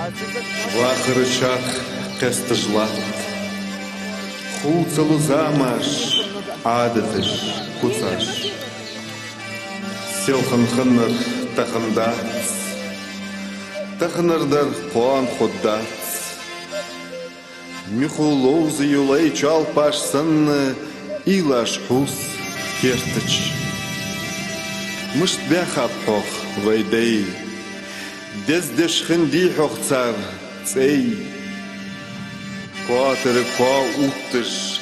Вахрычах кестыжла. Хулцалу замаш, адытыш, куцаш. Селхын-хынныр тахындац. Тахынырдар қуан худдац. Михулоузы юлай чалпаш сынны илаш хус кертыч. Мышт бяхап хох вайдей. Дездеш хынди хохцар цей. Куатыры куа уттыш.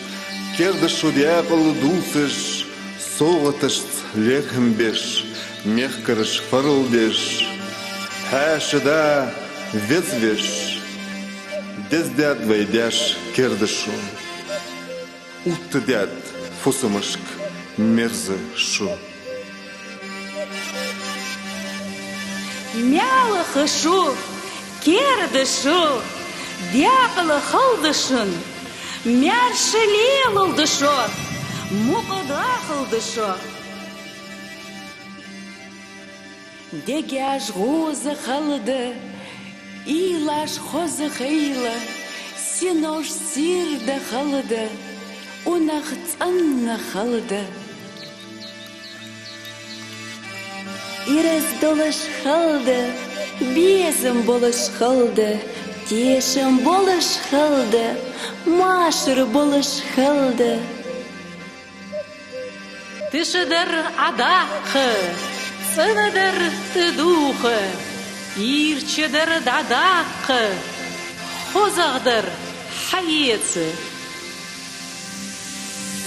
Кердыш удяпыл дусыш. Соғытыш лехымбеш. Мехкарыш фарылдеш. Хэшыда везвеш. Дездят вайдяш кердышу. Уттыдят фусымышк мерзы шу. Мялы шу, кердышу, дяпылы хылдышын, мяршы лелылдышу, муқыда хылдышу. Дегяж ғозы хылды, илаш хозы хейлы, синош сирді хылды, унақ цанны хылды. Ирез долыш хылды, безім болыш хылды, тешім болыш хылды, машыр болыш хылды. Тышыдыр адақы, сыныдыр тыдуқы, ирчыдыр дадақы, хозағдыр хайецы.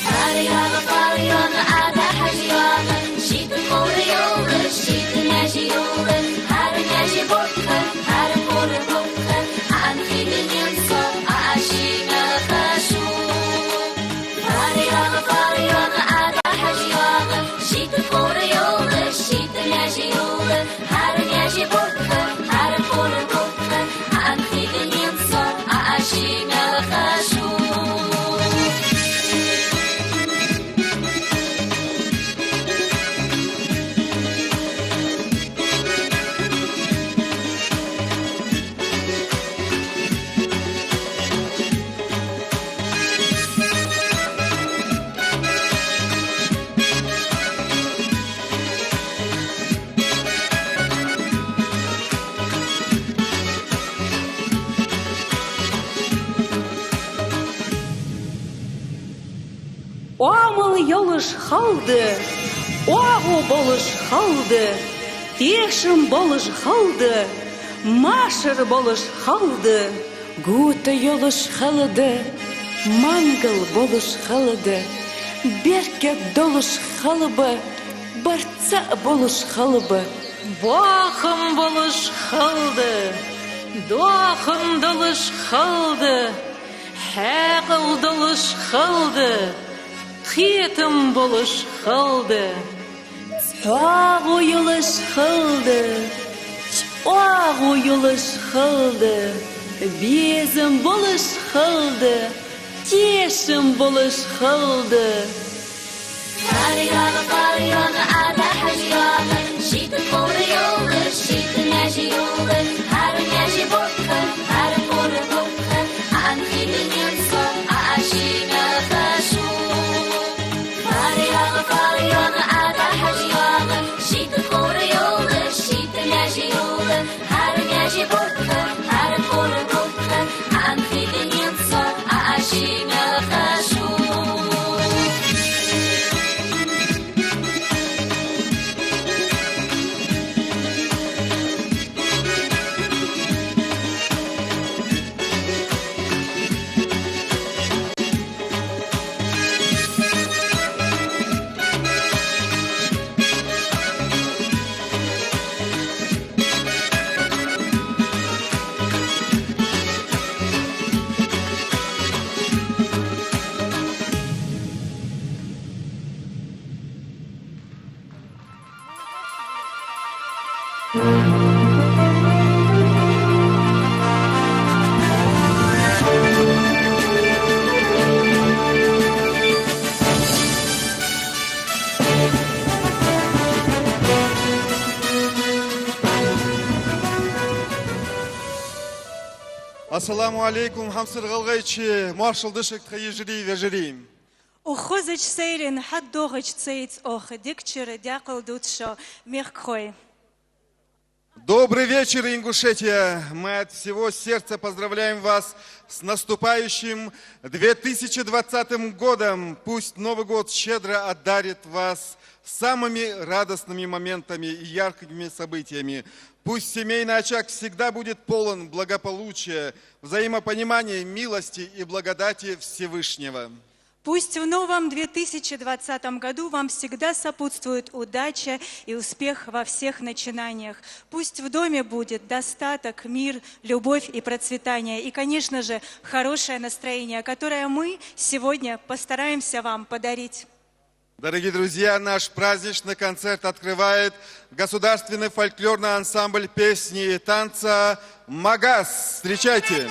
Арияғы ада хажияғы, шидің қоры елді, шидің әжі елді, әрін әжі бұтқы, әрін қоры бұтқы, анхидінен соң ашыңы қашу. Арияғы ада хажияғы, шидің қоры елді, шидің әжі елді, әрін әжі бұтқы, әрін қоры бұтқы, анхидінен соң ашыңы қашу. Омыл елыш халды, оғу болыш халды, тешім болыш халды, машыр болыш халды, гуты елыш халды, мангыл болыш халды, беркет долыш халбы, барца болыш халбы, бахым болыш халды, дохым долыш халды, хәқыл долыш халды, Хетім болыш қылды, Ақ ойылыш қылды, Ақ ойылыш қылды, Безім болыш қылды, Тешім болыш қылды. Қарияғы ада хажияғы, Шидің қоры елді, Шидің әжі елді, әрін әжі бұтқы, әрін қоры бұтқы, анхидінен соң ашыңы қашу. Қарияғы ада хажияғы, Шидің қоры елді, Шидің әжі елді, әрін әжі бұтқы, әрін қоры бұтқы, анхидінен соң ашыңы қашу. Ассаламу алейкум, хамсыр галгайчи, маршалдышек тхаежри вежрим. Ухозыч сейрин, хаддогыч цейц ох, дикчер, дякал дутшо, мехкхой. Добрый вечер, Ингушетия! Мы от всего сердца поздравляем вас с наступающим 2020 годом. Пусть Новый год щедро одарит вас самыми радостными моментами и яркими событиями. Пусть семейный очаг всегда будет полон благополучия, взаимопонимания, милости и благодати Всевышнего. Пусть в новом 2020 году вам всегда сопутствует удача и успех во всех начинаниях. Пусть в доме будет достаток, мир, любовь и процветание. И, конечно же, хорошее настроение, которое мы сегодня постараемся вам подарить. Дорогие друзья, наш праздничный концерт открывает государственный фольклорный ансамбль песни и танца «Магаз». Встречайте!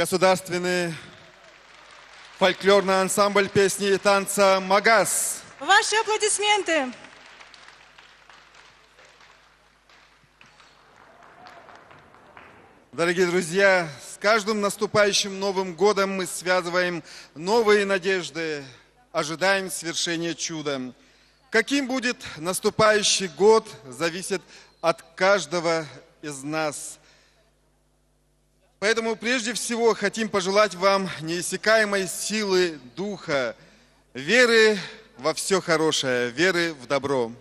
государственный фольклорный ансамбль песни и танца «Магаз». Ваши аплодисменты. Дорогие друзья, с каждым наступающим Новым годом мы связываем новые надежды, ожидаем свершения чуда. Каким будет наступающий год, зависит от каждого из нас. Поэтому прежде всего хотим пожелать вам неиссякаемой силы духа, веры во все хорошее, веры в добро.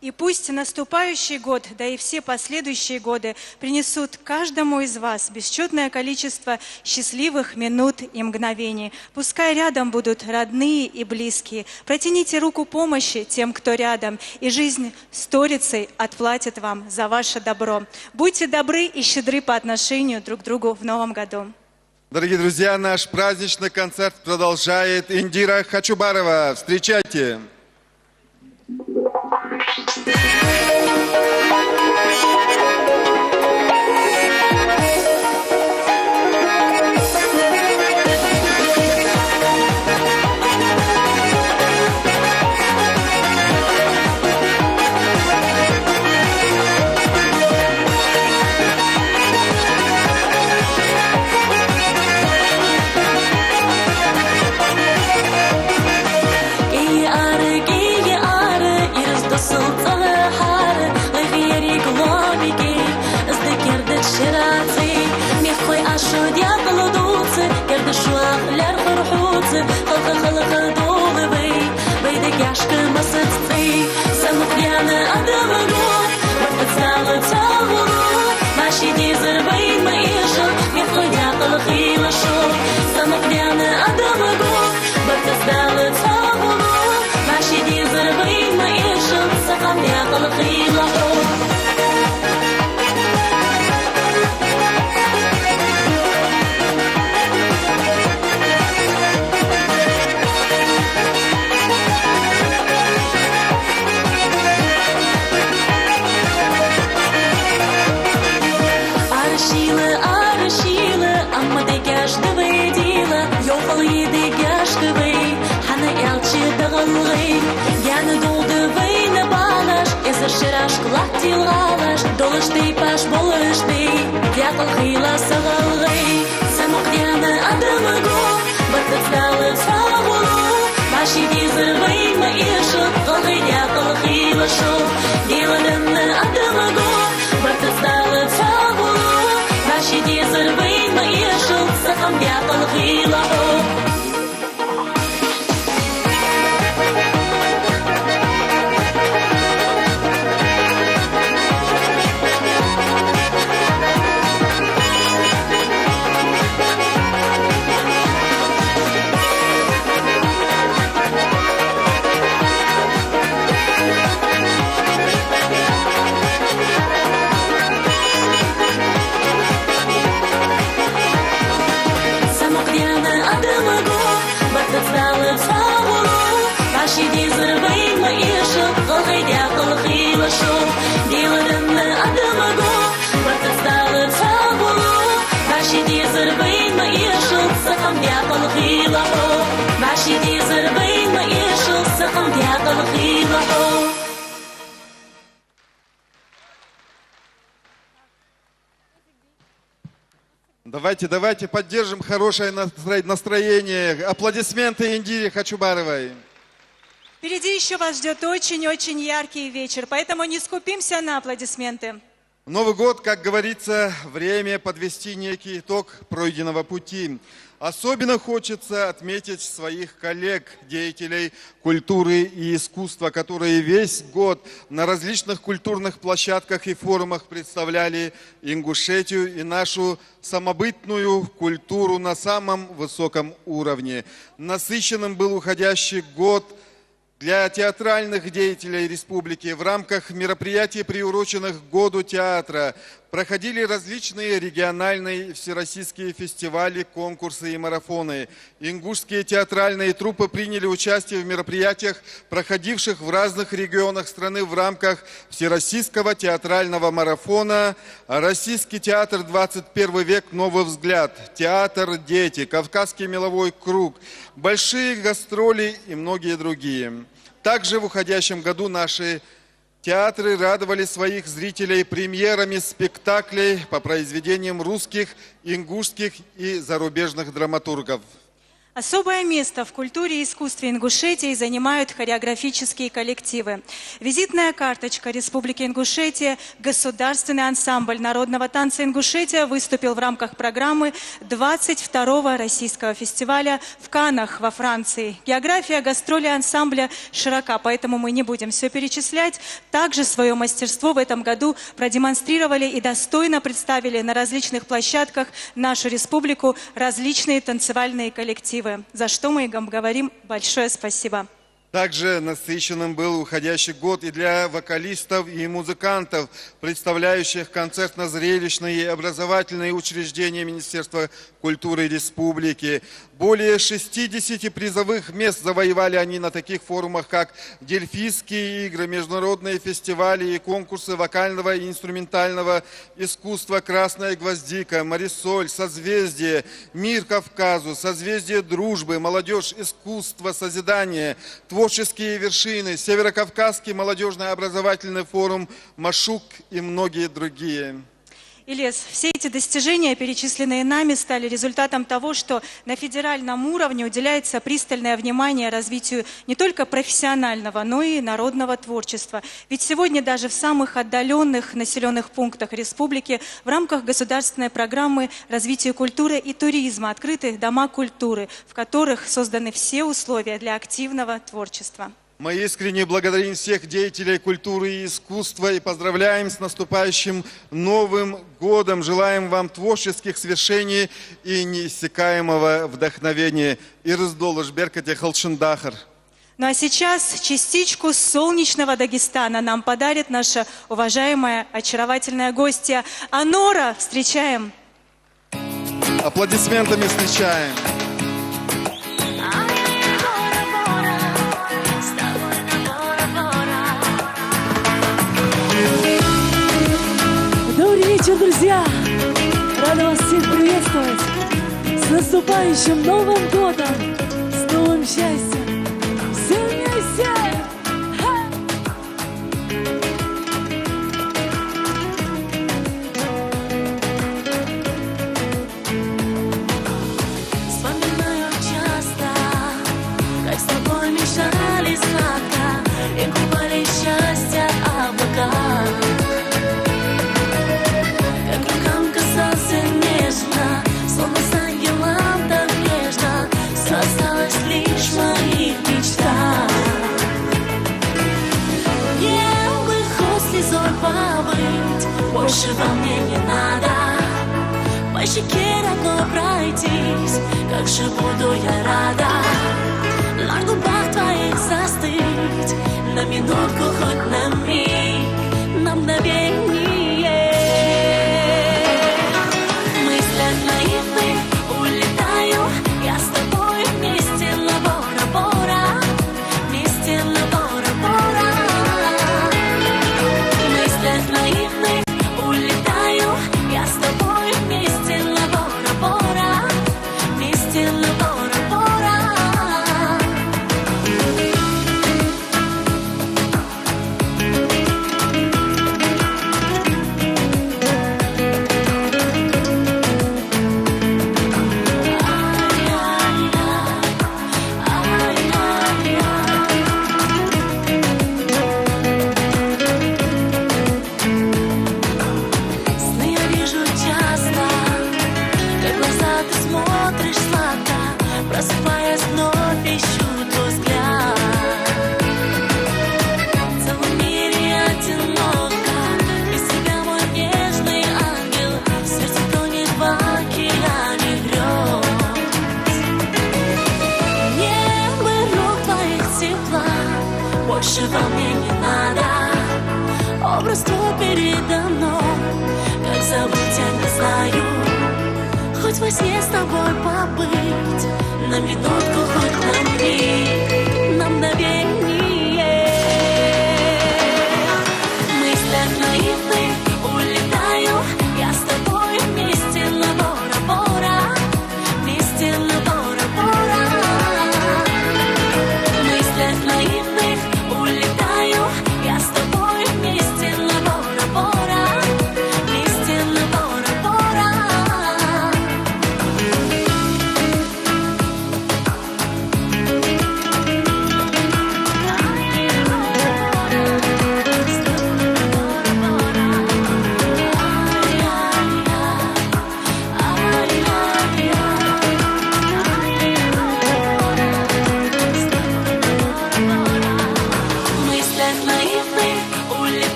И пусть наступающий год, да и все последующие годы принесут каждому из вас бесчетное количество счастливых минут и мгновений. Пускай рядом будут родные и близкие. Протяните руку помощи тем, кто рядом, и жизнь сторицей отплатит вам за ваше добро. Будьте добры и щедры по отношению друг к другу в новом году. Дорогие друзья, наш праздничный концерт продолжает Индира Хачубарова. Встречайте! Давайте поддержим хорошее настроение. Аплодисменты Индире Хачубаровой. Впереди еще вас ждет очень-очень яркий вечер, поэтому не скупимся на аплодисменты. Новый год, как говорится, время подвести некий итог пройденного пути. Особенно хочется отметить своих коллег, деятелей культуры и искусства, которые весь год на различных культурных площадках и форумах представляли Ингушетию и нашу самобытную культуру на самом высоком уровне. Насыщенным был уходящий год для театральных деятелей республики в рамках мероприятий, приуроченных к Году театра, Проходили различные региональные и всероссийские фестивали, конкурсы и марафоны. Ингушские театральные труппы приняли участие в мероприятиях, проходивших в разных регионах страны в рамках Всероссийского театрального марафона, Российский театр 21 век «Новый взгляд», Театр «Дети», Кавказский меловой круг, большие гастроли и многие другие. Также в уходящем году наши театры радовали своих зрителей премьерами спектаклей по произведениям русских, ингушских и зарубежных драматургов. Особое место в культуре и искусстве Ингушетии занимают хореографические коллективы. Визитная карточка Республики Ингушетия, Государственный ансамбль народного танца Ингушетия выступил в рамках программы 22-го российского фестиваля в Каннах во Франции. География гастроли ансамбля широка, поэтому мы не будем все перечислять. Также свое мастерство в этом году продемонстрировали и достойно представили на различных площадках нашу республику различные танцевальные коллективы, за что мы им говорим большое спасибо. Также насыщенным был уходящий год и для вокалистов и музыкантов, представляющих концертно-зрелищные и образовательные учреждения Министерства культуры Республики. Более 60 призовых мест завоевали они на таких форумах, как Дельфийские игры, международные фестивали и конкурсы вокального и инструментального искусства «Красная гвоздика», «Марисоль», «Созвездие», «Мир Кавказу», «Созвездие дружбы», «Молодежь, искусство, созидание», «Творческие вершины», Северокавказский молодежный образовательный форум «Машук» и многие другие. Ильяс, все эти достижения, перечисленные нами, стали результатом того, что на федеральном уровне уделяется пристальное внимание развитию не только профессионального, но и народного творчества. Ведь сегодня даже в самых отдаленных населенных пунктах республики в рамках государственной программы развития культуры и туризма открыты дома культуры, в которых созданы все условия для активного творчества. Мы искренне благодарим всех деятелей культуры и искусства и поздравляем с наступающим Новым годом. Желаем вам творческих свершений и неиссякаемого вдохновения. Ирздолыш Беркате Халшиндахар. Ну а сейчас частичку солнечного Дагестана нам подарит наша уважаемая, очаровательная гостья Анора. Встречаем! Аплодисментами встречаем! Добрый вечер, друзья! Рада вас всех приветствовать! С наступающим Новым годом! С новым счастьем! Все вместе! Вспоминаю часто, как с тобой мечтали сладко и купали счастья облака. Словно с ангелом так нежно, все осталось лишь в моих мечтах. Мне бы хоть слезой побыть, больше во мне не надо. По щеке родной пройтись, как же буду я рада на губах твоих застыть, на минутку, хоть на миг, на мгновение. Улетаю, я с тобой вместе на Бора-Бора, вместе на Бора-Бора. В мыслях наивных улетаю, я с тобой вместе на Бора-Бора, вместе на Бора-Бора. Просыпаясь вновь, ищу твой взгляд. В целом мире одиноко, без тебя мой нежный ангел в сердце тонет в океане грез. Мне бы рук твоих тепла, больше во мне не надо. Образ твой передо мной, как во сне с тобой побыть, на минутку, хоть на миг, на мгновение. В мыслях наивных улетаю, я с тобой вместе на Бора-Бора, вместе на Бора-Бора. В мыслях наивных улетаю, я с тобой вместе на Бора-Бора, вместе на Бора-Бора.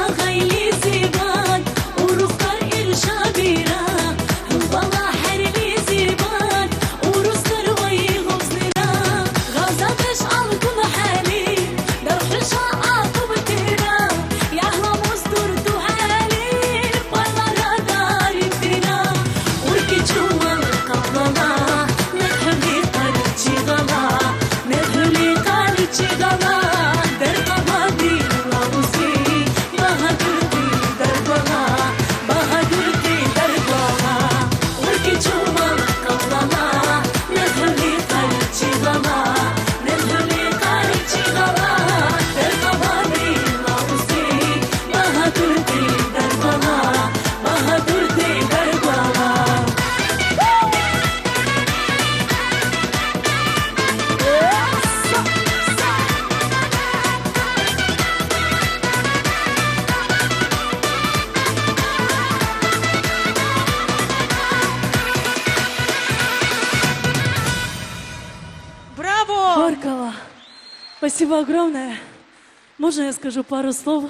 غيلي زيبان ورختار الشابيرة والله حرلي زيبان ورستر ويغوص لنا غازة تشعل كل حالي درح شاعة وبتنا يا أهلا مصدر دوحالي والله رادار يبتنا وركي جوا القبلة نذهلي قلبي غلا نذهلي قلبي غلا Баркала, спасибо огромное. Можно я скажу пару слов?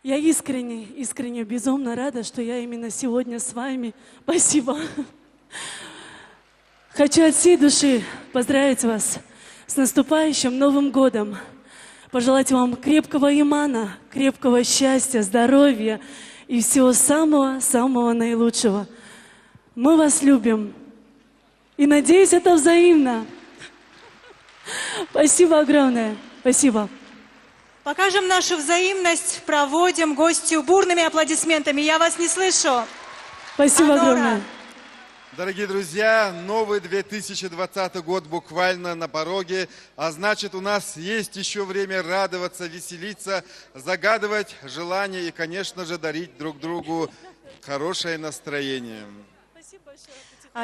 Я искренне, безумно рада, что я именно сегодня с вами. Спасибо. Хочу от всей души поздравить вас с наступающим Новым годом. Пожелать вам крепкого имана, крепкого счастья, здоровья и всего самого-самого наилучшего. Мы вас любим. И надеюсь, это взаимно. Спасибо огромное. Спасибо. Покажем нашу взаимность, проводим гостью бурными аплодисментами. Я вас не слышу. Спасибо Анора. огромное. Дорогие друзья, новый 2020 год буквально на пороге, а значит, у нас есть еще время радоваться, веселиться, загадывать желания и, конечно же, дарить друг другу хорошее настроение.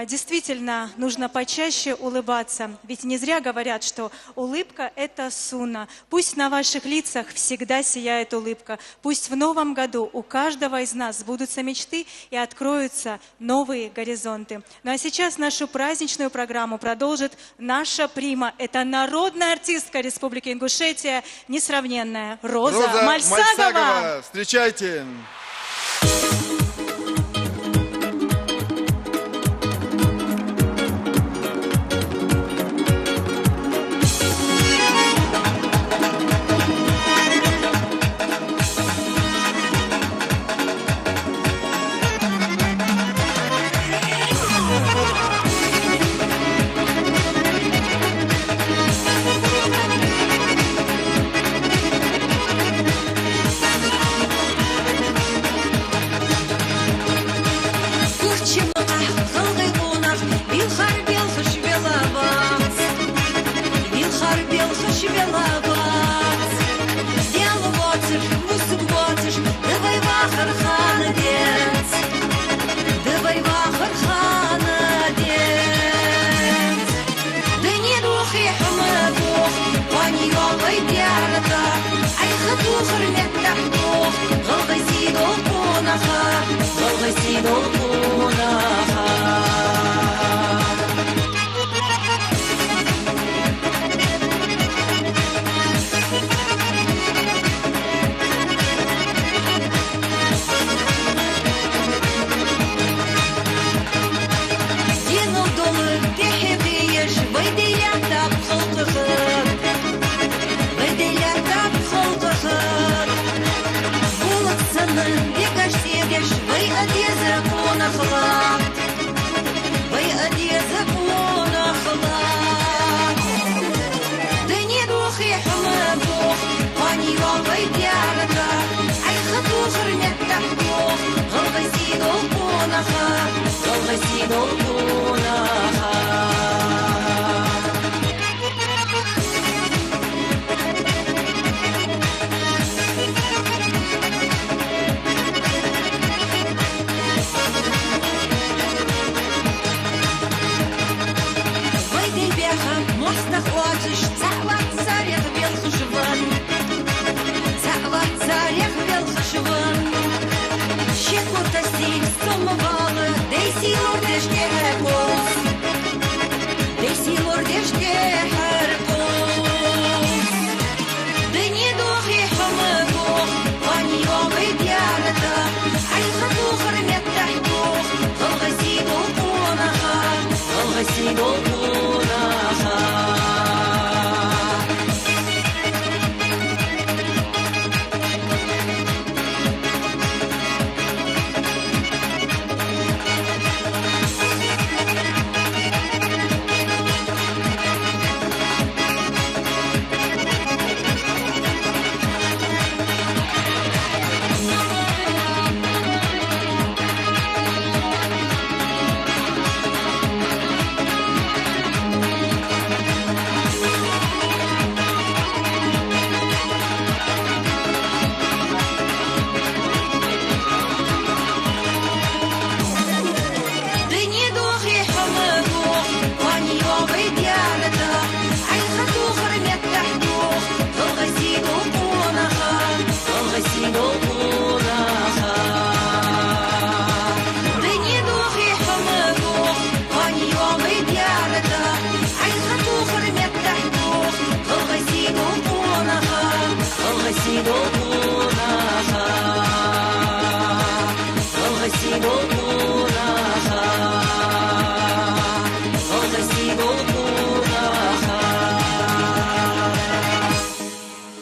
Действительно, нужно почаще улыбаться. Ведь не зря говорят, что улыбка – это сунна. Пусть на ваших лицах всегда сияет улыбка. Пусть в новом году у каждого из нас сбудутся мечты и откроются новые горизонты. Ну а сейчас нашу праздничную программу продолжит наша прима. Это народная артистка Республики Ингушетия, несравненная Роза Мальсагова. Встречайте! Бегашь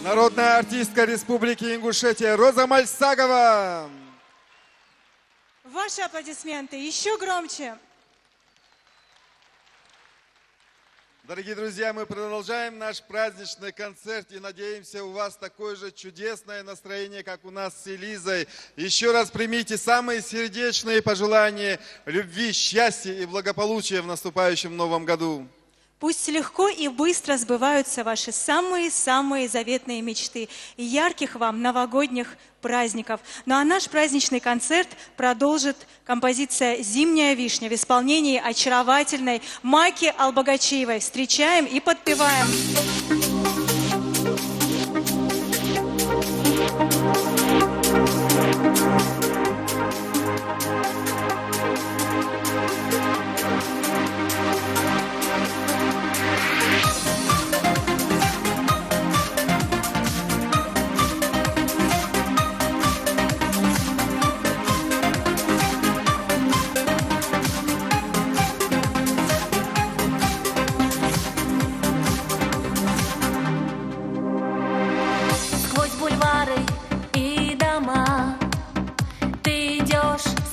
Народная артистка Республики Ингушетия Роза Мальсагова. Ваши аплодисменты еще громче. Дорогие друзья, мы продолжаем наш праздничный концерт и надеемся, у вас такое же чудесное настроение, как у нас с Элизой. Еще раз примите самые сердечные пожелания любви, счастья и благополучия в наступающем новом году. Пусть легко и быстро сбываются ваши самые-самые заветные мечты и ярких вам новогодних праздников. Ну а наш праздничный концерт продолжит композиция «Зимняя вишня» в исполнении очаровательной Маки Албогачиевой. Встречаем и подпеваем.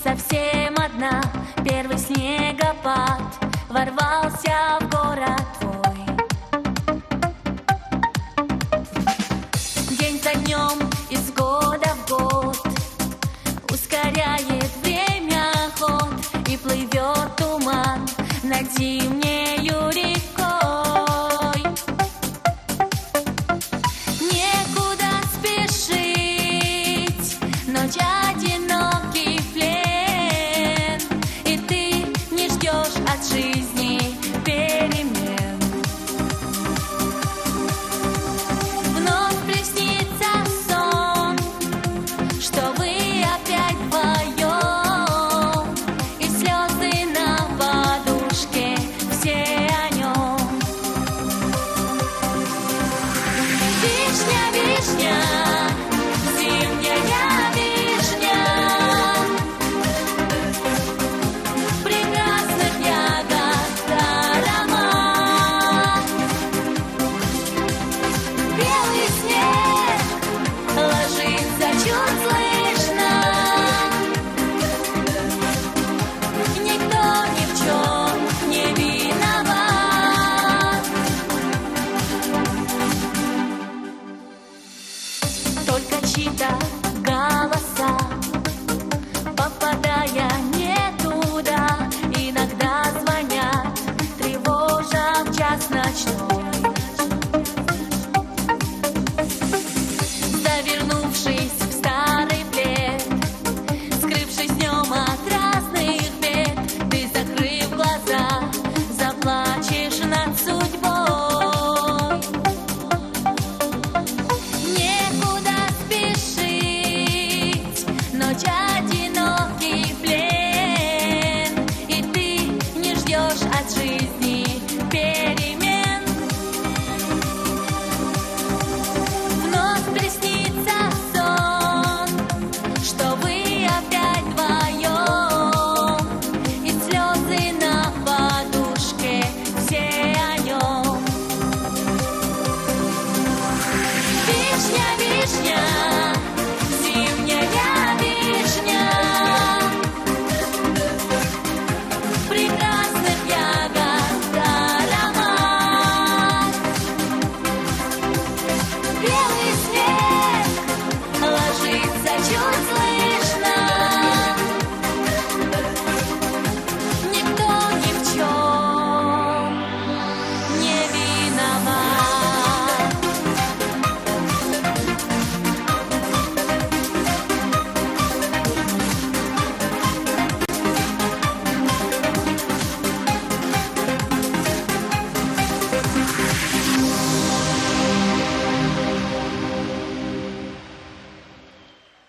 Совсем одна, первый снегопад ворвался в город твой. День за днем, из года в год ускоряет время ход, и плывет туман над зимнею рекой. Некуда спешить, ночь одинокий плен, и ты не ждешь от жизни перемен. Вновь приснится сон, что вы опять вдвоем, и слезы на подушке, все о нем. Вишня, вишня, зимняя вишня, прекрасных ягод аромат. Белый снег ложится чуть слышно, никто ни в чем не виноват. Только чьи-то голоса, попадая не туда, иногда звонят, тревожа в час ночной. Завернувшись в старый плед, скрывшись днем от разных бед, ты, закрыв глаза, заплачешь над судьбой. Некуда спешить,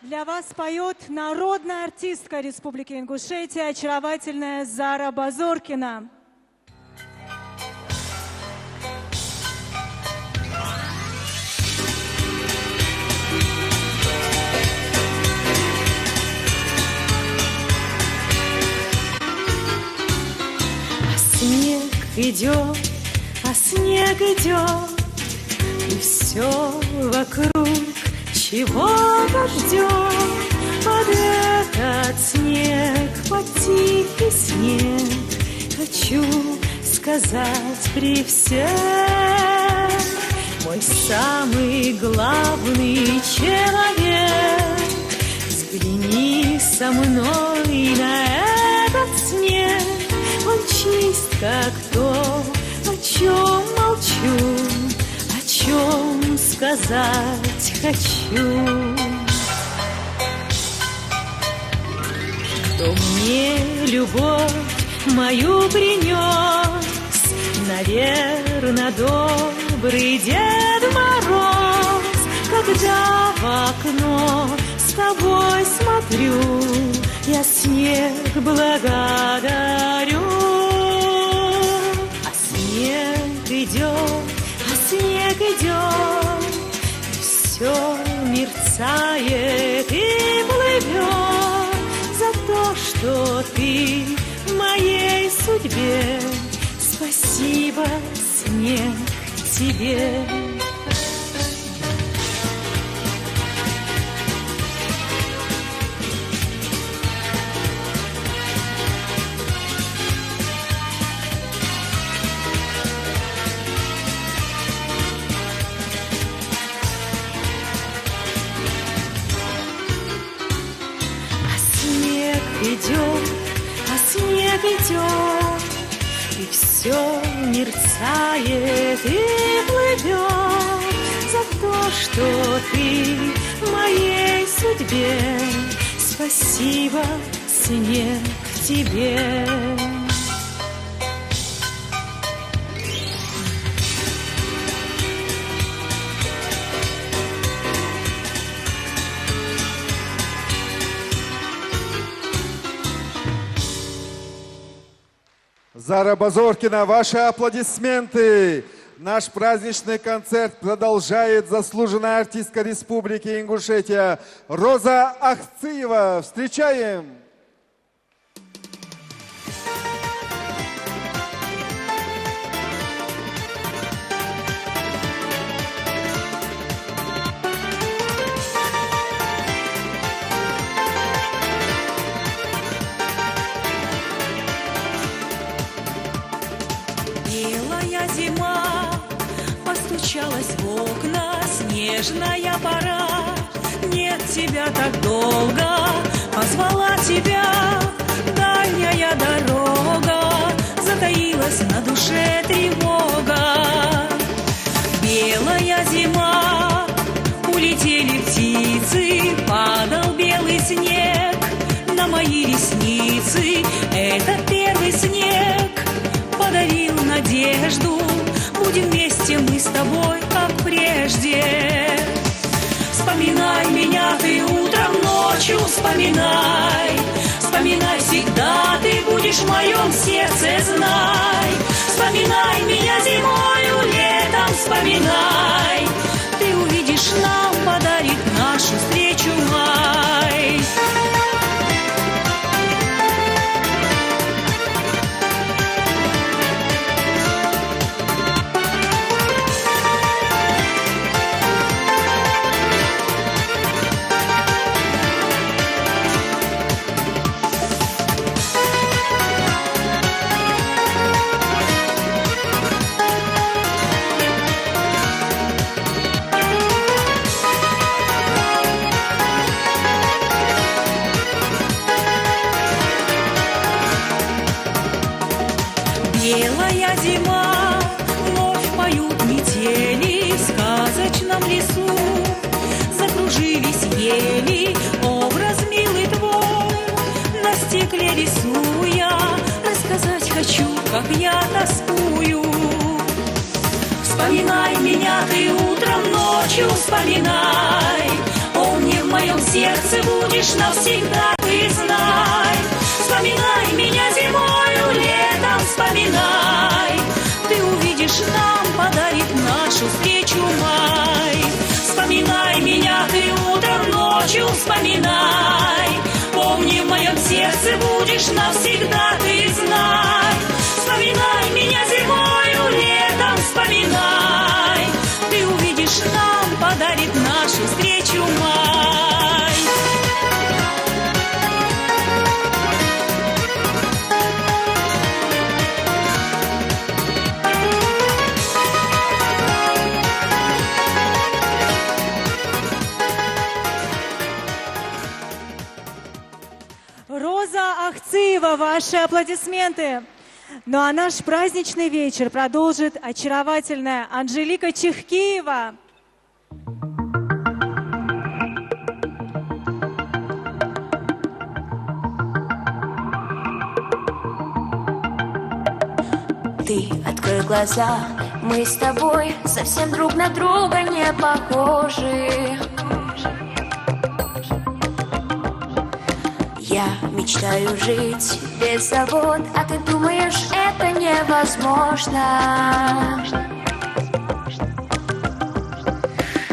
Для вас поет народная артистка Республики Ингушетия, очаровательная Зара Базоркина. Снег идет, а снег идет, и все вокруг чего-то ждет. Под этот снег, под тихий снег, хочу сказать при всех: мой самый главный человек, взгляни со мной на этот снег. Он чист, как то, о чем молчу, о чем сказать хочу. Кто мне любовь мою принес, наверно, добрый Дед Мороз. Когда в окно с тобой смотрю, я снег благодарю. А снег идет, и все мерцает и плывет за то, что ты в моей судьбе. Спасибо, снег, тебе. Снег идет, и все мерцает и плывет за то, что ты в моей судьбе. Спасибо, снег, тебе. Зара Базоркина, ваши аплодисменты. Наш праздничный концерт продолжает заслуженная артистка Республики Ингушетия Роза Ахциева. Встречаем! Белая зима постучалась в окна, снежная пора. Нет тебя так долго, позвала тебя дальняя дорога. Затаилась на душе тревога. Белая зима, улетели птицы, падал белый снег на мои ресницы. Это первый снег подарил надежду, будем вместе мы с тобой, как прежде. Вспоминай меня ты утром, ночью вспоминай. Вспоминай всегда, ты будешь в моем сердце, знай. Вспоминай меня зимою, летом вспоминай. Ты увидишь, нам подарит нашу встречу май. Белая зима, вновь поют метели в сказочном лесу. Закружились ели, образ милый твой на стекле рисуя. Рассказать хочу, как я тоскую. Вспоминай меня ты утром, ночью вспоминай. Помни в моем сердце сердце будешь навсегда, ты знай. Вспоминай меня зимою, летом вспоминай. Ты увидишь, нам подарит нашу встречу май. Вспоминай меня ты утром, ночью вспоминай. Помни, в моем сердце будешь навсегда, ты знай. Вспоминай меня зимою, летом вспоминай. Ты увидишь, нам подарит нашу встречу май. Роза Ахциева, ваши аплодисменты. Ну а наш праздничный вечер продолжит очаровательная Анжелика Чехкиева. Ты открой глаза, мы с тобой совсем друг на друга не похожи. Я мечтаю жить без забот, а ты думаешь, это невозможно.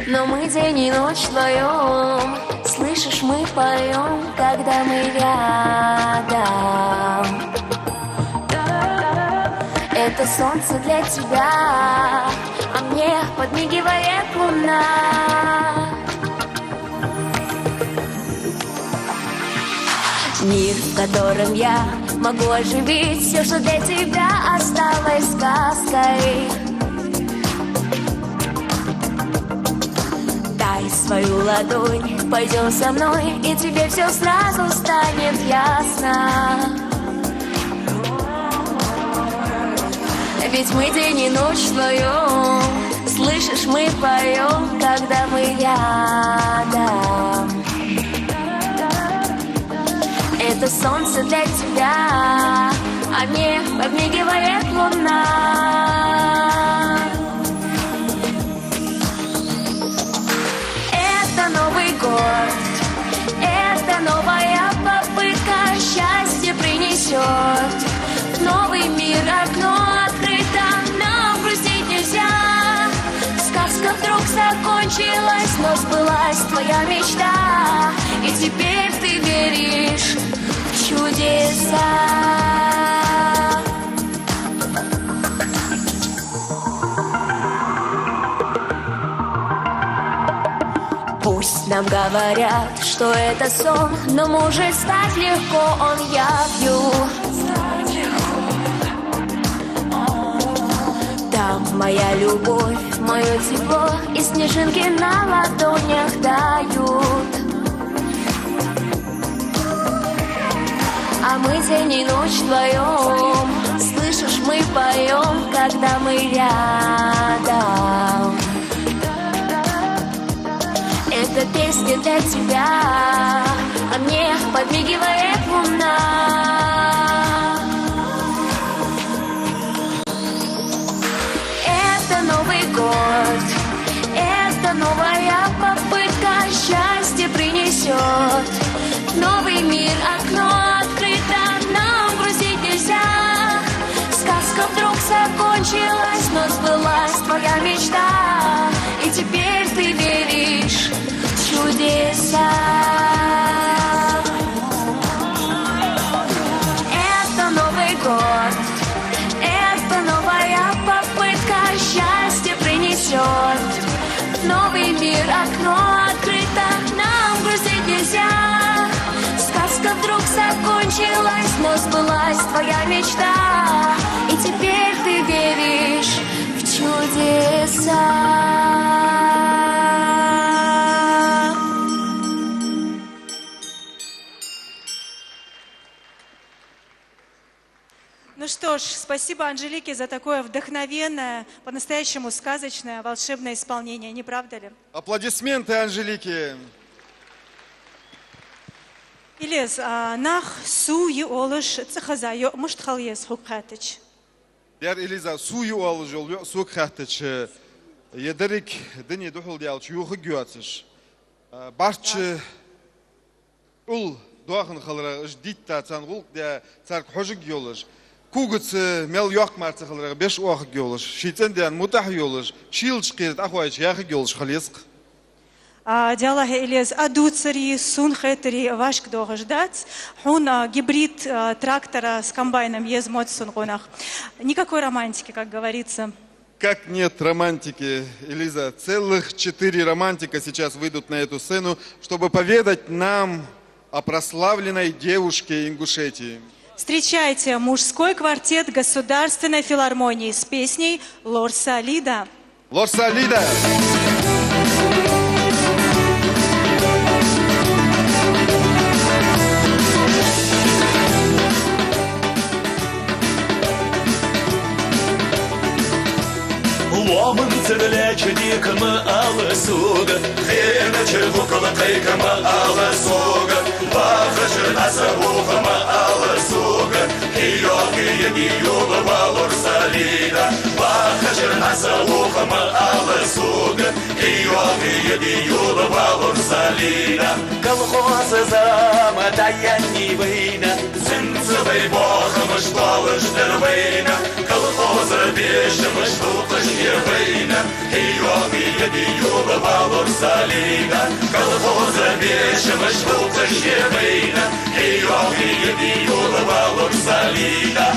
Но мы день и ночь вдвоем, слышишь, мы поем, когда мы рядом. Это солнце для тебя, а мне подмигивает луна. Мир, в котором я могу оживить все, что для тебя осталось сказкой. Дай свою ладонь, пойдем со мной, и тебе все сразу станет ясно. Ведь мы день и ночь вдвоем, слышишь, мы поем, когда мы рядом. Это солнце для тебя, а мне подмигивает луна. Это Новый год, это новая попытка, счастье принесет. Новый мир, окно открыто, нам грустить нельзя. Сказка вдруг закончилась, но сбылась твоя мечта. И теперь ты веришь в чудеса. Пусть нам говорят, что это сон, но может стать легко он явью. Там моя любовь, мое тепло, и снежинки на ладонях дают. А мы день и ночь вдвоем, слышишь, мы поем, когда мы рядом. Эта песня для тебя, а мне подмигивает луна. Это Новый год, это новая попытка, счастье принесет. Новый мир, окно открыто, нам грустить нельзя. Сказка вдруг закончилась, но сбылась твоя мечта. И теперь ты веришь в чудеса. Это Новый год, это новая попытка, счастье принесет. Новый мир, окно открыто, нам грустить нельзя. Сказка вдруг закончилась, но сбылась твоя мечта. И теперь ты веришь в чудеса. Ну что ж, спасибо Анжелике за такое вдохновенное, по-настоящему сказочное, волшебное исполнение, не правда ли? Аплодисменты Анжелике. Илес, нах су юолыш цехазайо муштхалес хукхатыч. Дер Элиза, сую ал жол, сук хаттыч. Едерик дыни духул диалч, юхы гюатыш. Барчы ул дуахын халыра ждит та цангул де царк хожик йолыш. Кугыцы мел yok марцы халыра 5 уахык йолыш. Шитсенден мутах йолыш. Шилч кирет ахуайч яхык йолыш халеск. Диалага Элиз адуцари, сунхетери, вашк дога ждать. Он гибрид трактора с комбайном езмот сунхонах. Никакой романтики, как говорится. Как нет романтики, Элиза? Целых 4 романтика сейчас выйдут на эту сцену, чтобы поведать нам о прославленной девушке Ингушетии. Встречайте мужской квартет Государственной филармонии с песней «Лорса Лида». Лорса Лида! Ломын церлячы дикамы алы суга, Хена чырвукала кайкамы алы суга, Бахашыр аса вухамы алы суга, Хиёги еди юла валур салида, Бахашыр аса вухамы алы суга, Хиёги еди юла валур салида. Колхозы зама таянни вейна, Зынцывай бохамы шталыштыр вейна, Колхозы бешамы штукыш вейна, Хиёги еди юла валур салида, Колхозы бешамы штукыш вейна, Хиёги еди юла валур салида.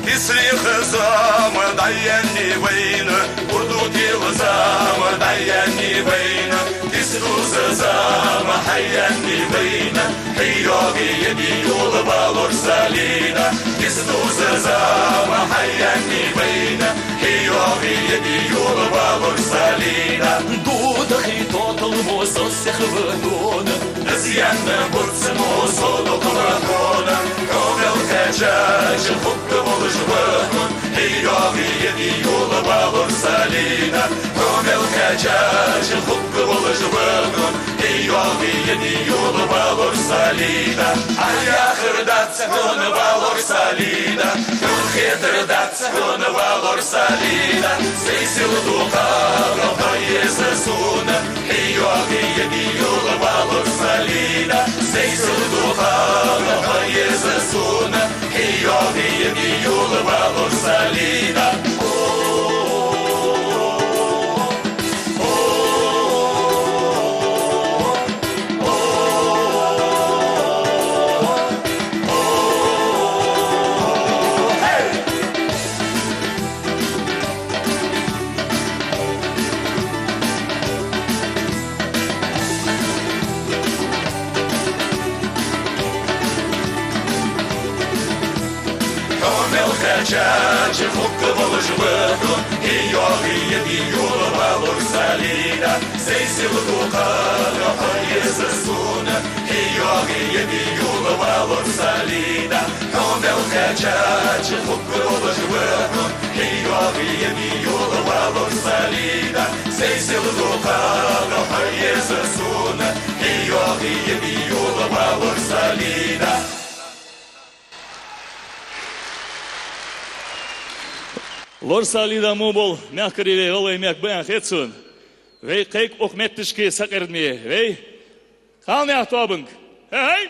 Кислих зама даянни вейна, Урдутил зама даянни вейна, Кислуз зама хаянни вейна, Хиёги еди юла валур салида, Кислуз зама хаянни вейна, Хиёги еди юла валур салида. Дудах и тотал мусор всех вагона, Зьянна бурцем усоду кулакона, Ковел качач, хукка волыш вагон, Хиёги еди юла валур салида, Ковел качач, хукка волыш вагон, Хиёги еди юла валур салида. Ая хырдаца гона валур салида, Хитр даца гона валур салида, Сейсил духана поеза суна, Хиёги еди юла валур салида, Сейсил духана поеза суна, Хиёги еди юла валур салида. Качачи хукка волыш вагон, Хиёги еди юла валур салида, Сейсил духана поеза суна, Хиёги еди юла валур салида. Ковел качачи хукка волыш вагон, Хиёги еди юла валур салида, Сейсил духана поеза суна, Хиёги еди юла валур салида. Лорса Лида мубол, мягкаривей, олай мяк бээн хэтсун. Вей кайк окметтишки сакырдми, вей. Хал мяк туабынг. Эй!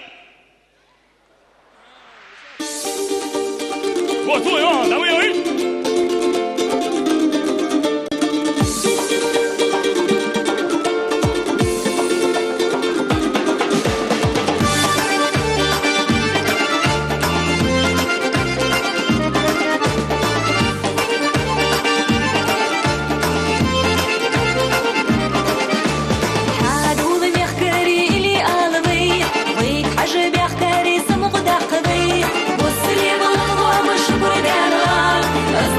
Вот, ой, давай, ой! As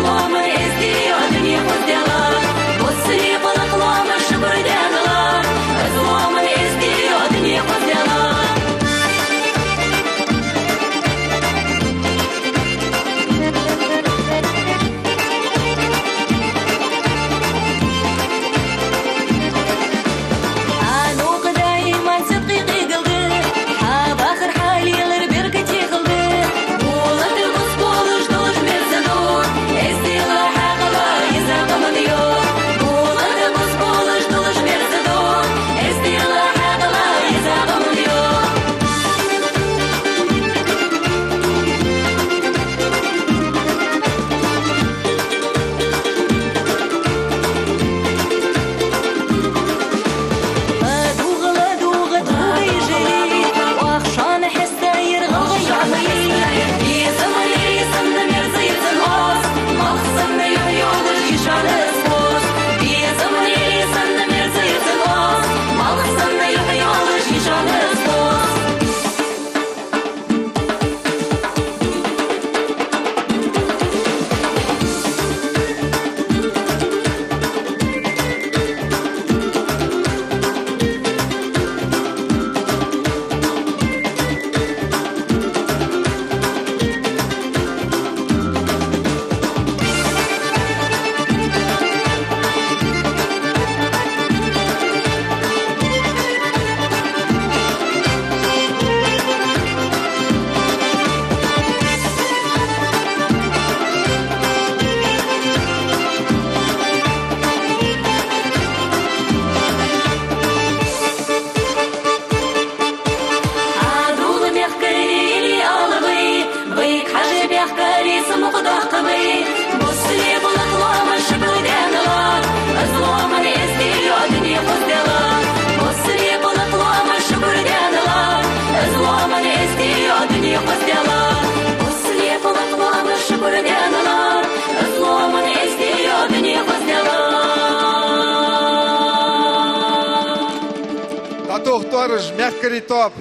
Юрыш, мягкий топ.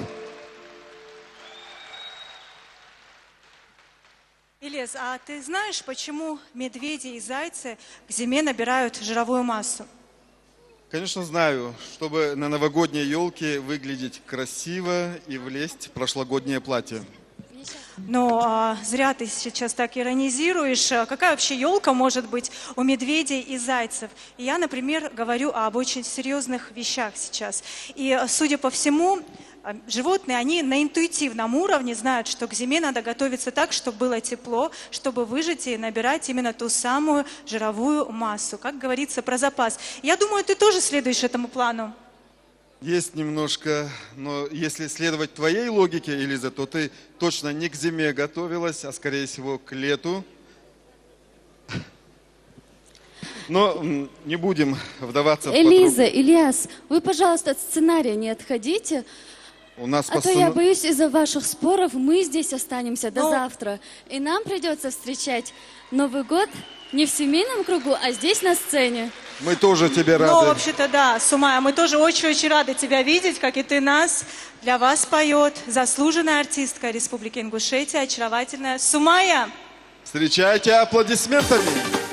Илес, а ты знаешь, почему медведи и зайцы к зиме набирают жировую массу? Конечно, знаю, чтобы на новогодней елке выглядеть красиво и влезть в прошлогоднее платье. Но зря ты сейчас так иронизируешь. Какая вообще елка может быть у медведей и зайцев? И я, например, говорю об очень серьезных вещах сейчас. И, судя по всему, животные, они на интуитивном уровне знают, что к зиме надо готовиться так, чтобы было тепло, чтобы выжить и набирать именно ту самую жировую массу. Как говорится, про запас. Я думаю, ты тоже следуешь этому плану. Есть немножко, но если следовать твоей логике, Элиза, то ты точно не к зиме готовилась, а скорее всего к лету. Но не будем вдаваться в Элиза, Ильяс, вы, пожалуйста, от сценария не отходите. У нас А то я боюсь, из-за ваших споров мы здесь останемся до завтра. И нам придется встречать Новый год не в семейном кругу, а здесь на сцене. Мы тоже тебе рады. Ну, вообще-то, да, Сумая, мы тоже очень-очень рады тебя видеть, как и ты нас. Для вас поет заслуженная артистка Республики Ингушетия, очаровательная Сумая. Встречайте аплодисментами.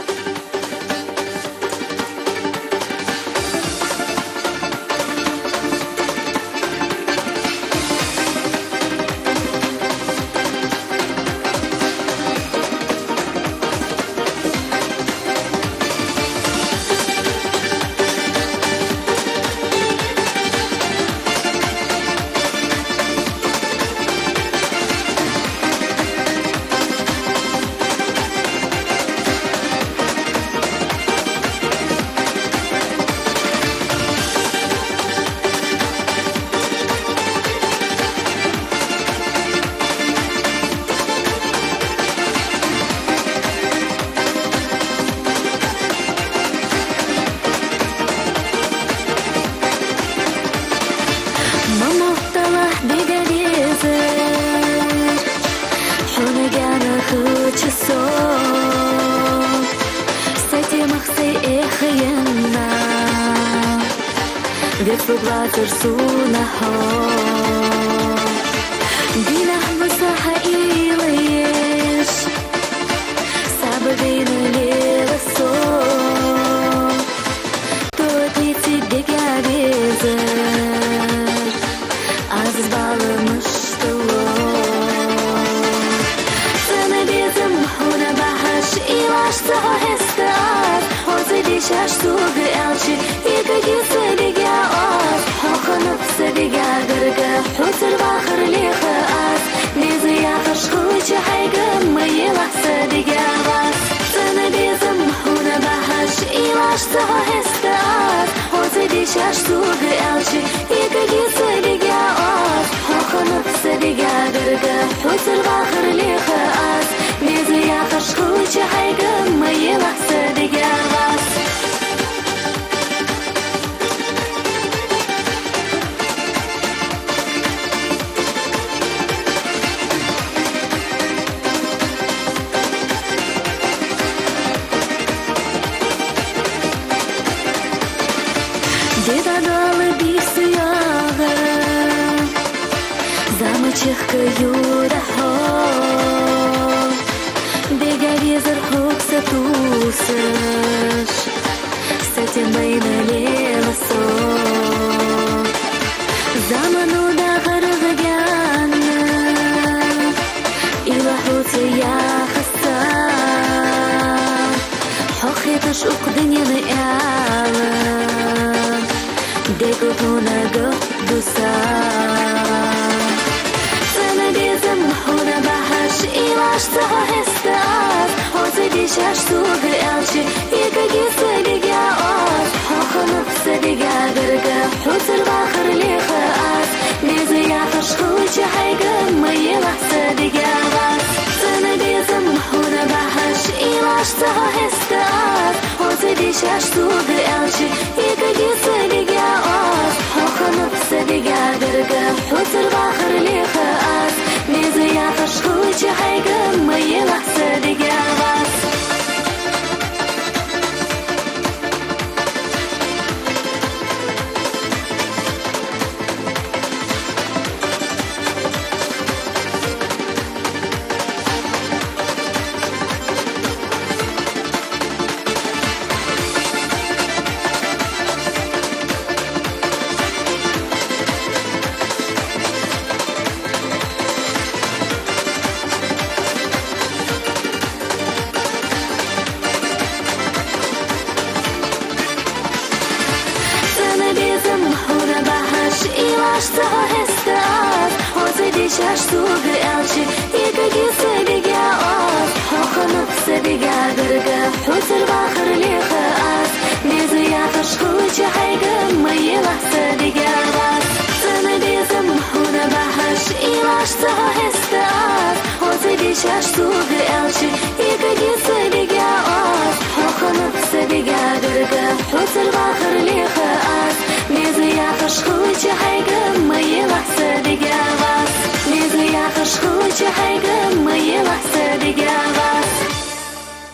Ilaçta hestas Ozedi şaştuğu elçi İkagi sebiga az Hokanıp sebiga gırgı Hütür bakır liği az Bizi yakışkıcı haygı Mayılah sebiga az Sana bizim huna bahaş İlaçta hestas Ozedi şaştuğu elçi İkagi sebiga az Hokanıp sebiga gırgı Hütür bakır liği az Bizi yakışkıcı haygı Mayılah sebiga az Bizi yakışkıcı haygı Mayılah sebiga az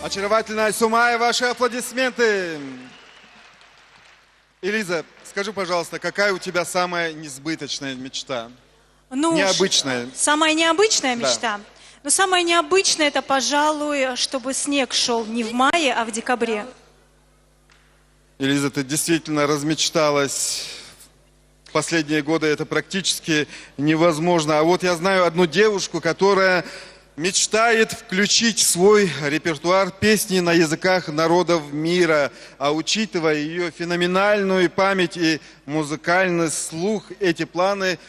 Очаровательная Сумая, ваши аплодисменты. Элиза, скажи, пожалуйста, какая у тебя самая несбыточная мечта? Ну, Необычная. Самая необычная Да. мечта? Ну, самая необычная, это, пожалуй, чтобы снег шел не в мае, а в декабре. Элиза, ты действительно размечталась. В последние годы это практически невозможно. А вот я знаю одну девушку, которая мечтает включить в свой репертуар песни на языках народов мира. А учитывая ее феноменальную память и музыкальный слух, эти планы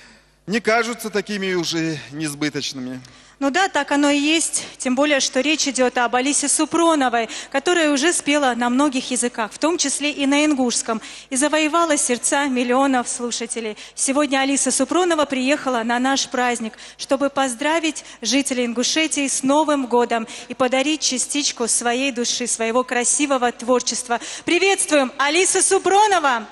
не кажутся такими уже несбыточными. Ну да, так оно и есть, тем более, что речь идет об Алисе Супроновой, которая уже спела на многих языках, в том числе и на ингушском, и завоевала сердца миллионов слушателей. Сегодня Алиса Супронова приехала на наш праздник, чтобы поздравить жителей Ингушетии с Новым годом и подарить частичку своей души, своего красивого творчества. Приветствуем Алиса Супронова!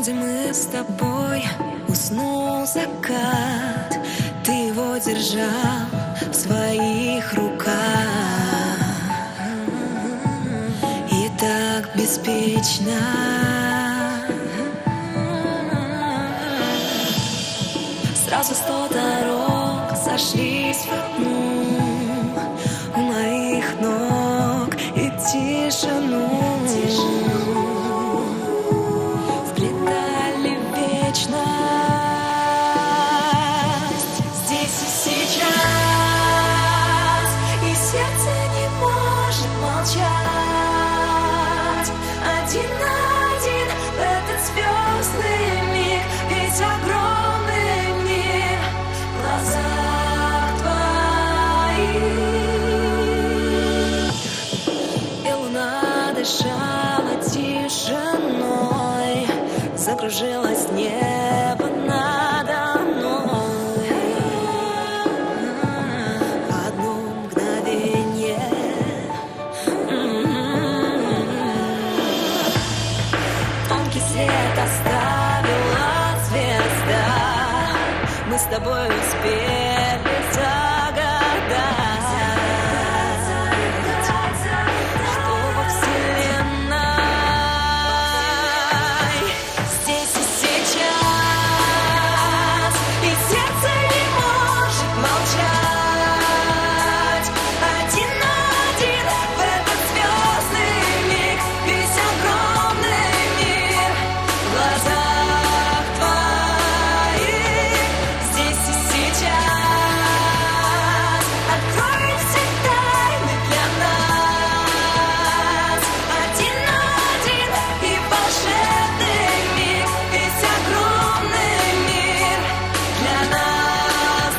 где мы с тобой, уснул закат. Ты его держал в своих руках. И так беспечно. Сразу 100 дорог сошлись в одну, у моих ног и тишину вплетали в вечность. Здесь и сейчас, и сердце не может молчать. Один на один в этот звездный миг, ведь огромный мир в глазах твоих. И луна дышала тишиной, закружилось небо надо мной. Одно мгновение. Тонкий след оставила звезда. Мы с тобой успели загадать, что во вселенной здесь и сейчас, и сердце не может молчать. Один на один в этот звездный миг, весь огромный мир в глазах твоих. Здесь и сейчас открой все тайны для нас. Один на один и волшебный миг, весь огромный мир для нас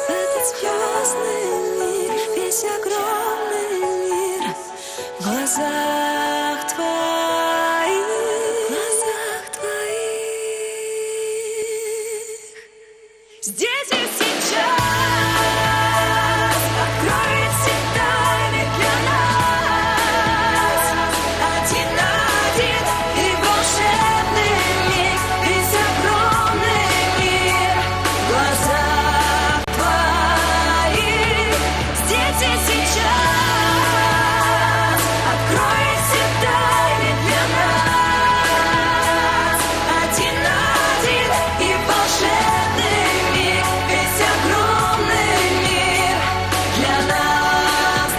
Этот звездный мир, весь огромный мир в глазах твоих, глазах твоих. Здесь и сейчас открой все тайны для нас. Один на один и волшебный миг, весь огромный мир в глазах твоих. Здесь и сейчас открой все тайны для нас. Один на один и волшебный миг, весь огромный мир для нас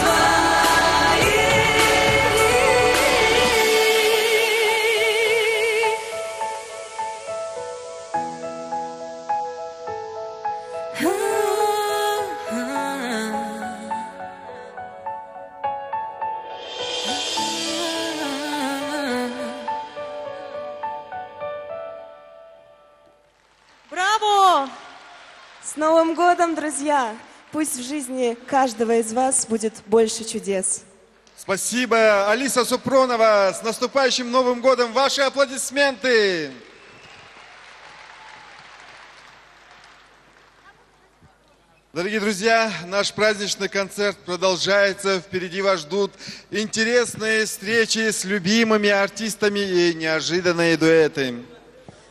Браво! С Новым годом, друзья! Пусть в жизни каждого из вас будет больше чудес. Спасибо, Алиса Супронова. С наступающим Новым годом! Ваши аплодисменты! Дорогие друзья, наш праздничный концерт продолжается. Впереди вас ждут интересные встречи с любимыми артистами и неожиданные дуэты.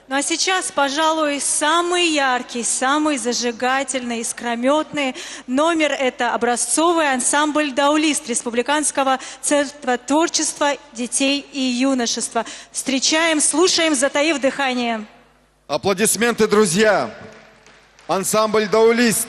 Ну а сейчас, пожалуй, самый яркий, самый зажигательный, искрометный номер – это образцовый ансамбль «Даулист» Республиканского центра творчества детей и юношества. Встречаем, слушаем, затаив дыхание. Аплодисменты, друзья! Ансамбль «Даулист».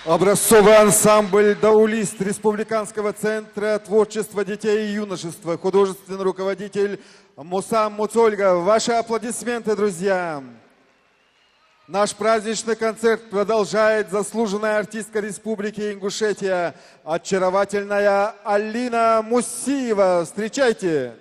Образцовый ансамбль «Даулист» Республиканского центра творчества детей и юношества. Художественный руководитель Мусам Муцольга. Ваши аплодисменты, друзья. Наш праздничный концерт продолжает заслуженная артистка Республики Ингушетия, очаровательная Алина Мусиева. Встречайте!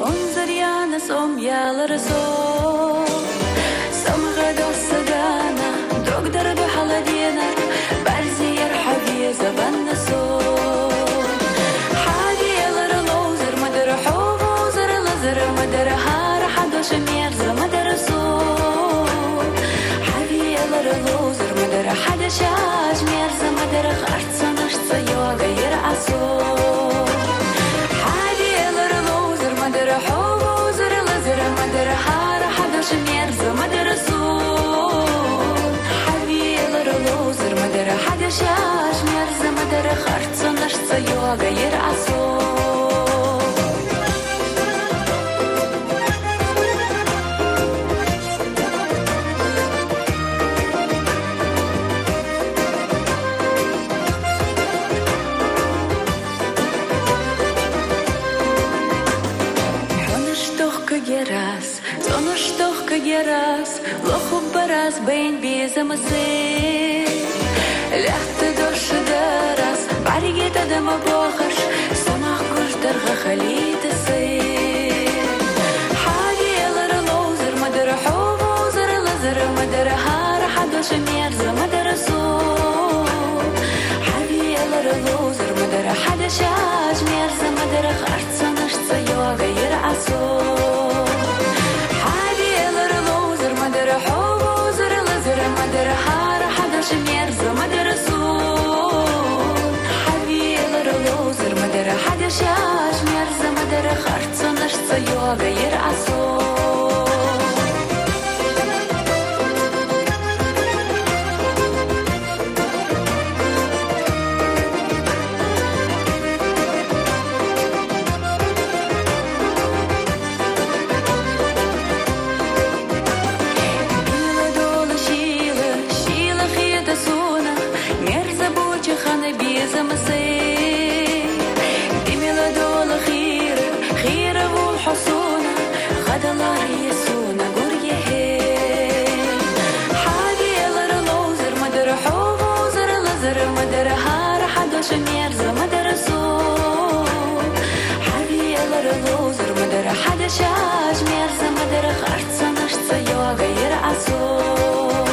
Он зарьяна сом ялар сом Самгада сагана Друг дорога халадина Барзи ярхави забанна сом Хади ялар лозер Мадар ховозер лазер Мадар хара хадош мерза Мадар сом Хади ялар лозер Мадар хадашаш мерза Мадар харца нашца йога яр асом مدر حوزر لزر مدر حار حدش ميرز مدر سون حبيل رلوزر مدر حدش عاش ميرز مدر خرط نشت يوغا يرعسون Герас, лоху барас, бейн безамасы. Ляхты доши дарас, баригета дама бохаш, самах курштарга халитасы. Хади элар лозер, мадар ховозер, лазер, мадар хара хадош мерза, мадар сом. Хади элар лозер, мадар хадашаш мерза, мадар харца нашца йога ир асом. مدر حوزر لزر مدر حار حدش ميرز مدر سون حبيل رلوزر مدر حدش عاش ميرز مدر خرط نشت يوغا ير عصون ميرزا مدر سون حبيل رلوزر مدر حدش عاش ميرزا مدر خرطة نشطة يوغا يرعسون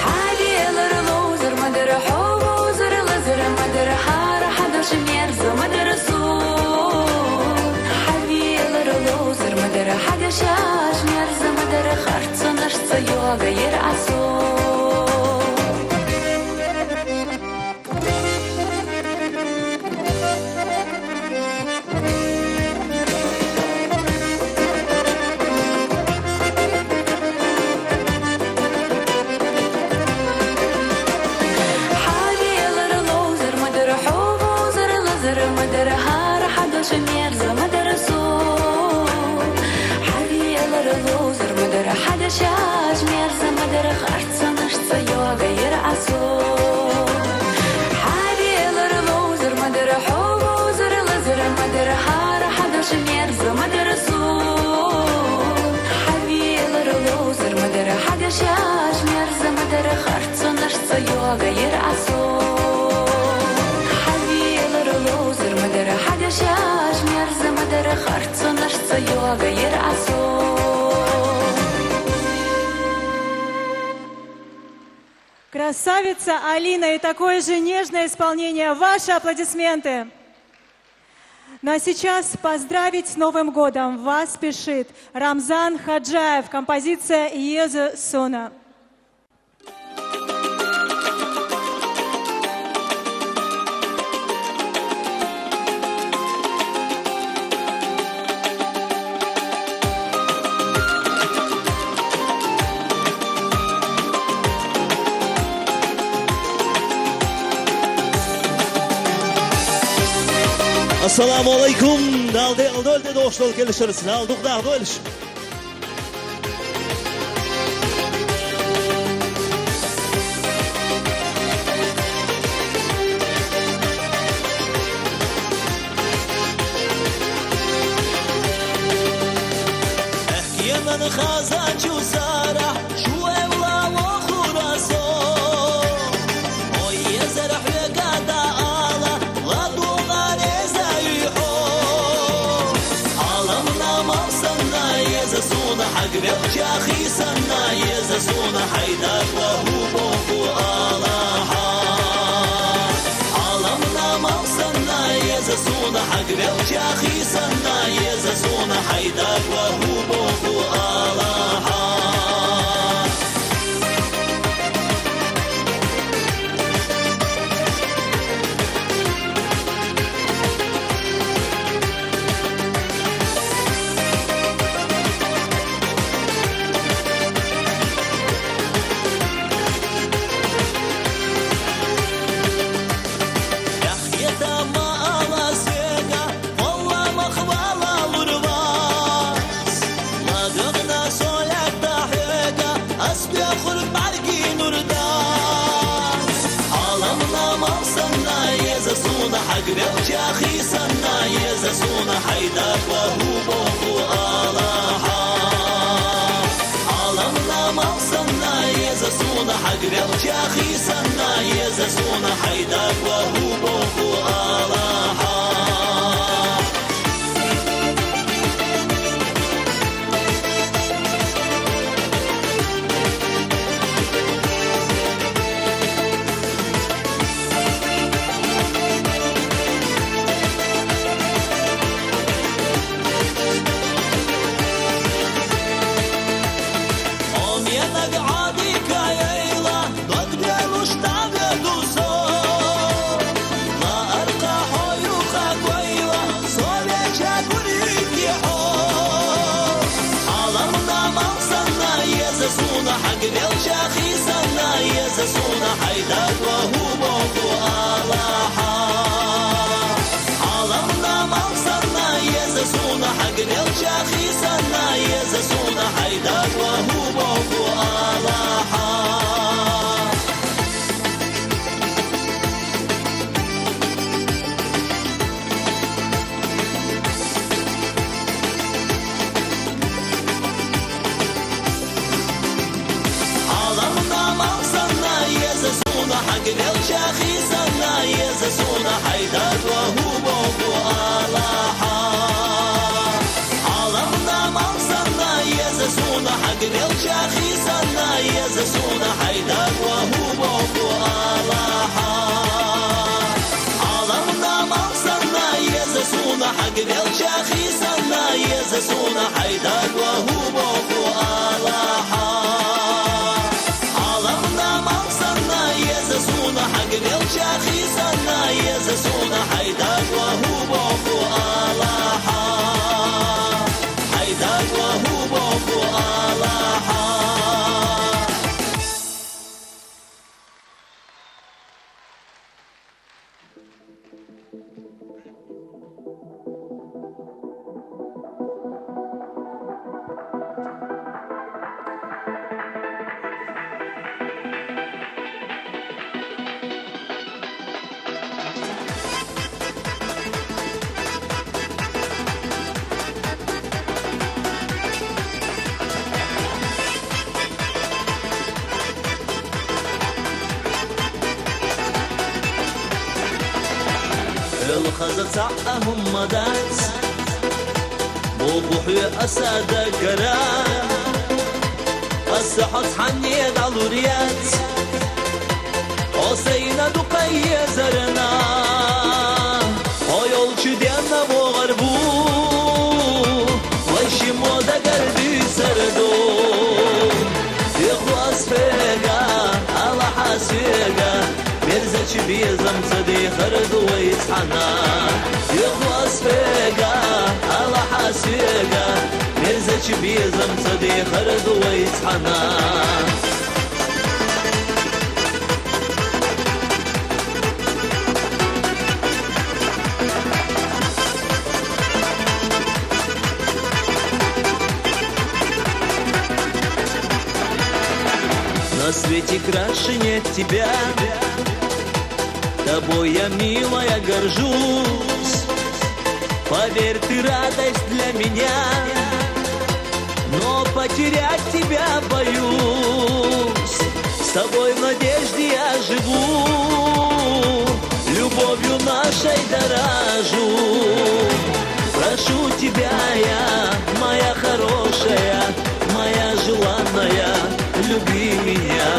حبيل رلوزر مدر حوزر لزر مدر حار حدش ميرزا مدر سون حبيل رلوزر مدر حدش عاش ميرزا مدر خرطة نشطة يوغا يرعسون ميرزا مدر سون حبيل رلوزر مدر حدش عاش ميرزا مدر خرطة نشطة يوغا ير عصون حبيل رلوزر مدر حوزر لزر مدر حار حدش ميرزا مدر سون حبيل رلوزر مدر حدش عاش ميرزا مدر خرطة نشطة يوغا ير عصون حبيل رلوزر مدر حدش عاش ميرزا مدر خرطة نشطة يوغا ير عصون Красавица Алина и такое же нежное исполнение. Ваши аплодисменты. Ну а сейчас поздравить с Новым годом вас спешит Рамзан Хаджаев, композиция «Еза Сона». Assalamu alaikum. Dalde aldolde doştol gelişiriz. Alduk da doliş. Ehkiyemen khazacu sara şu evla ve khuraso. Oy yazrah ve gada ala la duğare zayho. Alamna mavsana yazasuna hak ve uçahi sana yazasuna haydar ve hu bohu alaha. Alamna mavsana yazasuna hak ve uçahi sana yazasuna haydar ve hu bohu alaha. وجاخي سنا يزسون حيدر وهو بوخو آلاها عالمنا مغصنا يزسون حقر وجاخي سنا يزسون حيدر وهو بوخو آلاها يزسون حيدر وهو بوخو آلاها عالمنا مغصرنا يزسون حق الشاخي سنا يزسون حيدر وهو بوخو آلاها الشاخي سنا يزسون حيدر وهو بوخو آلاها عالمنا مغصرنا يزسون حق الشاخي سنا يزسون حيدر وهو بوخو آلاها عالمنا مغصرنا يزسون حق الشاخي سنا يزسون حيدر وهو بوخو آلاها الشاخي سنا يزسون حيدر وهو بوخو آلاها حيدر وهو بوخو آلاها الخزة تعهم مدات بوبوحي أساد كرام السحط حنيد علوريات حسين دقي زرنا هايول شدينا بوغ بيزم صدي خرد ويصحنا يخلص فيقا على حاسيقا مرزش بيزم صدي خرد ويصحنا На свете краше нет тебя, тобой я, милая, горжусь. Поверь, ты радость для меня, но потерять тебя боюсь. С тобой в надежде я живу, любовью нашей дорожу. Прошу тебя я, моя хорошая, моя желанная, люби меня.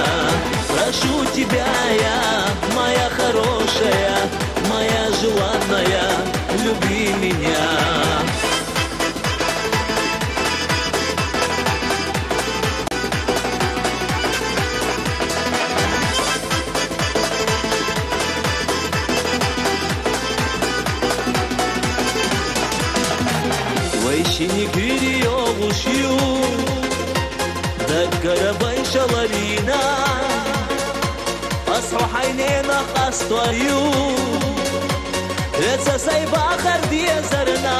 Прошу тебя я, моя хорошая, моя желанная, люби меня. Вайщиник веревушью دقربي شلالينا أصرح عينينا قصطيو لسا سايبا خردي زرنا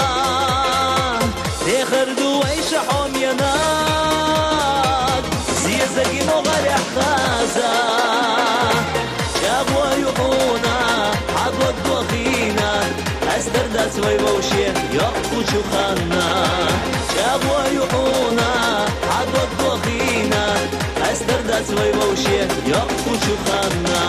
يخردو عيش حمينا زيزقي مغرح خازا شابوا يحونا عضوك وخينا أسترداد своего ще يقفو شخانا شابوا يحونا عضوك وخينا أسترداد своего ще يقفو شخانا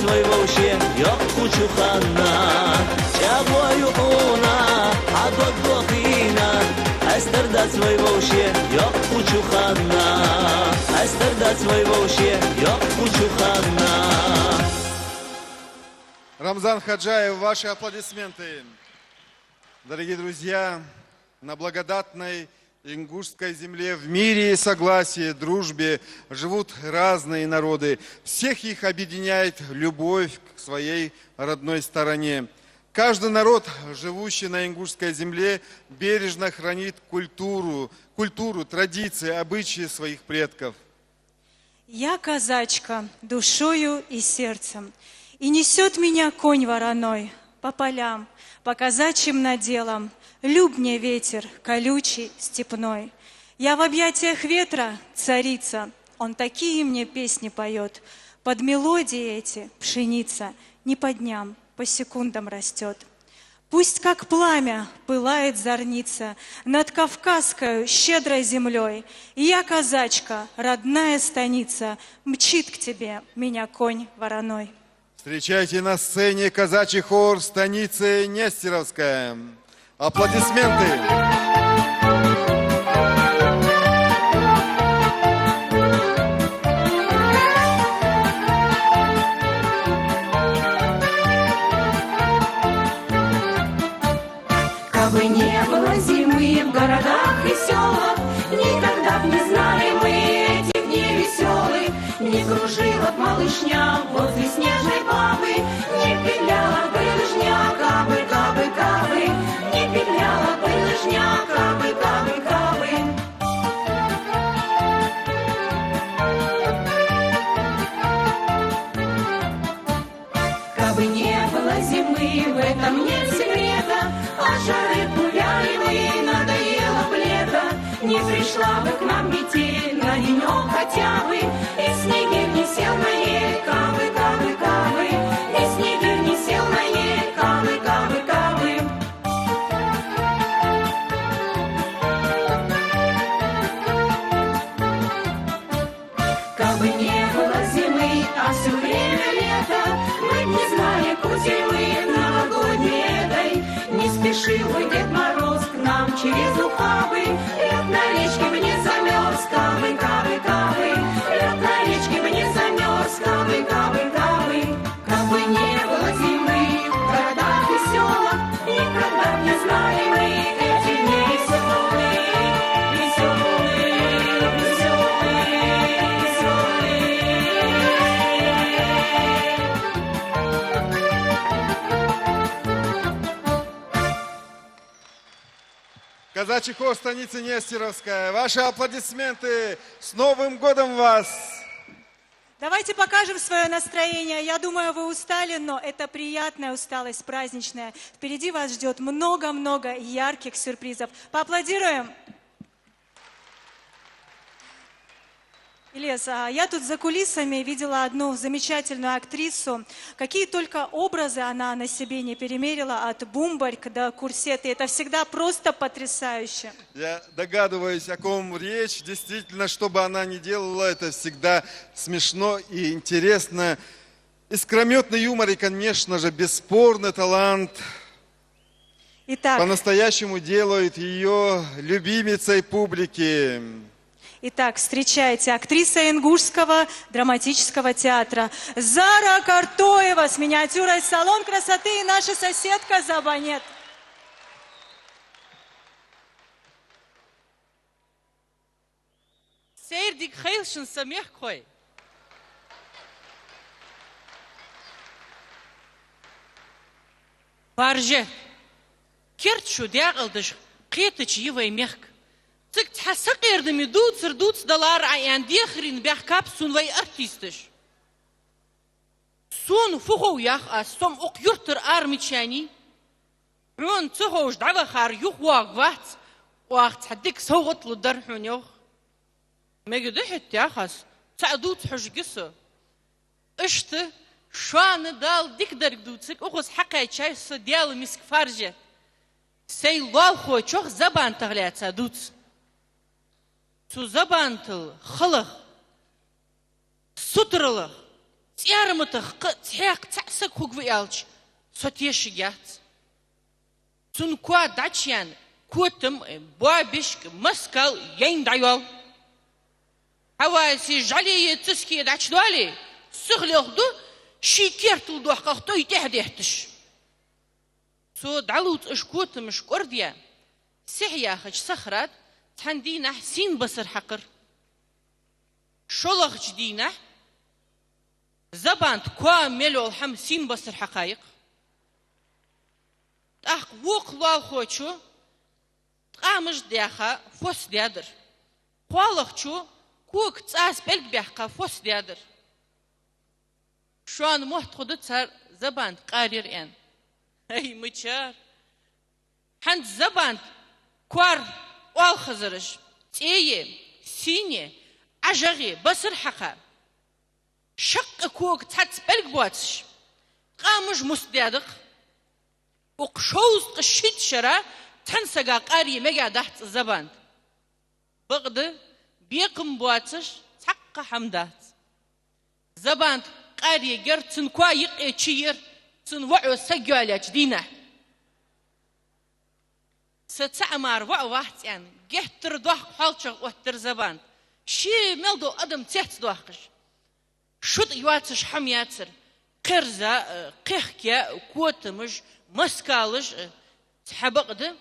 своего ще يقفو شخانا شابوا يحونا عضوك وخينا أسترداد своего ще يقفو شخانا أسترداد своего ще يقفو شخانا. Рамзан Хаджаев, ваши аплодисменты. Дорогие друзья, на благодатной ингушской земле в мире и согласии, дружбе живут разные народы. Всех их объединяет любовь к своей родной стороне. Каждый народ, живущий на ингушской земле, бережно хранит культуру, традиции, обычаи своих предков. Я казачка душою и сердцем, и несет меня конь вороной по полям, по казачьим наделам. Люб мне ветер, колючий, степной. Я в объятиях ветра, царица, он такие мне песни поет. Под мелодии эти пшеница не по дням, по секундам растет. Пусть как пламя пылает зорница над Кавказскою щедрой землей. И я, казачка, родная станица, мчит к тебе меня конь вороной. Встречайте на сцене казачий хор станицы Нестеровская. Аплодисменты! Кабы не было зимы в городах и селах, никогда б не знали мы этих дней веселых. Не кружила б малышня возле снежной бабы, не петляла бы лыжня, кабы, кабы, кабы, не петляла бы лыжня, кабы, кабы, кабы. Кабы не было зимы, в этом нет секрета, от жары гуляли мы, надоело б лето. Не пришла бы к нам метель на денек хотя бы, и снегирь не сел на ель, кабы, кабы, кабы, и снегирь не сел на ель, кабы. Поспешил бы Дед Мороз к нам через ухабы, лед на речке бы не замерз, кабы, кабы, кабы, лед на речке бы не замерз, кабы, кабы, кабы. Кабы не было зимы в городах и селах, никогда б не знали мы эти дни веселые, веселые, веселые, Казачий хор станицы Нестеровская. Ваши аплодисменты. С Новым годом вас! Давайте покажем свое настроение. Я думаю, вы устали, но это приятная усталость, праздничная. Впереди вас ждет много-много ярких сюрпризов. Поаплодируем! Ильяс, я тут за кулисами видела одну замечательную актрису. Какие только образы она на себе не перемерила, от бумбарьк до курсеты. Это всегда просто потрясающе. Я догадываюсь, о ком речь. Действительно, что бы она ни делала, это всегда смешно и интересно. Искрометный юмор и, конечно же, бесспорный талант Итак, по-настоящему делают ее любимицей публики. Итак, встречайте, актриса Ингушского драматического театра Зара Картоева с миниатюрой «Салон красоты» и наша соседка Забанет. Сейрдик хейлшин самех кой. Барже. Керт шу дягылдыш, қетыч евай мехк. Цик тхасак ердами дуц далар аян дехрин бях капсун вай артистыш. Сун фухоу ях а сом ок юртыр армичани. Рон цухоуш давахар юх вагват. Вахт хадик саугт лудар хунёх. Мегде хет яхас. Цадут хужгисо. Ишты шаны дал дикдар дуцик охос хакай чай со дел миск фарже. Сей лал хо чох забан тагляца дуц. Цу забантыл хылых, сутырылых, тярмытых, тяк цасак хугвы алч, сотеши ят. Цун куа дачьян, котым, бабишк, маскал, яйн дайвал. Хавайси жалие циские дачдуали, сыхлёхду, шикертыл дуахках той техдехтыш. Цу далут иш котым иш кордия, сихьяхыч сахрат, تندينا حسين بصر حقر شلخ جدينا زبانت كوا ملو الحم سين بصر حقايق أخ وق لال خوشو قامش دياخا فوس ديادر قوالخ شو كوك تساس بلق بيحقا فوس ديادر شوان محت خدت سار زبانت قارير ان اي مچار حند زبانت كوار وال خزرش تيه سيني عجغي بصر حقا شق كوك تحت بلق بواتش قامش مستدادق وقشوز قشيت شرا تنسقا قاري مجا تحت الزبان بغد بيقم بواتش تحق حمدات زبان قاري جر تنكوا يقي تشير تنوعو سجوا على جدينا ستعمر واحد يعني جهتر دوح حالشق وتر زبان شي ملدو أدم تحت دوحش شد يواتش حمياتر قرزة قيحكيا كوتمش مسكالش تحبقده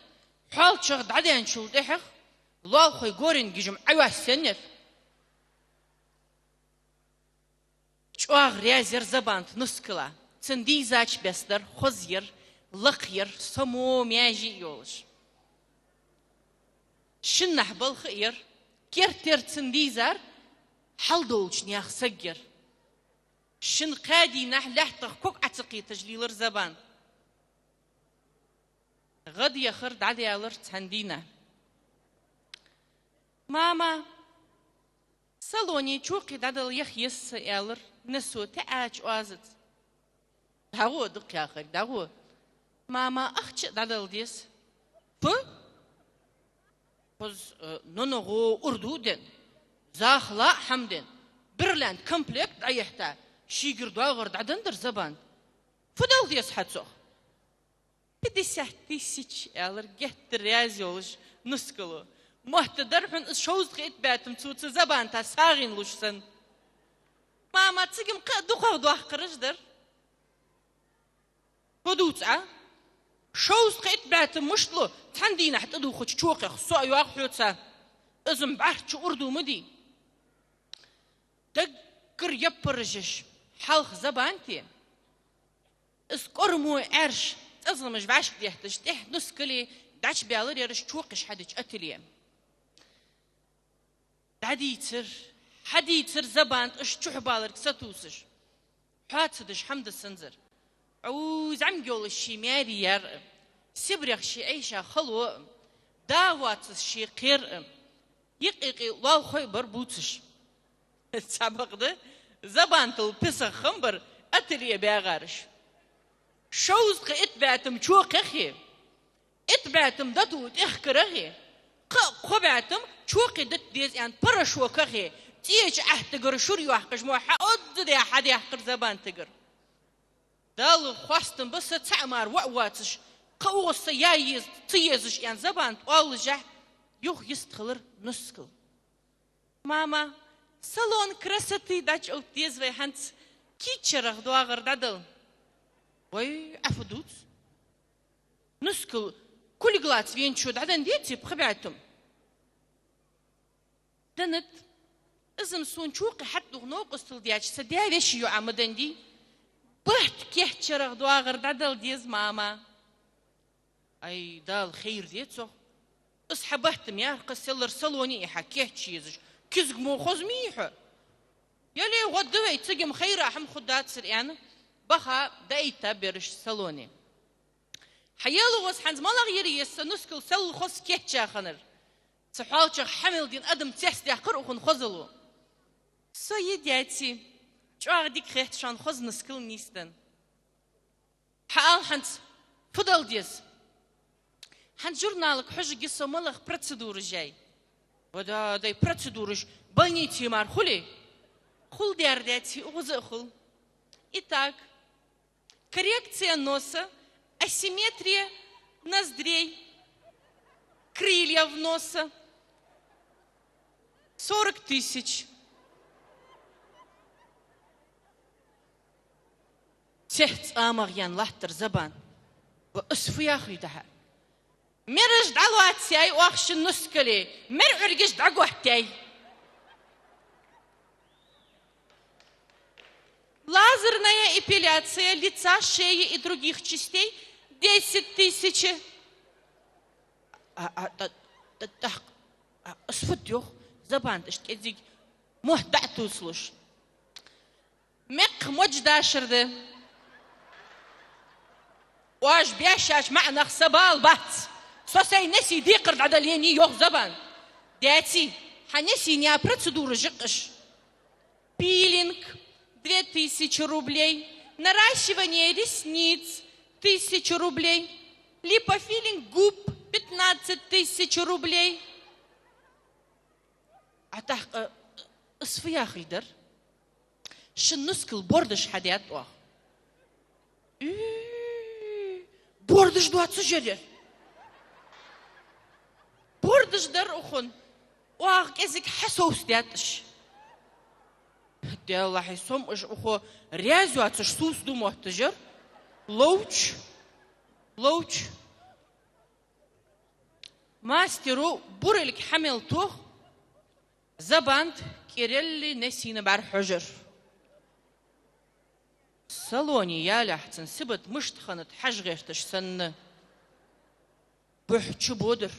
حالشق دعدين شو دحخ الله خوي قورين جيجم عوا سنر شواغ ريازر زبان نسكلا تندي زاش بستر خزير لقير سمو مياجي يولش شنح بالخير كيرتر تنديزار حل دولش نياخ سجر شن قادي نح لحتخ كوك عتقي تجليل زبان غد يخر دعدي علر تهندينا ماما صالوني شوقي دعدل يخيس علر نسو تعاج وازد دعوه دق يا أخي دعوه ماما أخش دعدل ديس Biz nonoğu urduden, zahla hamden, birlen komplekt ayahta, şigir doğır dadandır zaban. Fudal diyes hatsoq. 50 тысяч алыр геттер рязиолыш нускалу. Мохтадар хун шоуз қит бәтім цуцы забанта сағин лушсан. Мама цигим духав дуах қырыждыр. Подуца. Шоуз қит бәтім мушлу. Тандина хта духу чуқиқ суаю ақхуца. Изм бахчу урду муди. Даггр яппыржиш. Халх забанти. اسكرمو عرش أظلمش بعش ديحتش تح نسكلي داش بيالر يرش توقش حدش أتليه حديتر زبان اش تشوح بالر كساتوسش حاتدش حمد السنزر عوز عم قول الشيماري ير سبريخ شي عيشة خلو داوات شي قير يقيقي واو خوي بربوتش السابق ده زبان تلبسه خمبر أتليه بيغارش شوز اتبعتم شوق اخي اتبعتم ددود اخكر اخي قبعتم شوق دت ديز يعني برا شوق اخي تيج احتقر شوري واحقش مو حقد دي احد يحقر زبان تقر دال خواستم بس تعمر وعواتش قوص يايز تيزش يعني زبان والجح يوخ يستخلر نسكل ماما صالون كرستي داش او تيز وي هانت كيتشرغ دواغر دادل وي أفدوت نسكل كل غلط فين شو دعدن ديتي بخبعتم دنت إذن سون شوقي حتى غنوق استل دياج سديا ليش يو عمدن دي بحت كيه تشرغ دواغر دادل ديز ماما أي دال خير ديتو أصحبهتم يا قسيلر سلوني إحا كيه تشيزش كزق مو خزميحة يلي غدوي تسقم خير أحم خدات سريانا بخا دايتا برش سالوني حيالو وس حنز مالا غيري يسا نسكل سل خص كيتشا خنر سحالشا حمل دين أدم تيس دي أخر أخن خزلو سو يدياتي شو أغديك خيحت شان خز نسكل نيستن حال حنز فضل ديز حنز جورنالك حج قصة مالغ процедуры جاي ودا داي процедурыш больничий мар خلي خل ديار دياتي أغزق خل Итак, коррекция носа, асимметрия ноздрей, крыльев носа. 40 тысяч. تحت آمغيان لحتر زبان وأسفو ياخي دها مرج دلواتي واخش النسكلي مر عرقش دعوحتي Лазерная эпиляция лица, шеи и других частей 10 тысяч. أصفديوخ زبان تشكيزي مهدأتو سلوش مق مجداشر ده واش بياشاش معنا خسبال بات سوسي نسي ديقر عدليني يوخ زبان دياتي حنسي نيا процедуры жقش пилинг 2000 рублей, наращивание ресниц 1000 рублей, липофилинг губ 15 тысяч рублей. أتاح أصفيا خيدر شنسكل بوردش حديات واه بوردش دوات سجرير بوردش در أخون واه كذك حسوس دياتش الله حسوم إيش أخو رياضة تشوس دو محتجر لوش ماسترو بورلك حمل توخ زباند كيرلي نسينا بار حجر صالوني يا لحتن سبت مشتخنت حجغيرتش سن بحتش بودر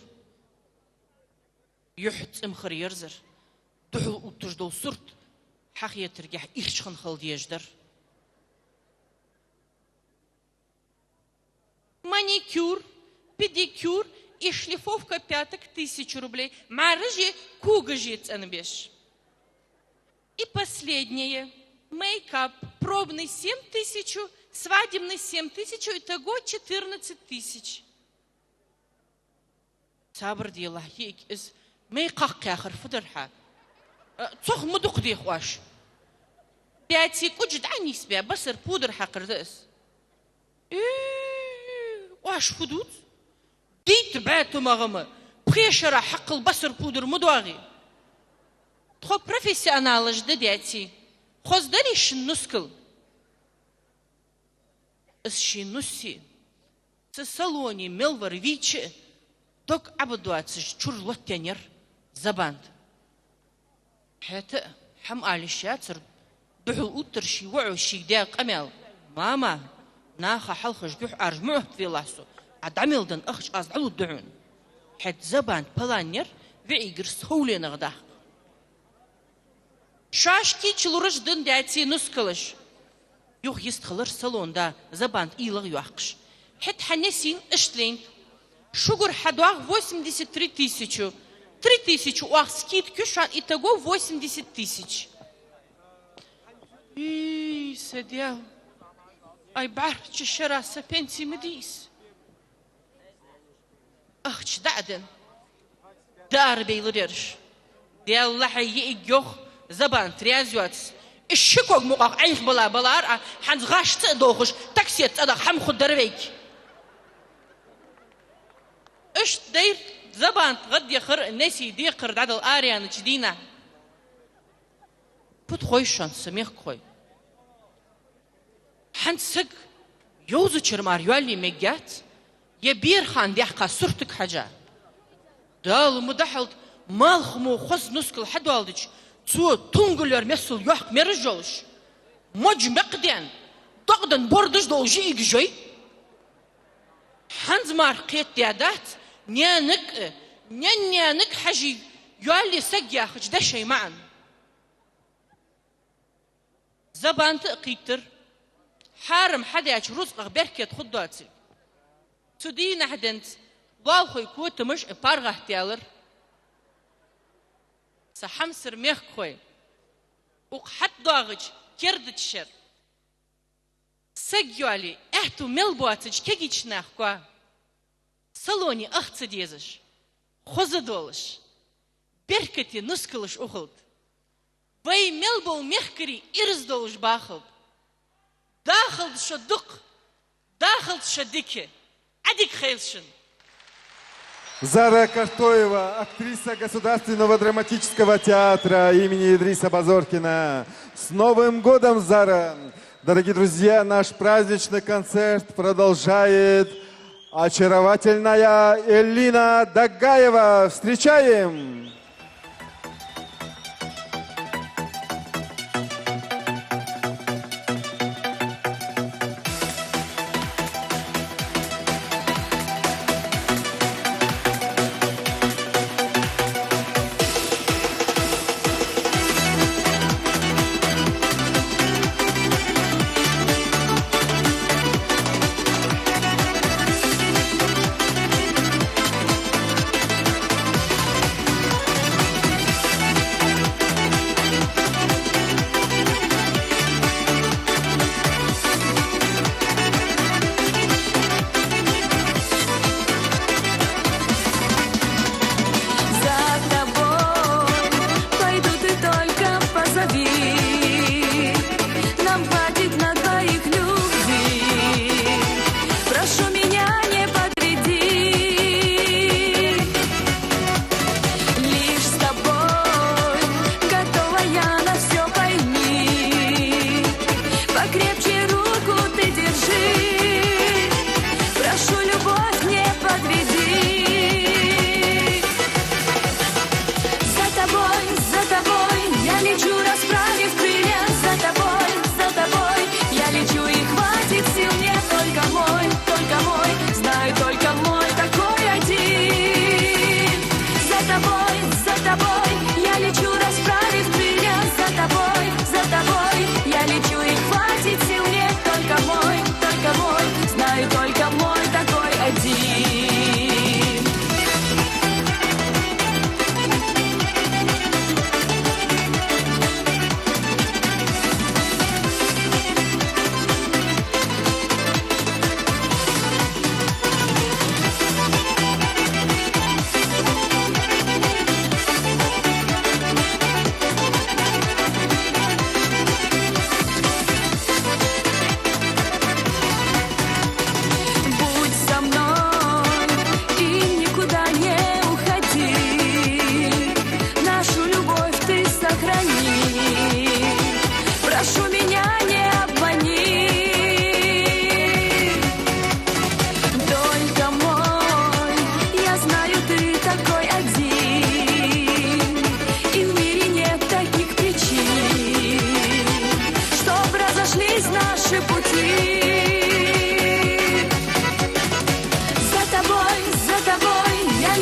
يحت امخر يرزر دحو وتجدو صرت حقيقة ترجع إيش خلد يجدر маникюр, педикюр и шлифовка пяток 1000 рублей. Маржи кугажит анбеш. И последнее. Мейкап пробный 7000, свадебный 7000, итого 14 000. صابر دي الله هيك إز ميقاق آخر فدرها. صخ مدق دي خواش. بياتي كوجد عني سبيع بصر بودر حقر دس. واش حدود ديت بعتو مغمى بخيشرة حق البصر بودر مدواغي تخو بروفيسيونال جددياتي خوز داريش النسكل اسشي نسي سالوني ملور فيتشي دوك عبدواتش تشور لوتينير زباند حتى حم آليشاتر دحو اوترشي وعوشي داق امال ماما ناخا حلخش دوح ارجموه في لاسو عدعمل دن اخش ازعلو الدعون حت زباند بلانير وعيقر سهولي نغداق شاشكي چلورش دن داتي نسكلش يوخ يستخلر صالون دا زباند إيلغ يوحقش حت حنسين اشتلين شغر حدواغ 83 тысячу 3000 уах скидки шан итого 80 000 и сидел ай барч шараса пенсии медис ах чдаден دار بيلرش ديال لحي يجوخ زبان تريازيوتس الشكوك مقاق عيخ بلا بلار حنز غاش تدوخش تاكسيت أدق حم خد دربيك إيش دير زبان غد يخر الناس يديقر داد الآريان جدينا بد خويشان سميخ خوي حنسق يوزو چرمار يوالي مجات يبير خان ديحقا سرتك حاجة دال مدحلت مال خمو خوز نسكل حدوالدش تو تونغلر مسل يحق مرجولش مج مقدين تقدن بردش دولجي يجي حنز مار قيت ديادات نيانك حجي يوالي سقيا خج ده شي معا زبان تقيتر حارم حدا ياش رزق بركت خدواتي تدين حدنت والخو يكوت مش بارغه تيالر سحمسر ميخ خوي وقحت ضاغج كردت شر سجيالي احتو ملبواتج كيجيش ناخكوا صالوني اخت ديزش خزدولش بركتي نسكلش اخلد باي ملبو ميخكري ارزدولش باخلد داخل شدق داخل شديكي عديك خيلشن Зара Картоева, актриса Государственного драматического театра имени Идриса Базоркина. С Новым годом, Зара! Дорогие друзья, наш праздничный концерт продолжает очаровательная Элина Дагаева. Встречаем!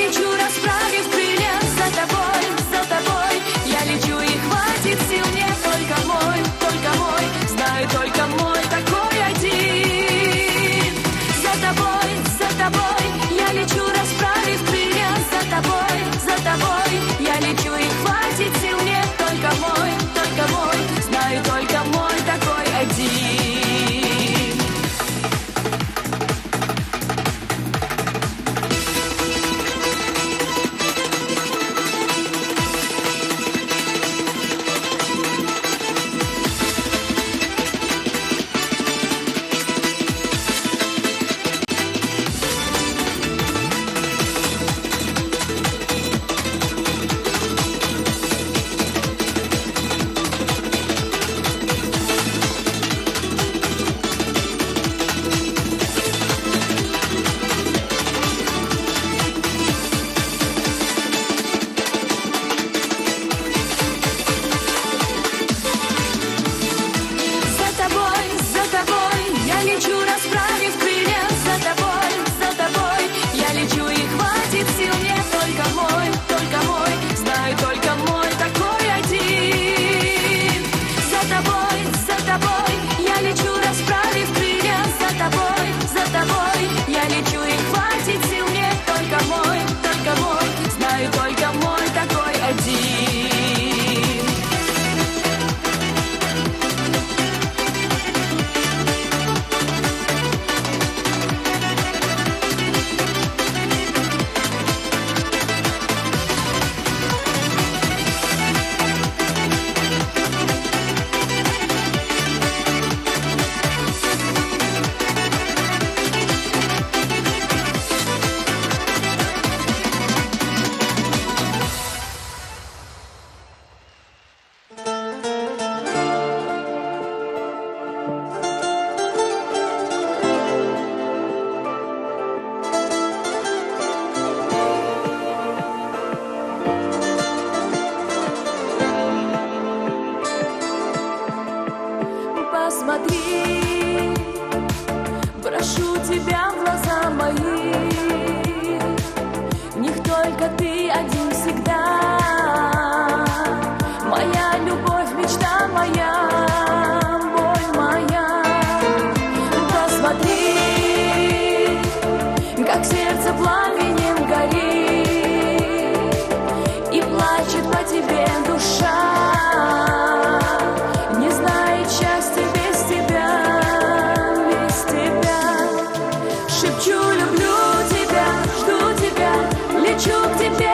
лечу, расправив крылья, за тобой, за тобой. Я лечу и хватит сил мне, только мой, знаю только мой такой один. За тобой, я лечу, расправив крылья, за тобой. Я лечу и хватит сил мне, только мой, знаю только мой такой один. Посмотри, прошу тебя в глаза мои. В них только ты один всегда. Моя любовь, мечта моя, боль моя. Посмотри, как сердце пламенем горит, и плачет по тебе душа. Не знает счастья без тебя. Шепчу, люблю тебя, жду тебя, лечу к тебе.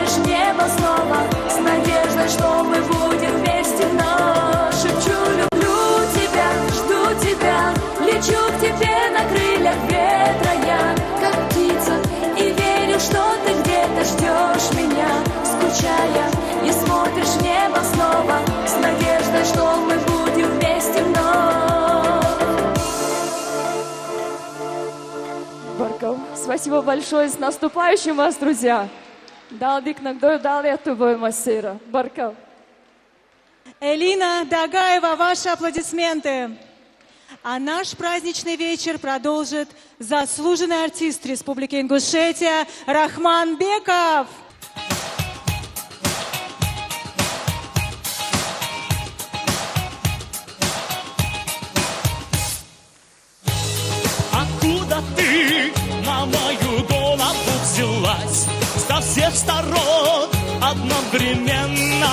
смотришь в небо снова с надеждой, что мы будем вместе вновь. Шепчу, люблю тебя, жду тебя, лечу к тебе на крыльях ветра я, как птица, и верю, что ты где-то ждешь меня, скучая, и смотришь в небо снова с надеждой, что мы будем вместе вновь. Баркал, спасибо большое, с наступающим вас, друзья. Далдик нагдой дал я тубой массира. Баркал. Элина Дагаева, ваши аплодисменты. А наш праздничный вечер продолжит заслуженный артист Республики Ингушетия Рахман Беков. Откуда ты на мою голову взялась? Со всех сторон одновременно,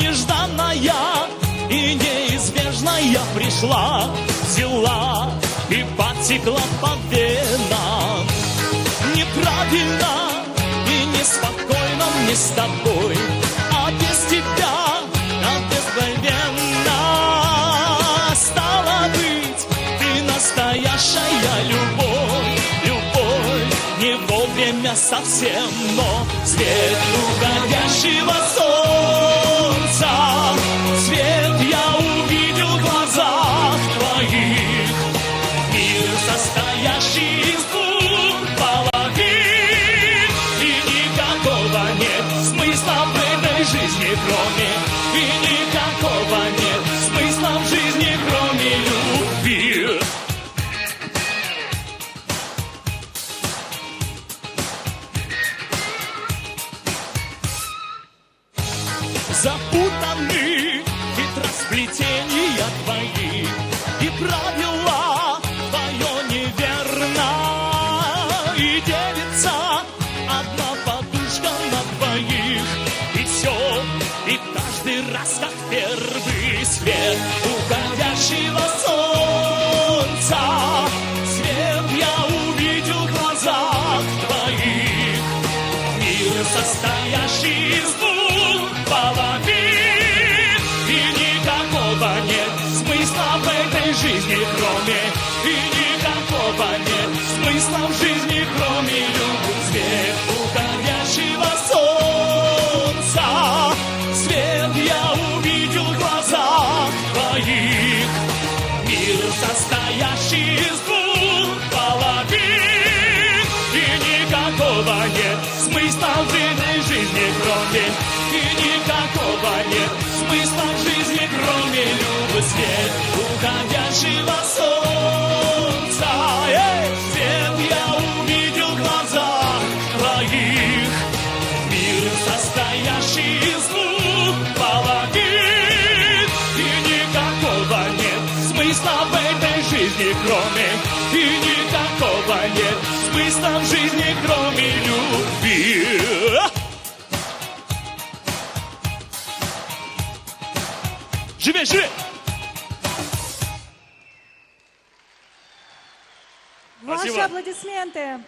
нежданная и неизбежная пришла, взяла и потекла по венам. Неправильно и неспокойно мне с тобой, а без тебя безвременно. Стало быть, ты настоящая любовь, любовь не вовремя совсем, но свет уходящего солнца, свет я увидел в глазах твоих, мир состоящий из двух половин, и никакого нет смысла в этой жизни, кроме, и никакого нет смысла в жизни, кроме любви. Запутаны хитросплетения твои, и правила твое неверно, и делится одна подушка на двоих, и все, и каждый раз как первый свет уходящего солнца, свет я увидел в глазах твоих, мир состоящий из двух половин, и никакого нет смысла в этой жизни, кроме, и никакого нет смысла в жизни, кроме любви. Свет уходящего солнца, свет я увидел в глазах твоих, мир состоящий из двух половин, и никакого нет смысла в этой жизни, кроме, и никакого нет смысла в жизни, кроме любви. Свет уходящего солнца, свет я увидел в глазах твоих, мир состоящий из двух половин, и никакого нет смысла в этой жизни, кроме, и никакого нет смысла в жизни, кроме любви. Живи, живи! Ваши аплодисменты.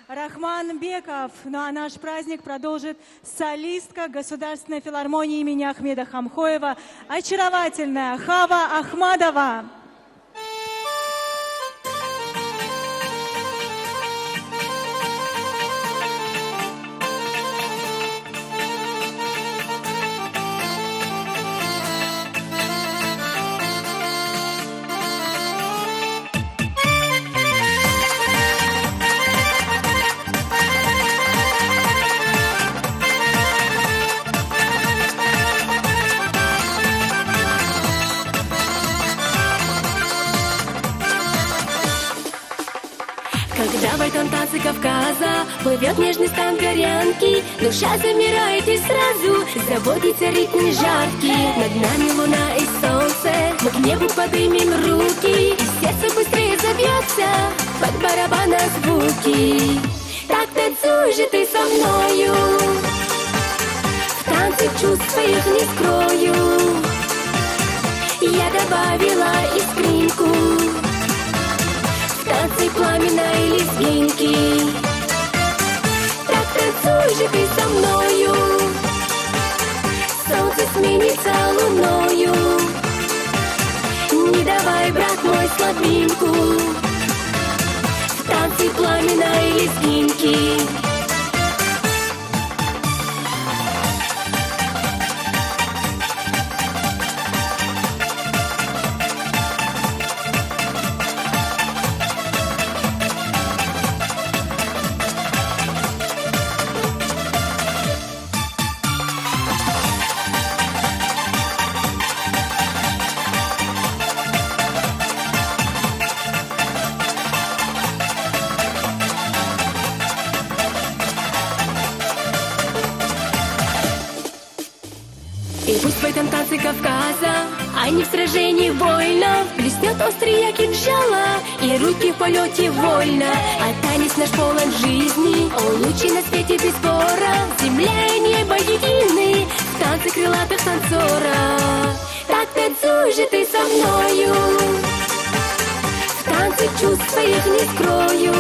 Рахман Беков. Ну а наш праздник продолжит солистка Государственной филармонии имени Ахмеда Хамхоева, очаровательная Хава Ахмадова. Когда в этом танце Кавказа плывет нежный стан горянки, душа замирает и сразу заводится ритм жаркий. Над нами луна и солнце, мы к небу поднимем руки, и сердце быстрее забьется под барабана звуки. Так танцуй же ты со мною, в танце чувств своих не скрою. Я добавила искринку в танцы пламенной лезгинки. Так танцуй же ты со мною. Солнце сменится луною. Не давай, брат мой, слабинку. В танце пламенной лезгинки. И пусть в этом танце Кавказа, а не в сражении больно, блеснет острые кинжала, и руки в полете вольно. А танец наш полон жизни, он лучший на свете без спора. Земля и небо едины, в танце крылатых танцоров. Так танцуй же ты со мною, в танце чувств своих не скрою.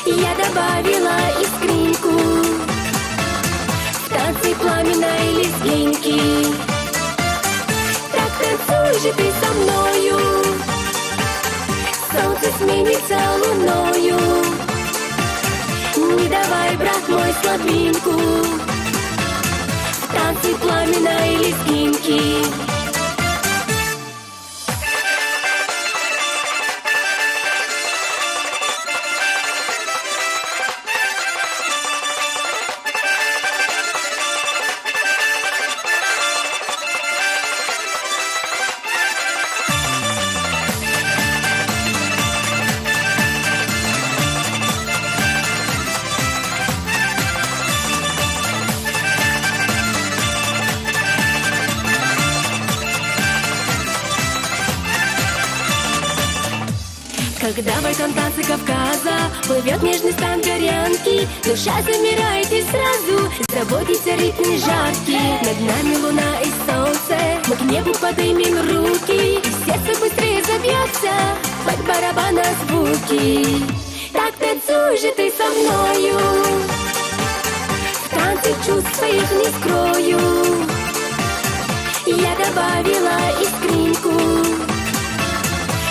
Я добавила искринку в танце пламенной лезгинки. Так танцуй же ты со мною, солнце сменится луною. Не давай, брат мой, слабинку в танце пламенной лезгинки. Когда в этом танце Кавказа плывет нежный стан горянки, душа замирает и сразу заботится ритм жаркий. Над нами луна и солнце, мы к небу поднимем руки, и сердце быстрее забьется под барабана звуки. Так танцуй же ты со мною, в танце чувств своих не скрою. Я добавила искринку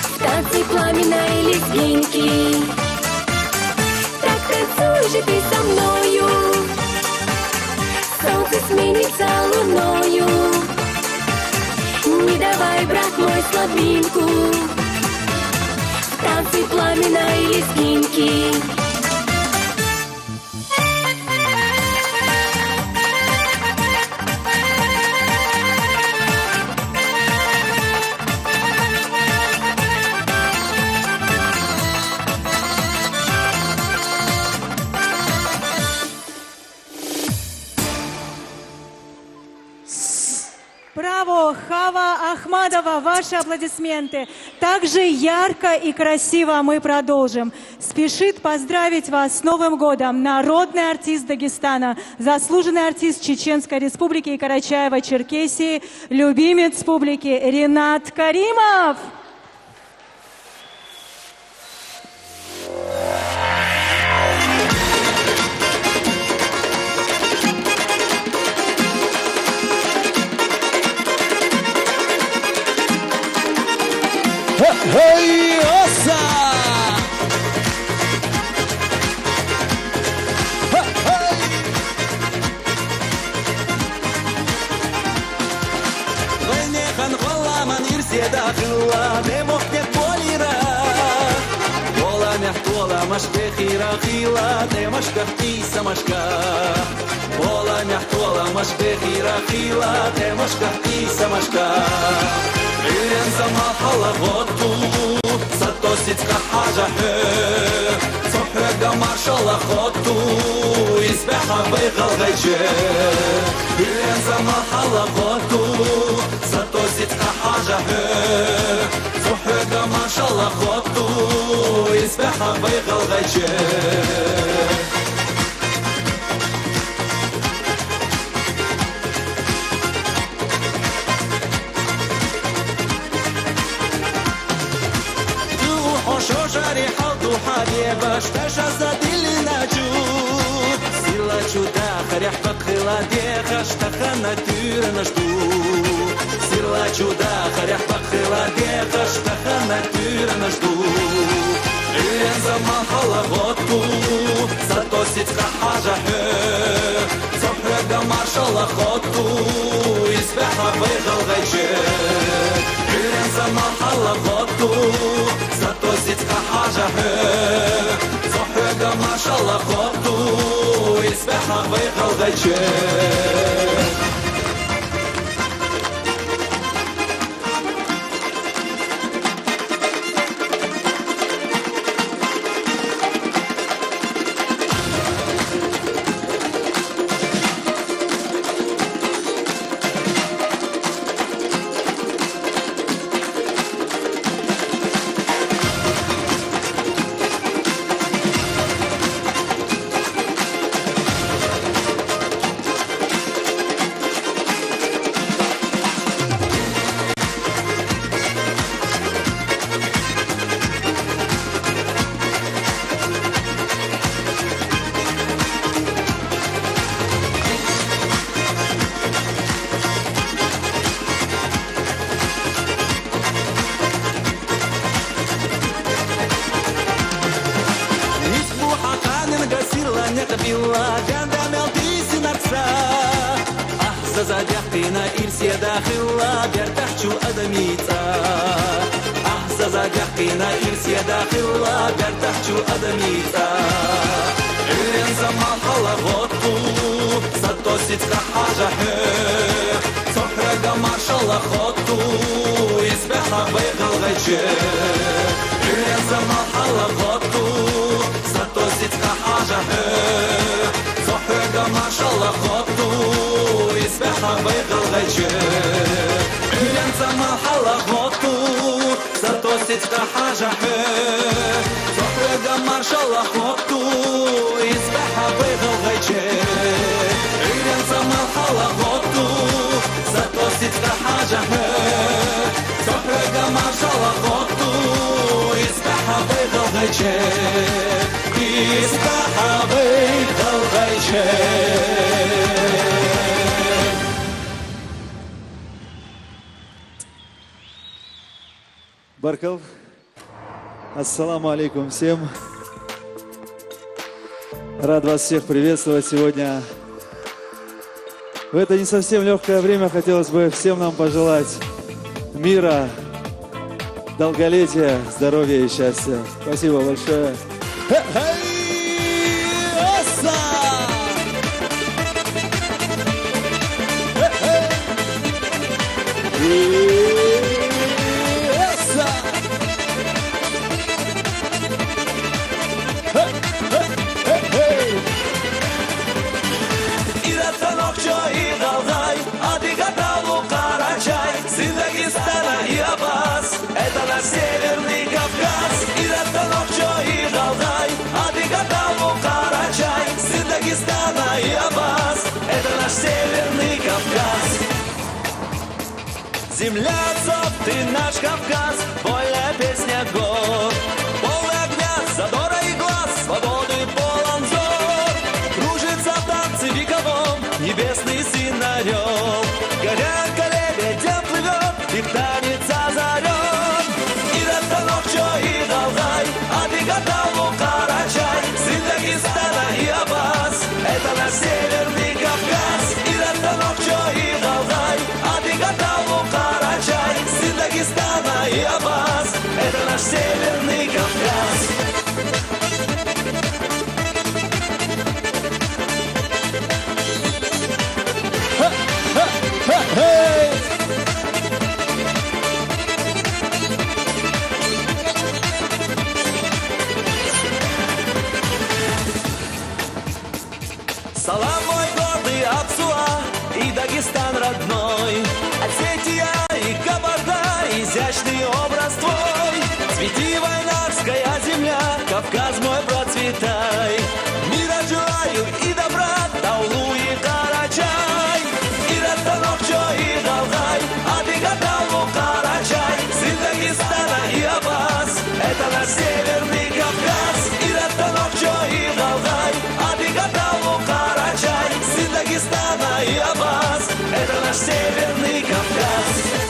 в танце пламенной лезгинки. Так танцуй же ты со мною, солнце сменится луною. Не давай, брат мой, слабинку в танце пламенной лезгинки. Браво, Хава Ахмадова, ваши аплодисменты. Также ярко и красиво мы продолжим. Спешит поздравить вас с Новым годом народный артист Дагестана, заслуженный артист Чеченской Республики и Карачаево-Черкесии, любимец публики Ринат Каримов. Hey, ossa! Войнехан хваламан ирседа хилла, демохтет болира. Вола мяхтола машке хира хила, демашка хтиса машка. Вола мяхтола машке хира хила, демашка хтиса машка. Илен замахала готу, зато сицка хажа хэ. Сохега маршала готу, избеха бейгал гайче. Илен замахала готу, зато сицка хажа хэ. Сохега маршала готу, избеха бейгал гайче. باش تشز دل نجو чуда, харях пакхиладеха, штаха натюрена жду. Сирла чуда, харях пакхиладеха, штаха натюрена жду. Илен замахала готу, зато сицка хажахе. Сопрега маршала хоту, избеха выгал гайче. Илен замахала готу, зато сицка хажахе. Сопрега маршала хоту, избеха выгал гайче. زادقنا إرسي داخلا بيرتحشو أدميتا زادقنا إرسي داخلا بيرتحشو أدميتا إلين زمان خلا غطو ستوسيتك حاجة حير صحرق مارشالله خطو يسبحنا بيغل غيجير إلين زمان خلا غطو ستوسيتك حاجة حير صحرق مارشالله خطو يسبحنا بيغل غيجير إلين زمان خلا غطو ستوسيتك حاجة حير صحرق مارشالله خطو يسبحنا بيغل غيجير إلين زمان خلا غطو ستوسيتك حاجة حير صحرق مارشالله خطو يسبحنا بيغل غيجير يسبحنا بيغل غيجير. Барков, ассаламу алейкум всем. Рад вас всех приветствовать сегодня. В это не совсем легкое время хотелось бы всем нам пожелать мира, долголетия, здоровья и счастья. Спасибо большое. Северный Кавказ, и Ратанокчо, и Галдай, Адыгаталу, Карачай, сын Дагестана и Абаз, это наш Северный Кавказ. Земля отцов, ты наш Кавказ, вольная песня гор, полный огня, задора и глаз, свободы полон взор. Кружится в танце вековом небесный сын орел, горянка лебедя плывет, их танец озарен. И Галдай, Адыгаталу, Карачай, сын Дагестана и Абаз, это наш Северный Кавказ. И Ратанокчо, и Галдай, Адыгаталу, Карачай, сын Дагестана и Абаз, это наш Северный Кавказ. Салам мой гордый Апсуа и Дагестан родной, Осетия и Кабарда, изящный образ твой. Цвети, войнарская земля, Кавказ мой процветай. Мира желаю и добра, Таулу и Карачай. И Ратанокчо, и Галдай, Адыгаталу, Карачай, сын Дагестана и Абаз, это наш Северный Кавказ. И Ратанокчо, и Галдай, Адыгаталу, Карачай, наш Северный Кавказ.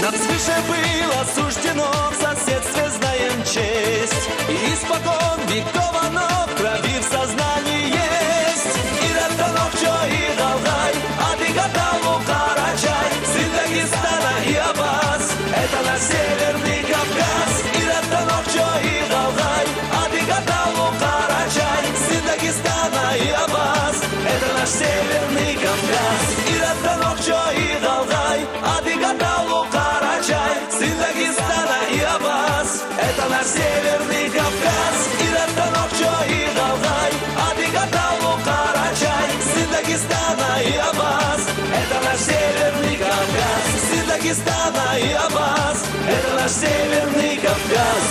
Нам свыше было суждено, в соседстве знаем честь. И испокон веков оно в крови в сознании есть. И Ратанокчо, и Далгай, а ты Каталу, Карачай, сын Дагестана и Абаз. Это наш Северный Кавказ. И Ратанокчо, и Далгай, а ты Каталу, Карачай, сын Дагестана и Абаз. Это наш Северный Кавказ. И Ратанокчо, и Далгай, а ты Каталу, Карачай, сын Дагестана и Абаз. Это наш Северный Кавказ. И Ратанокчо, и Далгай, а ты Каталу, Карачай, сын Дагестана и Абаз. Это наш Северный Кавказ. Сын Дагестана и Абаз. Это наш Северный Кавказ.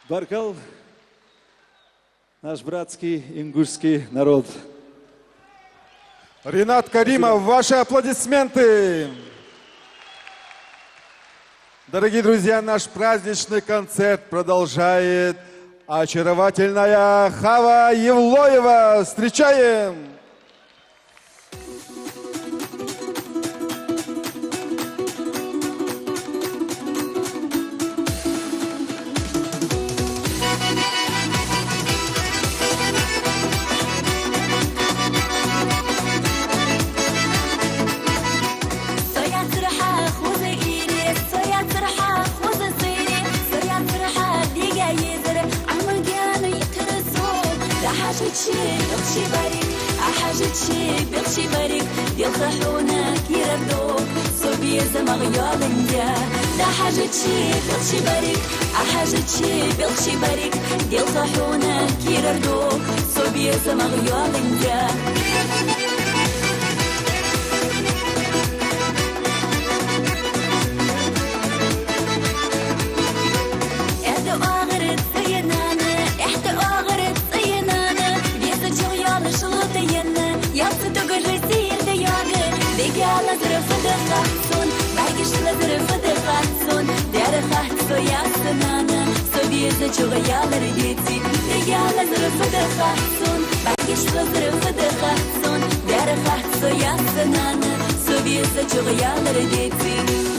Баркал, наш братский ингушский народ. Ринат Каримов, ваши аплодисменты. Дорогие друзья, наш праздничный концерт продолжает очаровательная Хава Евлоева. Встречаем! بيغشي بريك ديال خحونك يردوك صوبيا زمغ يالنجا دا حاجة شي بيغشي بريك حاجة شي بيغشي بريك ديال خحونك يردوك صوبيا زمغ يالنجا Yalla zırfı da kaçsın, belki zırfı da kaçsın. Dere kaçso yasnana, sobiyeze çoğayaları geçsin. Yalla zırfı da kaçsın, belki zırfı da kaçsın. Dere kaçso yasnana, sobiyeze çoğayaları geçsin.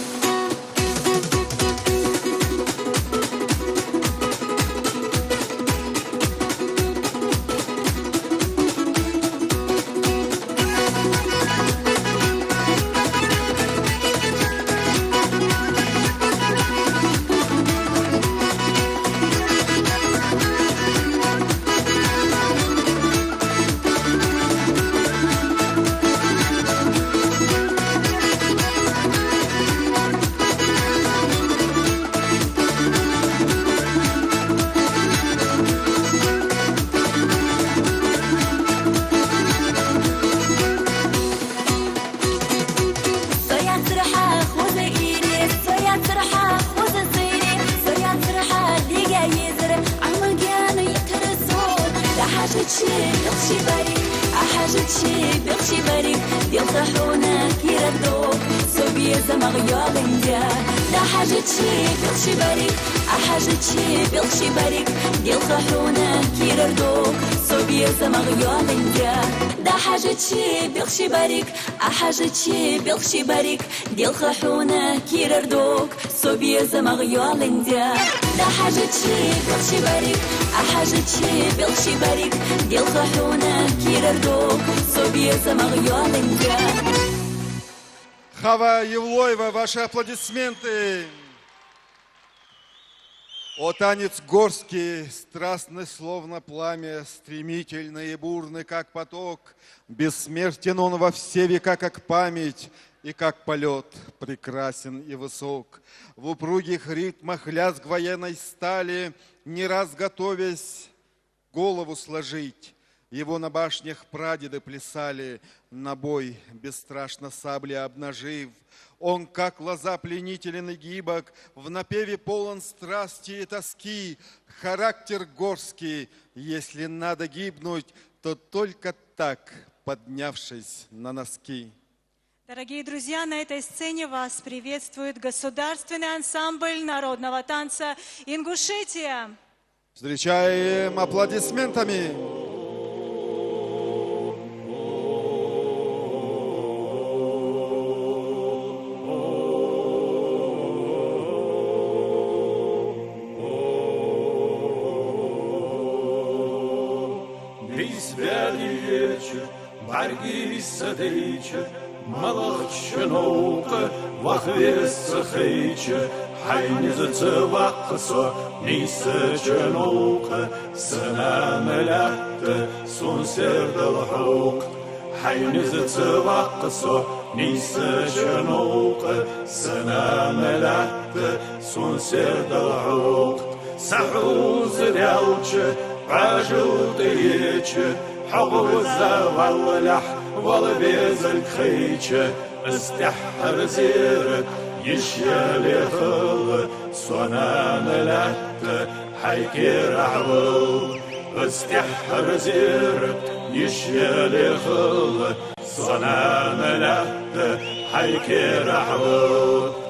حاجتي بيغشي بريك ديال خحونة كيردوك صوبيا زمغ يالنديا دا حاجتي بيغشي بريك حاجتي بيغشي بريك ديال خحونة كيردوك صوبيا زمغ يالنديا Хава Евлоева, ваши аплодисменты. О, танец горский, страстный, словно пламя, стремительный и бурный, как поток, бессмертен он во все века, как память, и как полет прекрасен и высок. В упругих ритмах лязг военной стали, не раз готовясь голову сложить. Его на башнях прадеды плясали, на бой бесстрашно сабли обнажив. Он, как лоза, пленителен и гибок, в напеве полон страсти и тоски. Характер горский, если надо гибнуть, то только так, поднявшись на носки. Дорогие друзья, на этой сцене вас приветствует государственный ансамбль народного танца «Ингушетия». Встречаем аплодисментами. Вечер, Баргий садыча, Малахчанука, Вахвеса хейча, Хайниза цевакасо, Ниса чанука, Санамелята, Сунсердалхук, Хайниза цевакасо, Ниса чанука, Санамелята, Сунсердалхук, Сахуз рялча, Пожил ты вечер, حب الزوالح والبيز الخيشة استحر زيرت يشيالي خل صنا ملات حيكي رحول استحر زيرت يشيالي خل صنا ملات حيكي رحول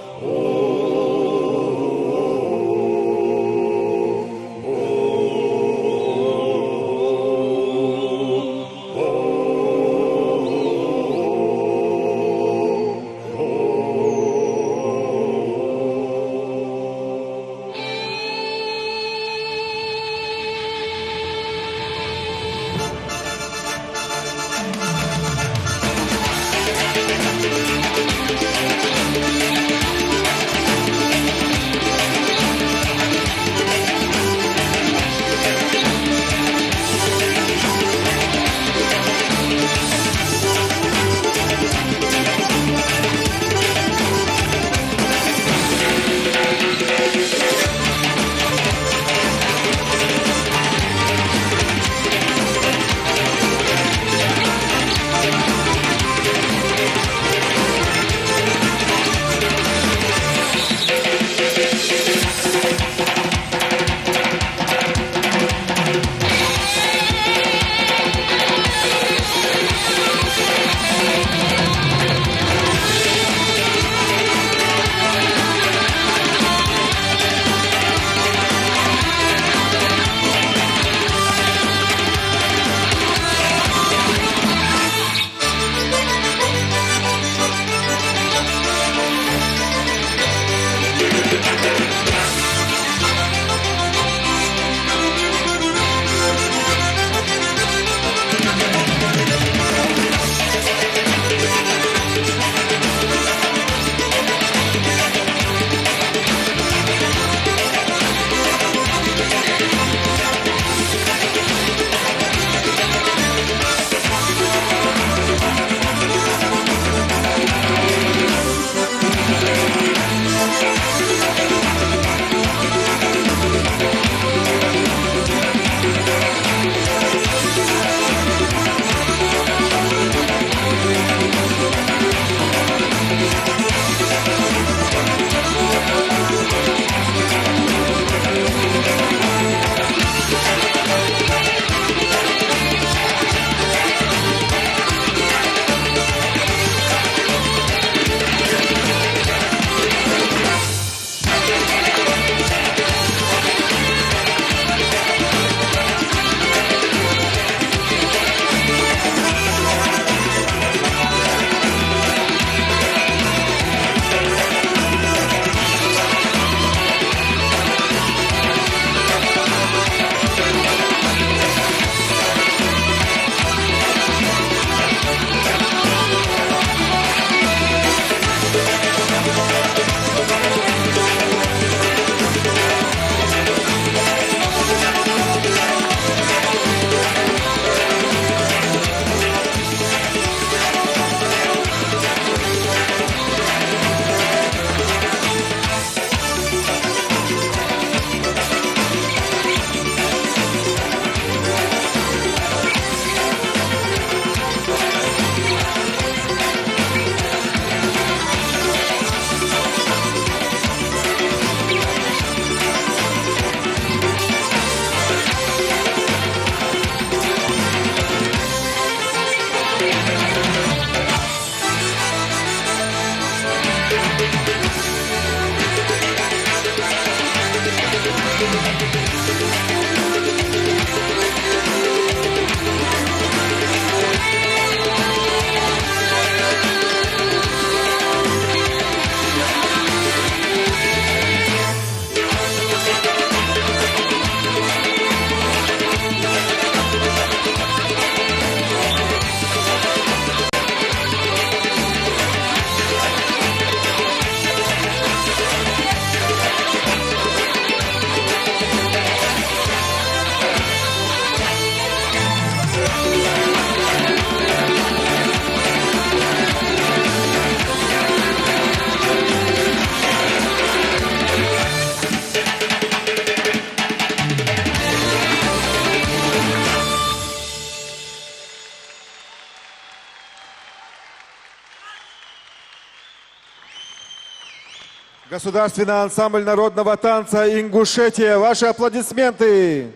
Государственный ансамбль народного танца Ингушетия. Ваши аплодисменты.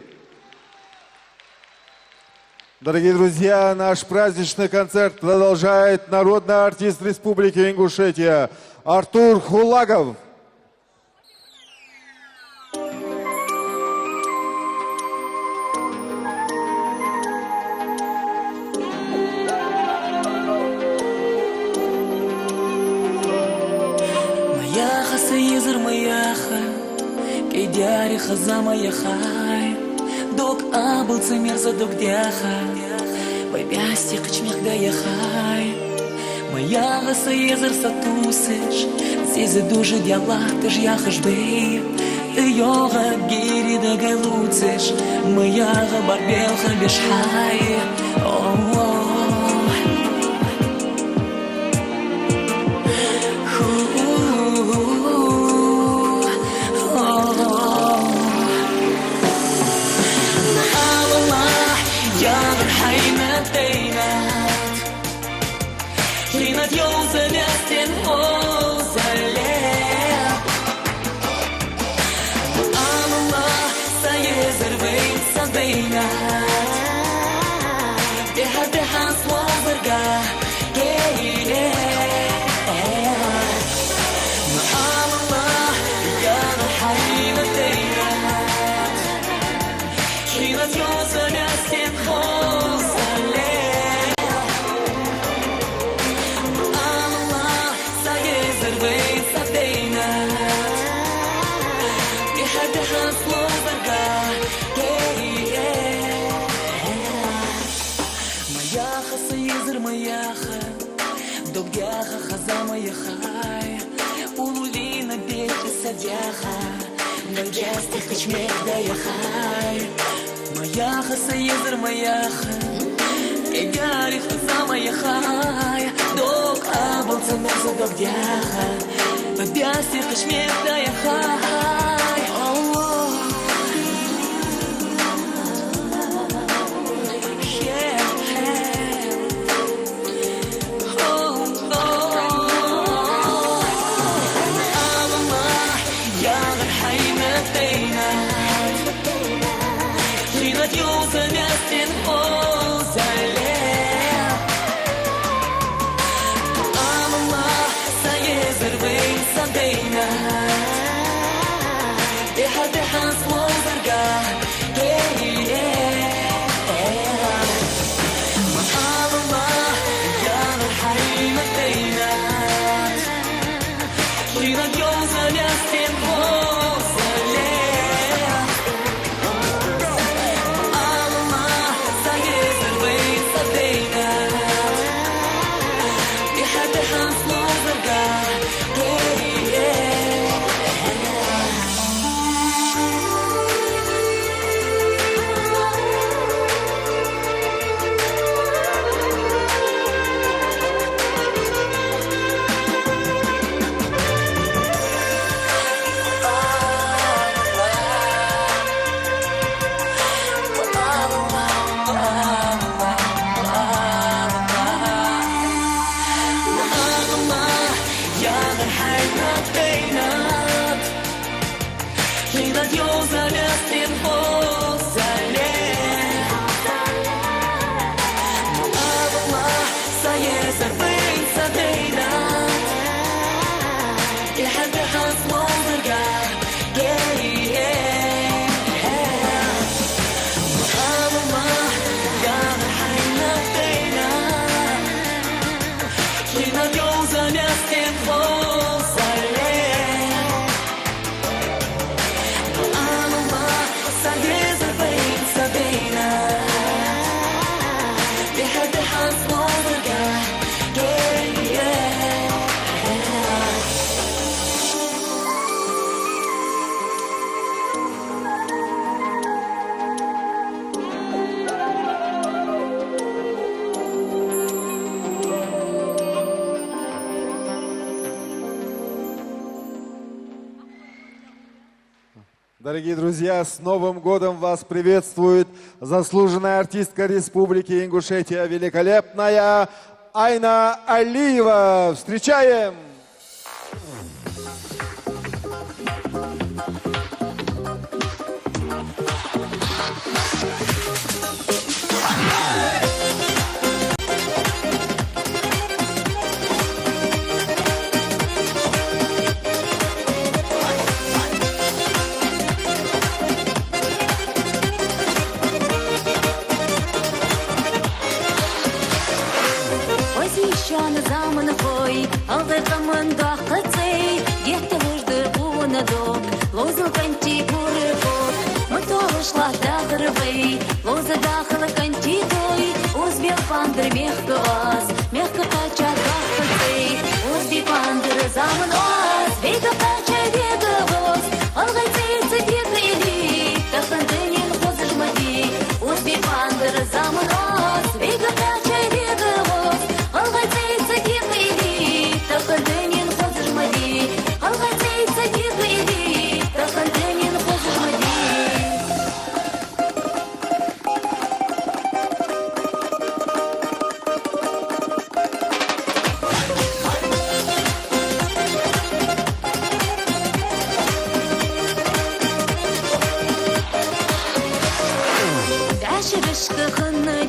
Дорогие друзья, наш праздничный концерт продолжает народный артист Республики Ингушетия Артур Хулагов. Кейдяри хазама яхай, док абылцы мерза док дяха, байбясти кычмехда яхай. Моя гаса езер сатусыш, зизе дужи дялатыш яхаш бей, ты йога гири да галуцыш, моя га барбелха бешхай. Моя хаса езер маяха, Кейдяри хазама яхай, док абылцы мерза док дяха, байбясти кычмехда яхай. Дорогие друзья, с Новым годом вас приветствует заслуженная артистка Республики Ингушетия, великолепная Айна Алиева. Встречаем! لوز كنتي بورقوت متوش لا دغربي لوز داخل كنتي توي وزبي باندر ميخكواس ميخكا بخطي وزبي باندر زامن واس بيكا باشا بيكواس الغيتي تديك إلي تخندني الخوز جمدي وزبي باندر زامن واس بيكا باشا بيكواس الغيتي تديك إلي تخندني الخوز جمدي الغيتي تديك إلي تخندني الخوز جمدي Башкы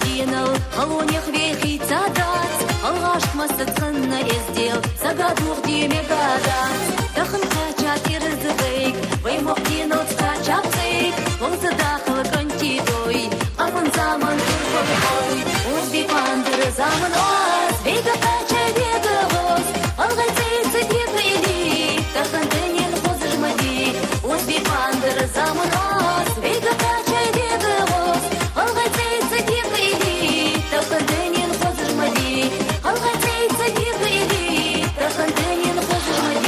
динал, халонех вехи цадат, алгашк масыцынна эздел, загадух диме гадат. Дахын качат ирздыгык, ваймох динал скачап цейк, лозы дахыл контидой, аман заман турбой, узби пандыр заман оаз, вега кача вега воз, алгай цейцы вега или, дахын дынен хозыр мади, узби пандыр заман оаз, вега кача вега воз, алгай цейцы вега или, дахын дынен хозыр мади, алгай цейцы вега или, дахын дынен хозыр мади.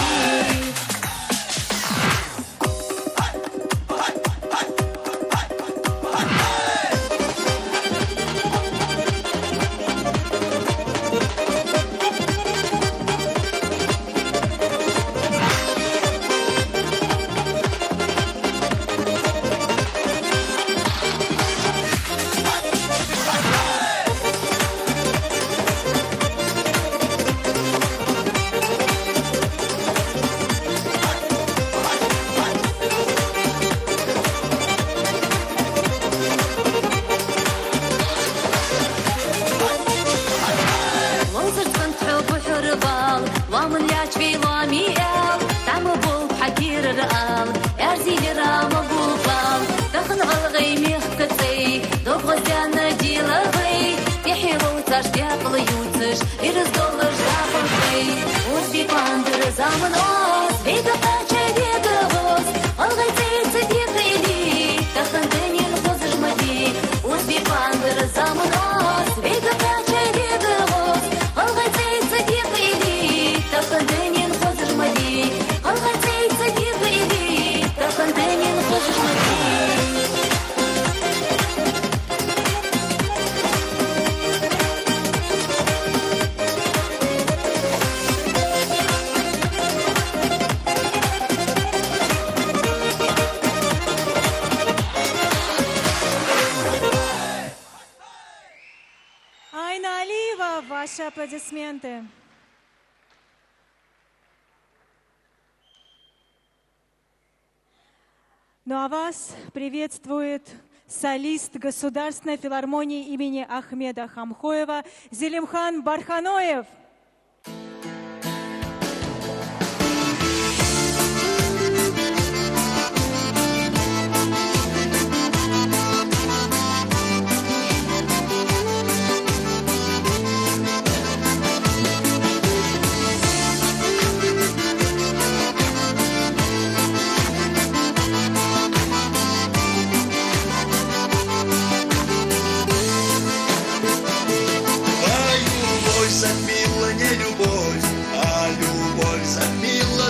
Айна Алиева, ваши аплодисменты. Ну а вас приветствует солист Государственной филармонии имени Ахмеда Хамхоева Зелимхан Барханоев.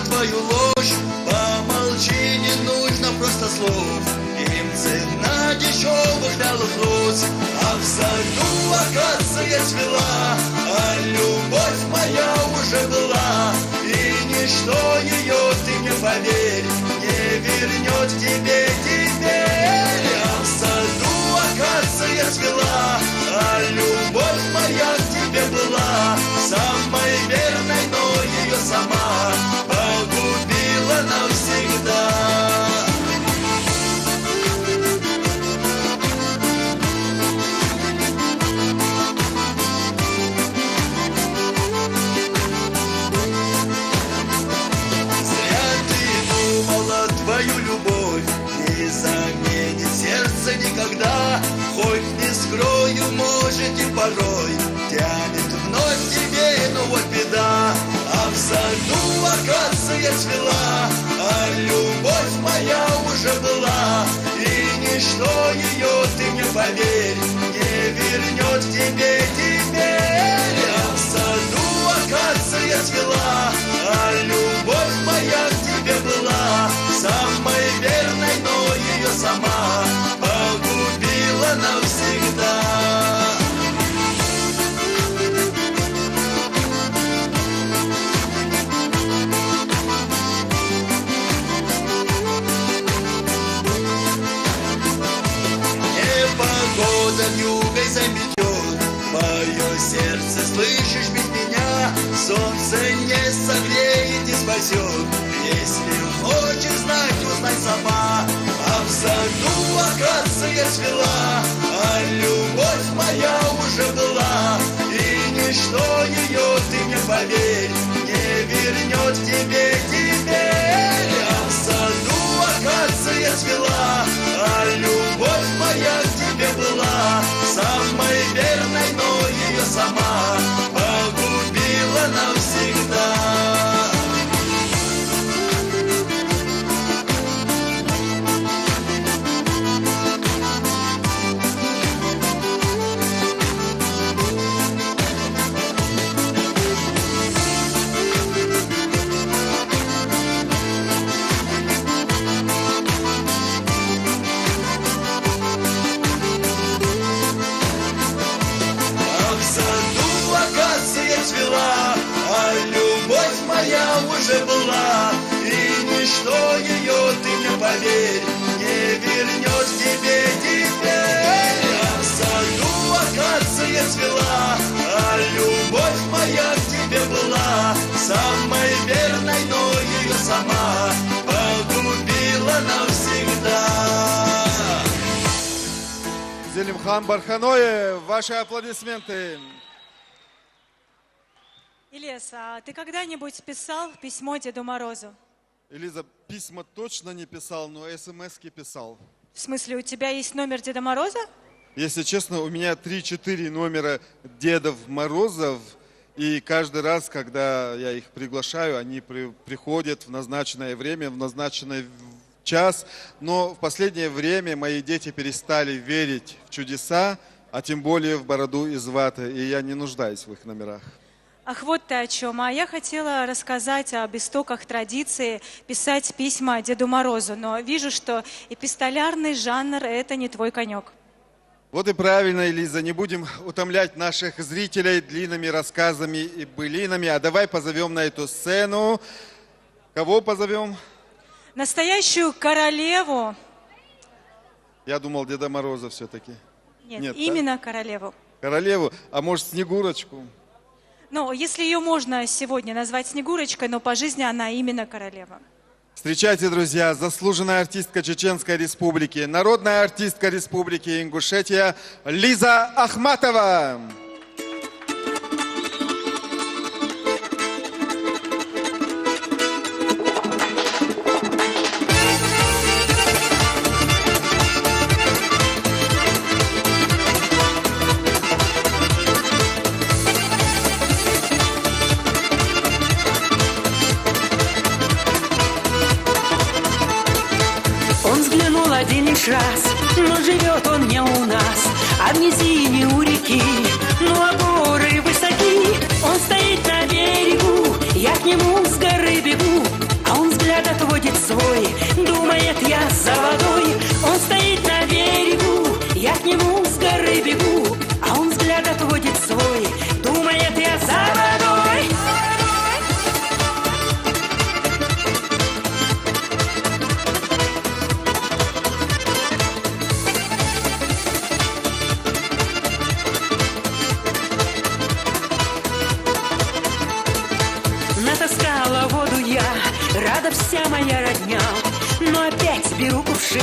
Твою ложь, помолчи, не нужно просто слов. Им цена дешевых вялых роз, а в саду акация цвела, а любовь моя уже была, и ничто ее, ты мне поверь, не вернет тебе теперь. А в саду акация цвела, а любовь моя к тебе была самой верной, но ее сама погубила навсегда. Зря ты думала, твою любовь не заменит сердце никогда. Хоть не скрою, может и порой тянет вновь тебе, но вот беда. А в саду акация цвела, а любовь моя уже была, и ничто ее, ты мне поверь, не вернет тебе теперь. А в саду акация цвела, а любовь моя к тебе была самой верной, но ее сама погубила навсегда. Непогода вьюгой заметет мое сердце, слышишь, без меня солнце не согреет и спасет. Если хочешь знать, узнай сама. А в саду акация цвела, а любовь моя уже была, и ничто ее, ты мне поверь, не вернет тебе теперь. А в саду акация цвела, а любовь моя к тебе была самой верной, но ее сама погубила навсегда. Цвела, а любовь моя уже была, и ничто ее, ты мне поверь, не вернет тебе теперь. А в саду акация цвела, а любовь моя к тебе была самой верной, но ее сама погубила навсегда. Зелимхан Барханоев, ваши аплодисменты. Ильяс, а ты когда-нибудь писал письмо Деду Морозу? Элиза, письма точно не писал, но смс-ки писал. В смысле, у тебя есть номер Деда Мороза? Если честно, у меня 3-4 номера Дедов Морозов, и каждый раз, когда я их приглашаю, они приходят в назначенное время, в назначенный час. Но в последнее время мои дети перестали верить в чудеса, а тем более в бороду из ваты, и я не нуждаюсь в их номерах. Ах, вот ты о чем. А я хотела рассказать об истоках традиции писать письма Деду Морозу, но вижу, что эпистолярный жанр – это не твой конек. Вот и правильно, Элиза, не будем утомлять наших зрителей длинными рассказами и былинами, а давай позовем на эту сцену. Кого позовем? Настоящую королеву. Я думал, Деда Мороза все-таки. Нет, именно королеву. Королеву, а может, Снегурочку? Ну, если ее можно сегодня назвать Снегурочкой, но по жизни она именно королева. Встречайте, друзья, заслуженная артистка Чеченской Республики, народная артистка Республики Ингушетия Лиза Ахматова. Один лишь раз, но живет он не у нас, а в низине у реки, ну а горы высоки. Он стоит на берегу, я к нему с горы бегу, а он взгляд отводит свой, думает, я за водой. Он стоит на берегу, я к нему с горы бегу, а он взгляд отводит свой, думает, я за водой. Натаскала воду я, рада вся моя родня, но опять беру кувшин,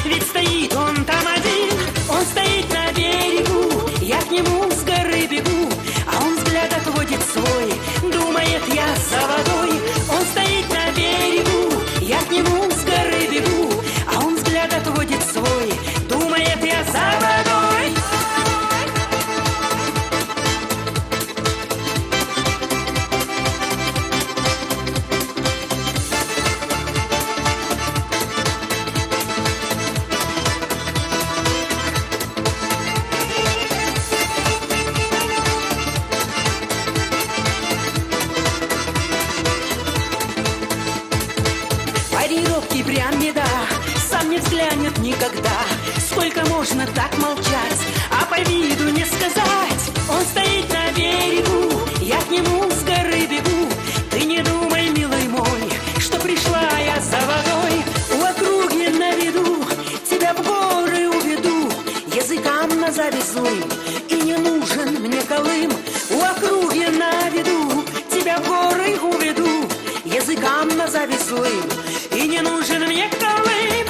ведь стоит он там один. Он стоит на берегу, я к нему с горы бегу, а он взгляд отводит свой, думает, я за водой. Он стоит на берегу, я к нему с горы бегу, а он взгляд отводит свой, думает, я за водой. взглянет никогда. Сколько можно так молчать, а по виду не сказать. Он стоит на берегу, я к нему с горы бегу. Ты не думай, милый мой, что пришла я за водой. У округи на виду, тебя в горы уведу. Языкам назови злым, и не нужен мне Колым. У округи на виду, тебя в горы уведу. Языкам назови злым, и не нужен мне Колым.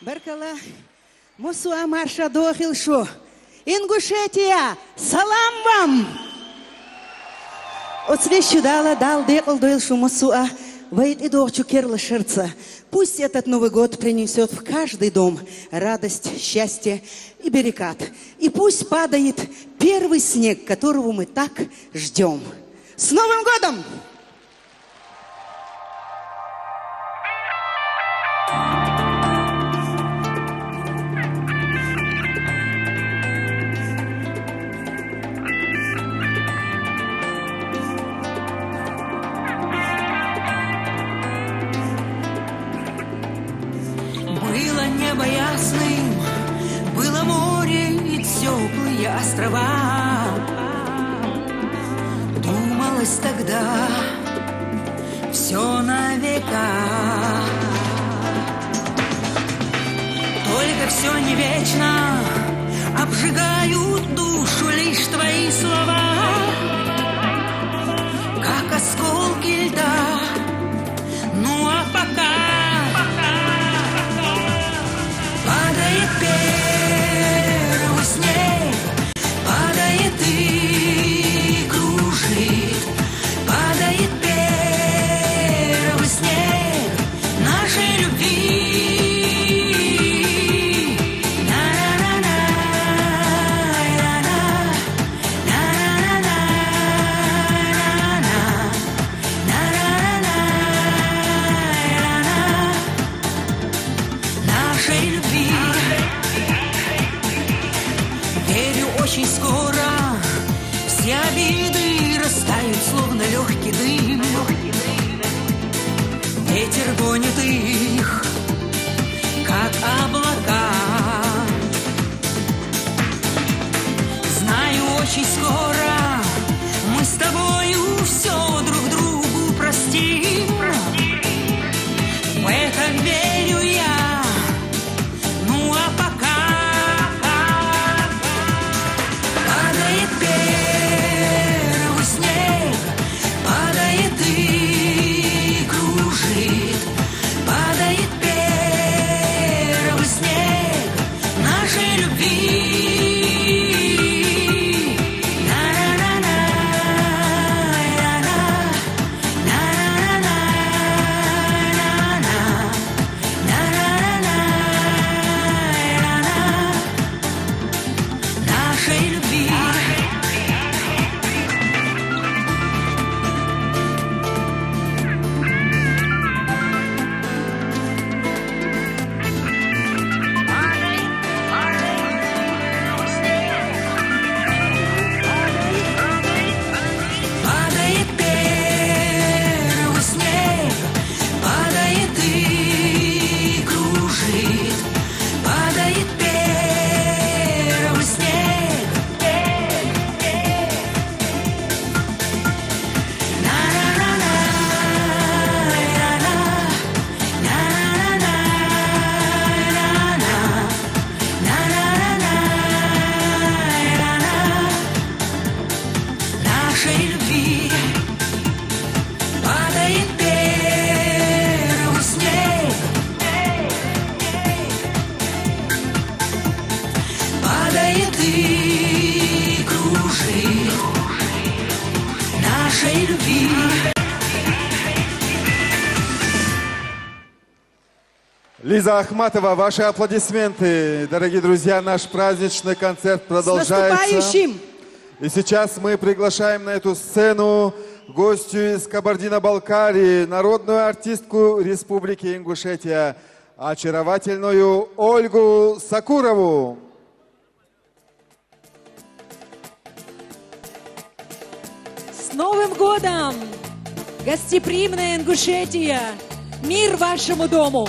Баркала, Мусуа марша дохилшу. Ингушетия, салам вам! От свещу дала, дал декол доилшу Мусуа, вейт и дохчу керла шерца. Пусть этот Новый год принесет в каждый дом радость, счастье и берекат. И пусть падает первый снег, которого мы так ждем. С Новым годом! Было небо ясным, было море и теплые острова. Думалось тогда все на века. Только все не вечно, обжигают душу лишь твои слова. Как осколки льда, ну а пока падает первый снег, падает и кружит. Падает первый снег нашей любви. Нашей любви. Верю, очень скоро все обиды растают, словно легкий дым. Ветер гонит их, как облака. Знаю, очень скоро мы с тобою все друг другу простим. В это верю я. Ну а пока падает первый снег, падает и кружит. Падает первый Божьей любви. Лиза Ахматова, ваши аплодисменты. Дорогие друзья, наш праздничный концерт продолжается. С наступающим! И сейчас мы приглашаем на эту сцену гостью из Кабардино-Балкарии, народную артистку Республики Ингушетия, очаровательную Ольгу Сакурову. С Новым годом! Гостеприимная Ингушетия! Мир вашему дому!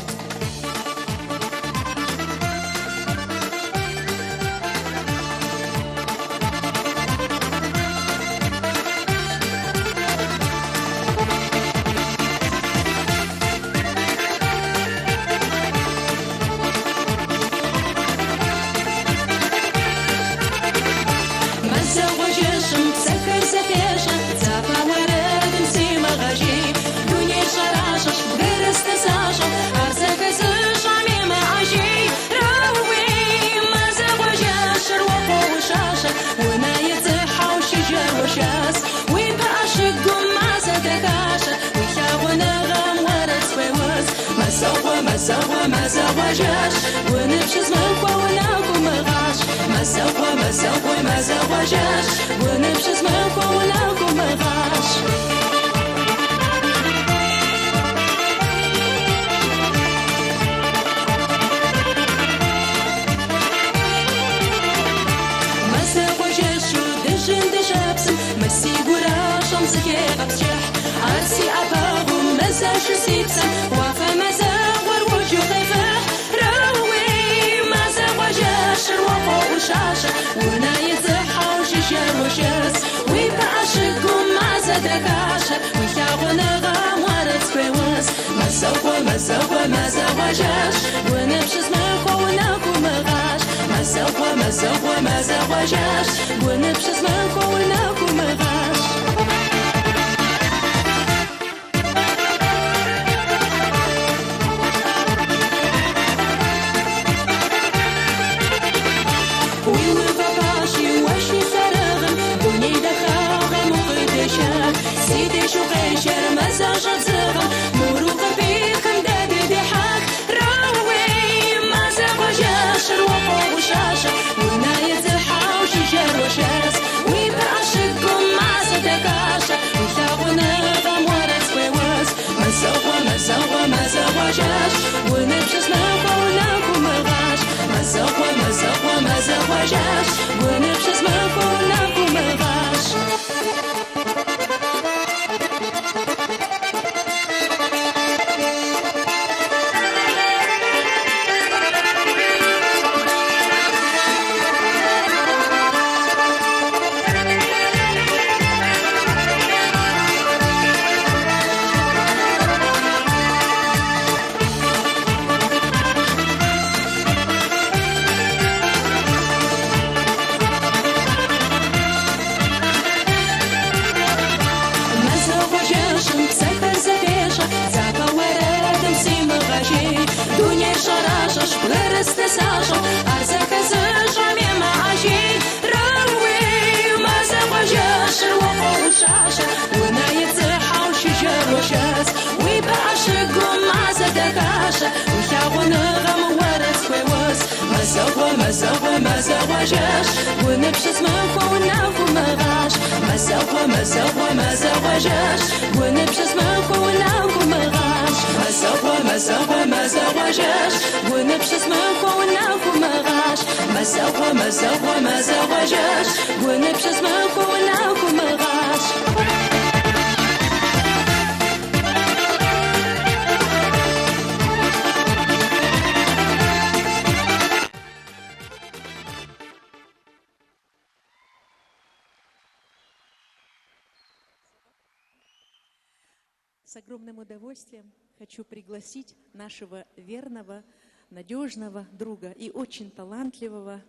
С огромным удовольствием хочу пригласить нашего верного, надежного друга и очень талантливого.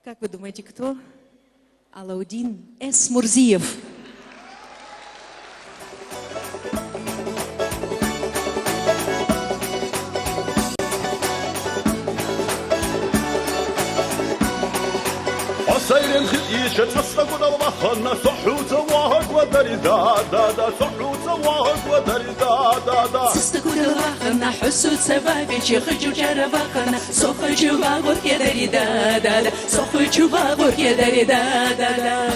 Как вы думаете, кто? Алаудин С. Мурзиев. سيرين خديشة تصدق والمخنا صحوت واهك ودري دا دا دا صحوت واهك ودري دا دا دا صدق والمخنا حسوت سبابي خجو جربخنا صخجو باغور يدري دا دا دا صخجو باغور يدري دا دا دا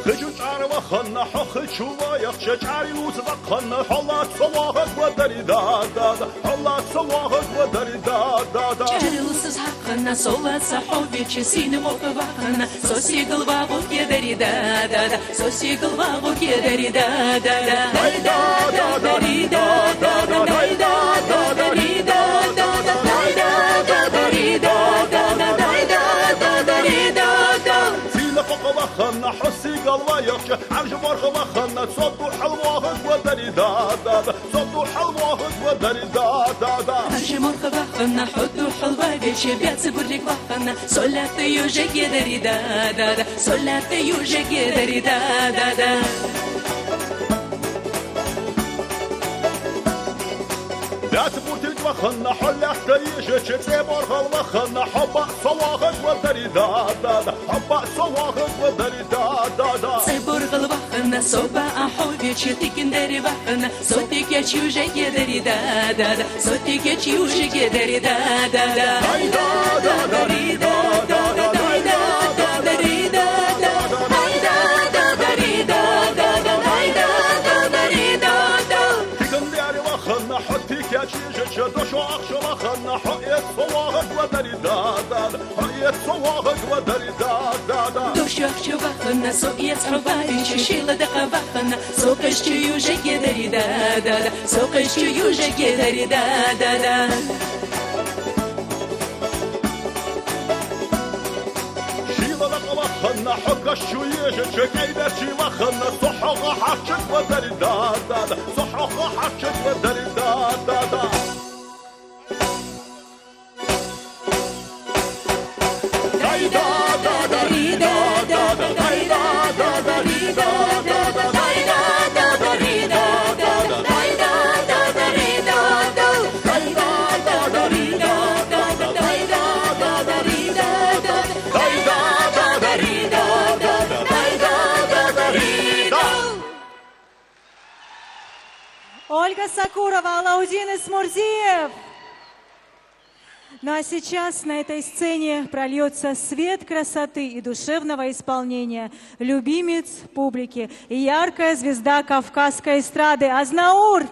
خجو جار وخنا خجو ويخشى جاري وتبقنا حلات صواهك ودري دا دا دا حلات صواهك ودري دا دا دا جاري وسز حقنا صوات صحوبي تشسين موقبخنا سوسي قلباغوك يدري دا دا دا سوسي قلباغوك يدري دا دا دا دا دا دا دا دا دا دا وخنا حسي قلبا يخشى عرش مرخ وخنا صدو حلوهك ودري دا دا دا صدو حلوهك ودري دا دا دا عرش مرخ وخنا حدو حلوة بيشي بيات بريك وخنا صلات يوجك يدري دا دا دا صلات يوجك يدري دا دا دا لا تبوتي وخنا حلق تيجي شتي مرخ وخنا حبا صواهك ودري دا دا دا حبا صواهك ودري دا دا دا صبر غلبخنا صوبا أحوبي تشتكن دري بخنا صوتك يا تشوجك يدري دا دا دا صوتك يا تشوجك يدري دا دا دا دا دا دا دا دا شدوشو أخشو وخنا حقيت صواهك ودري دا دا دا حقيت صواهك ودري دا دا دا دوشو أخشو وخنا سوقيت حبابي ششيلة دقا وخنا سوقش تيوجك يدري دا دا دا سوقش تيوجك يدري دا دا دا شيلة دقا وخنا حقش تيوجك شكايدتي وخنا صحوها حقشك ودري دا دا دا صحوها حقشك ودري دا دا دا Ольга Сакурова, Алаудин Исмурзиев. Ну а сейчас на этой сцене прольется свет красоты и душевного исполнения. Любимец публики и яркая звезда кавказской эстрады Азнаур.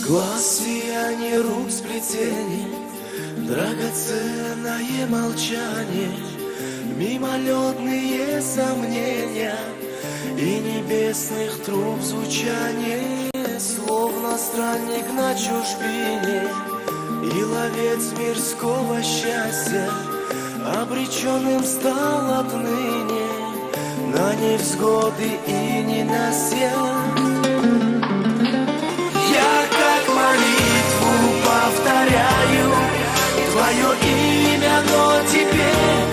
Глаз сияние, рук сплетение, драгоценное молчание, мимолетные сомнения и небесных труб звучание, словно странник на чужбине и ловец мирского счастья, обреченным стал отныне на невзгоды и ненастья. Я как молитву повторяю твое имя, но теперь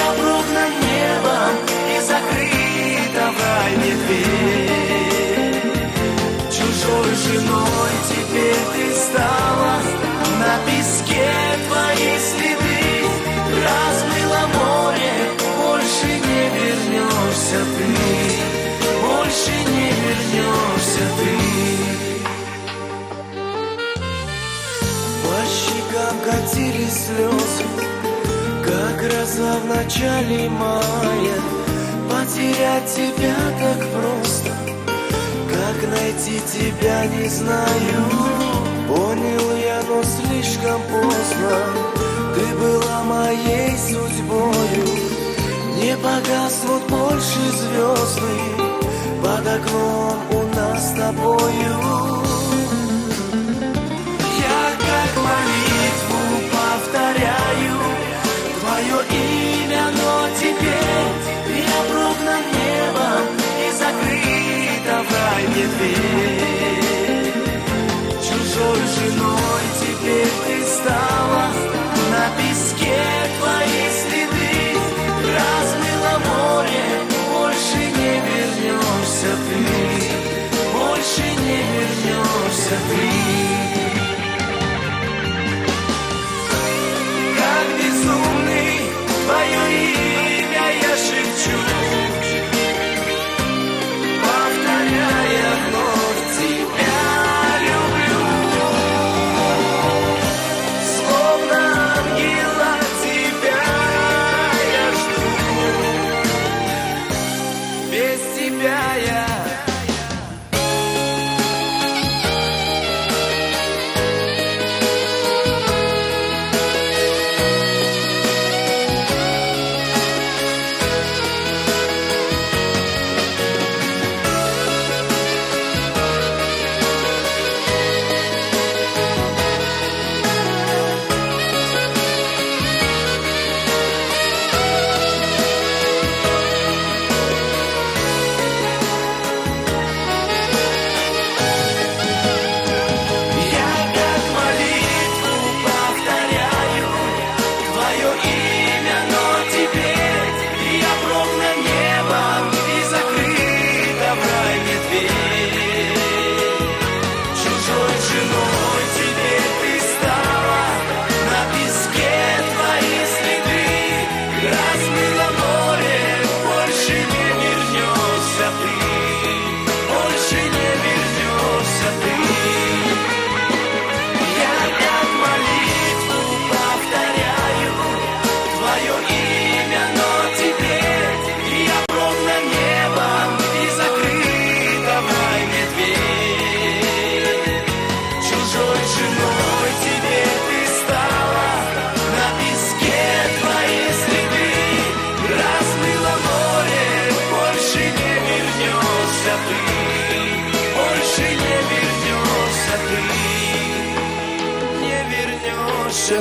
я прогнан небом и закрыта в райне дверь. Чужой женой теперь ты стала, на песке твои следы размыло море, больше не вернешься ты, больше не вернешься ты. Катились слезы, как гроза в начале мая. Потерять тебя так просто, как найти тебя не знаю. Понял я, но слишком поздно, ты была моей судьбою. Не погаснут больше звезды под окном у нас с тобою. дверь. Чужой женой теперь ты стала, на песке твои следы размыло море, больше не вернешься ты, больше не вернешься ты. Как безумный твое имя я шепчу, повторяя вновь тебя люблю. Словно ангела тебя я жду, без тебя я.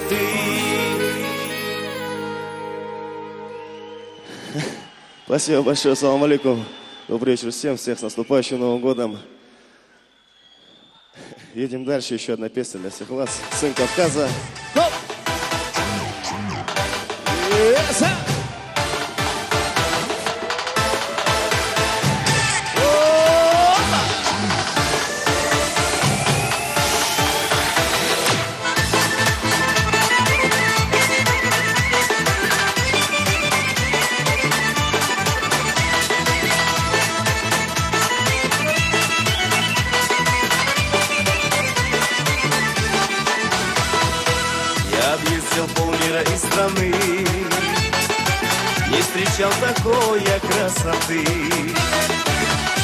Ты. Спасибо большое, ассаламу алейкум. Добрый вечер всем, всех с наступающим Новым годом. Едем дальше, еще одна песня для всех вас. «Сын Кавказа». Не встречал такой красоты.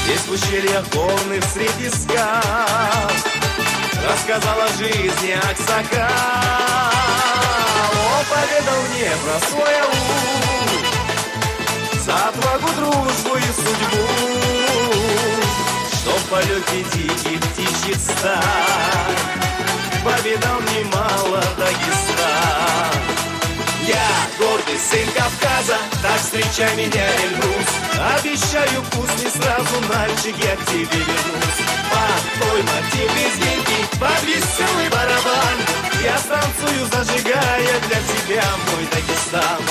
Здесь в ущельях горных среди скал рассказал о жизни Аксакал. Он поведал мне про свой аул, за отвагу, дружбу и судьбу, что в полете диких птичьих стай повидал немало Дагестан. Я гордый сын Кавказа, так встречай меня, Эльбрус. Обещаю, пусть не сразу, мальчик, я к тебе вернусь. Под твой мотив извинки, под веселый барабан я станцую, зажигая для тебя мой Дагестан.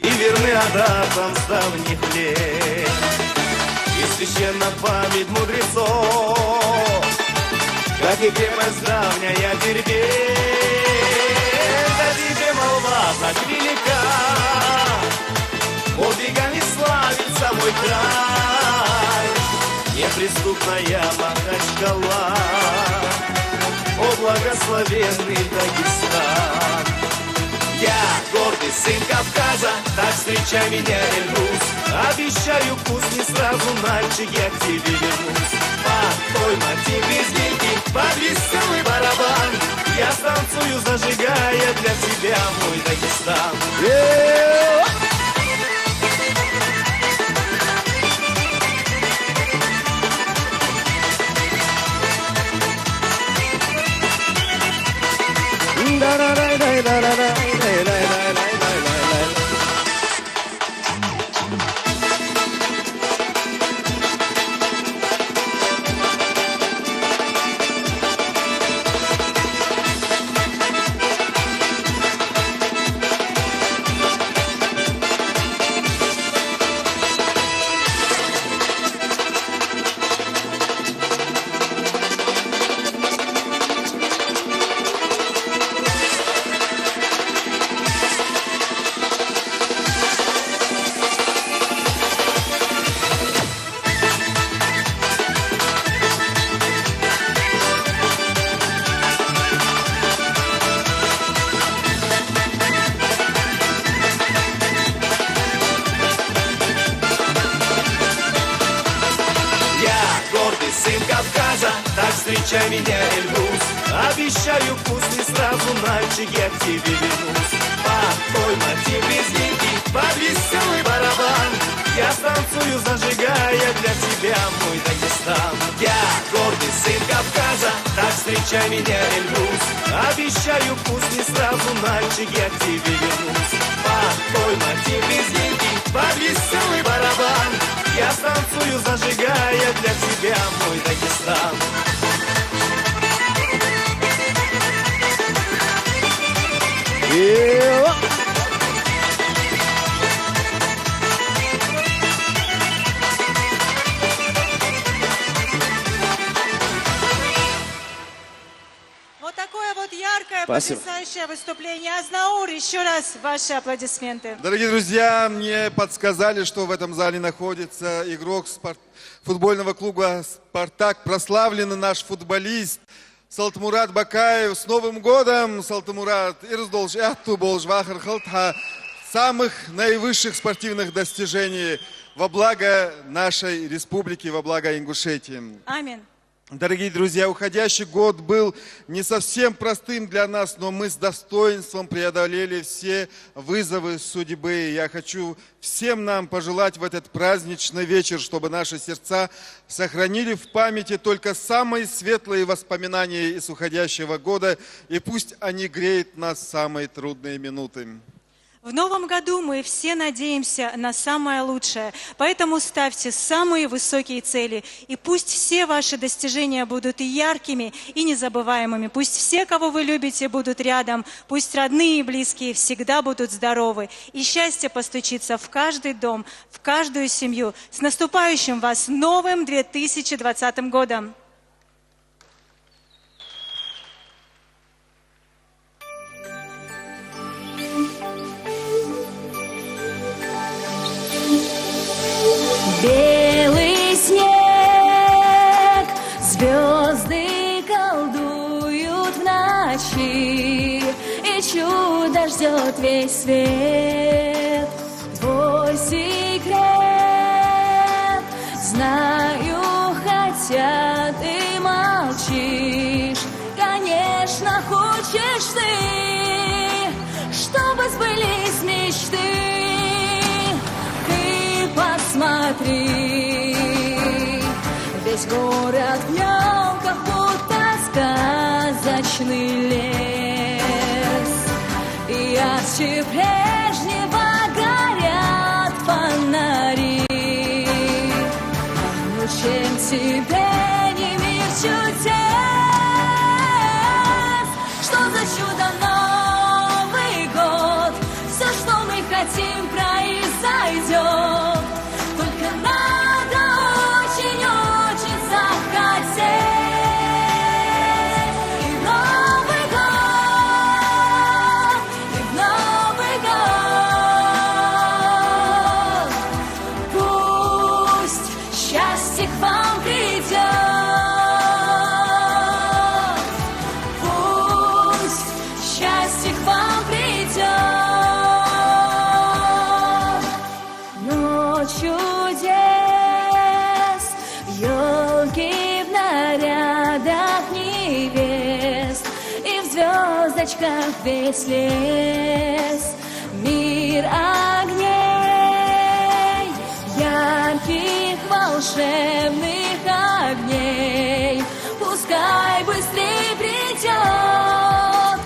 И верны адатам с давних лет, и священна память мудрецов, как и крепость давняя Дербент. Да тебе молва так велика, подвигами славится мой край, неприступная Махачкала, о благословенный Дагестан. Я гордый сын Кавказа, так встречай меня, Эльбрус. Обещаю, пусть не сразу, мальчик, я к тебе вернусь. Под твой мотив извинки, под веселый барабан я станцую, зажигая для тебя мой Дагестан. встречай меня, Эльбрус. Обещаю, пусть не сразу, мальчик, я к тебе вернусь. Под твой мотив резвенький, под веселый барабан я станцую, зажигая для тебя мой Дагестан. Я гордый сын Кавказа, так встречай меня, Эльбрус. Обещаю, пусть не сразу, мальчик, я к тебе вернусь. Под твой мотив резвенький, под веселый барабан я станцую, зажигая для тебя мой Дагестан. Вот такое вот яркое, Спасибо. потрясающее выступление. Азнаур, еще раз ваши аплодисменты. Дорогие друзья, мне подсказали, что в этом зале находится игрок футбольного клуба «Спартак», прославленный наш футболист Салтмурат Бакаев. С Новым годом, Салтмурат! Ирздолж Эхту Болж Вахар Халтха. Самых наивысших спортивных достижений во благо нашей республики, во благо Ингушетии. Аминь. Дорогие друзья, уходящий год был не совсем простым для нас, но мы с достоинством преодолели все вызовы судьбы. Я хочу всем нам пожелать в этот праздничный вечер, чтобы наши сердца сохранили в памяти только самые светлые воспоминания из уходящего года, и пусть они греют нас в самые трудные минуты. В новом году мы все надеемся на самое лучшее, поэтому ставьте самые высокие цели, и пусть все ваши достижения будут и яркими, и незабываемыми. Пусть все, кого вы любите, будут рядом, пусть родные и близкие всегда будут здоровы, и счастье постучится в каждый дом, в каждую семью. С наступающим вас новым 2020 годом! Белый снег, звезды колдуют в ночи, и чудо ждет весь свет. Твой секрет знаю, хотя ты молчишь. Конечно, хочешь ты, чтобы сбылись мечты. Посмотри, весь город в нем как будто сказочный лес, и ярче прежнего горят фонари. Ну чем тебе не мир чудес? Что за чудо Новый год? Все, что мы хотим, произойдет. Весь лес, мир огней, ярких волшебных огней. Пускай быстрее придет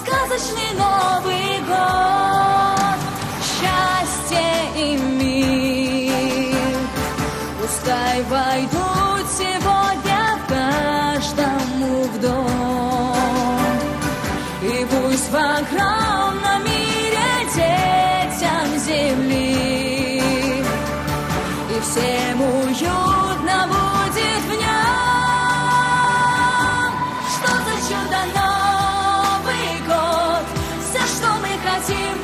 сказочный Новый год. Счастье и мир пускай войдут сегодня в каждому в дом. И пусть в огромном мире детям земли и всем уютно будет в нем. Что за чудо Новый год? Все, что мы хотим,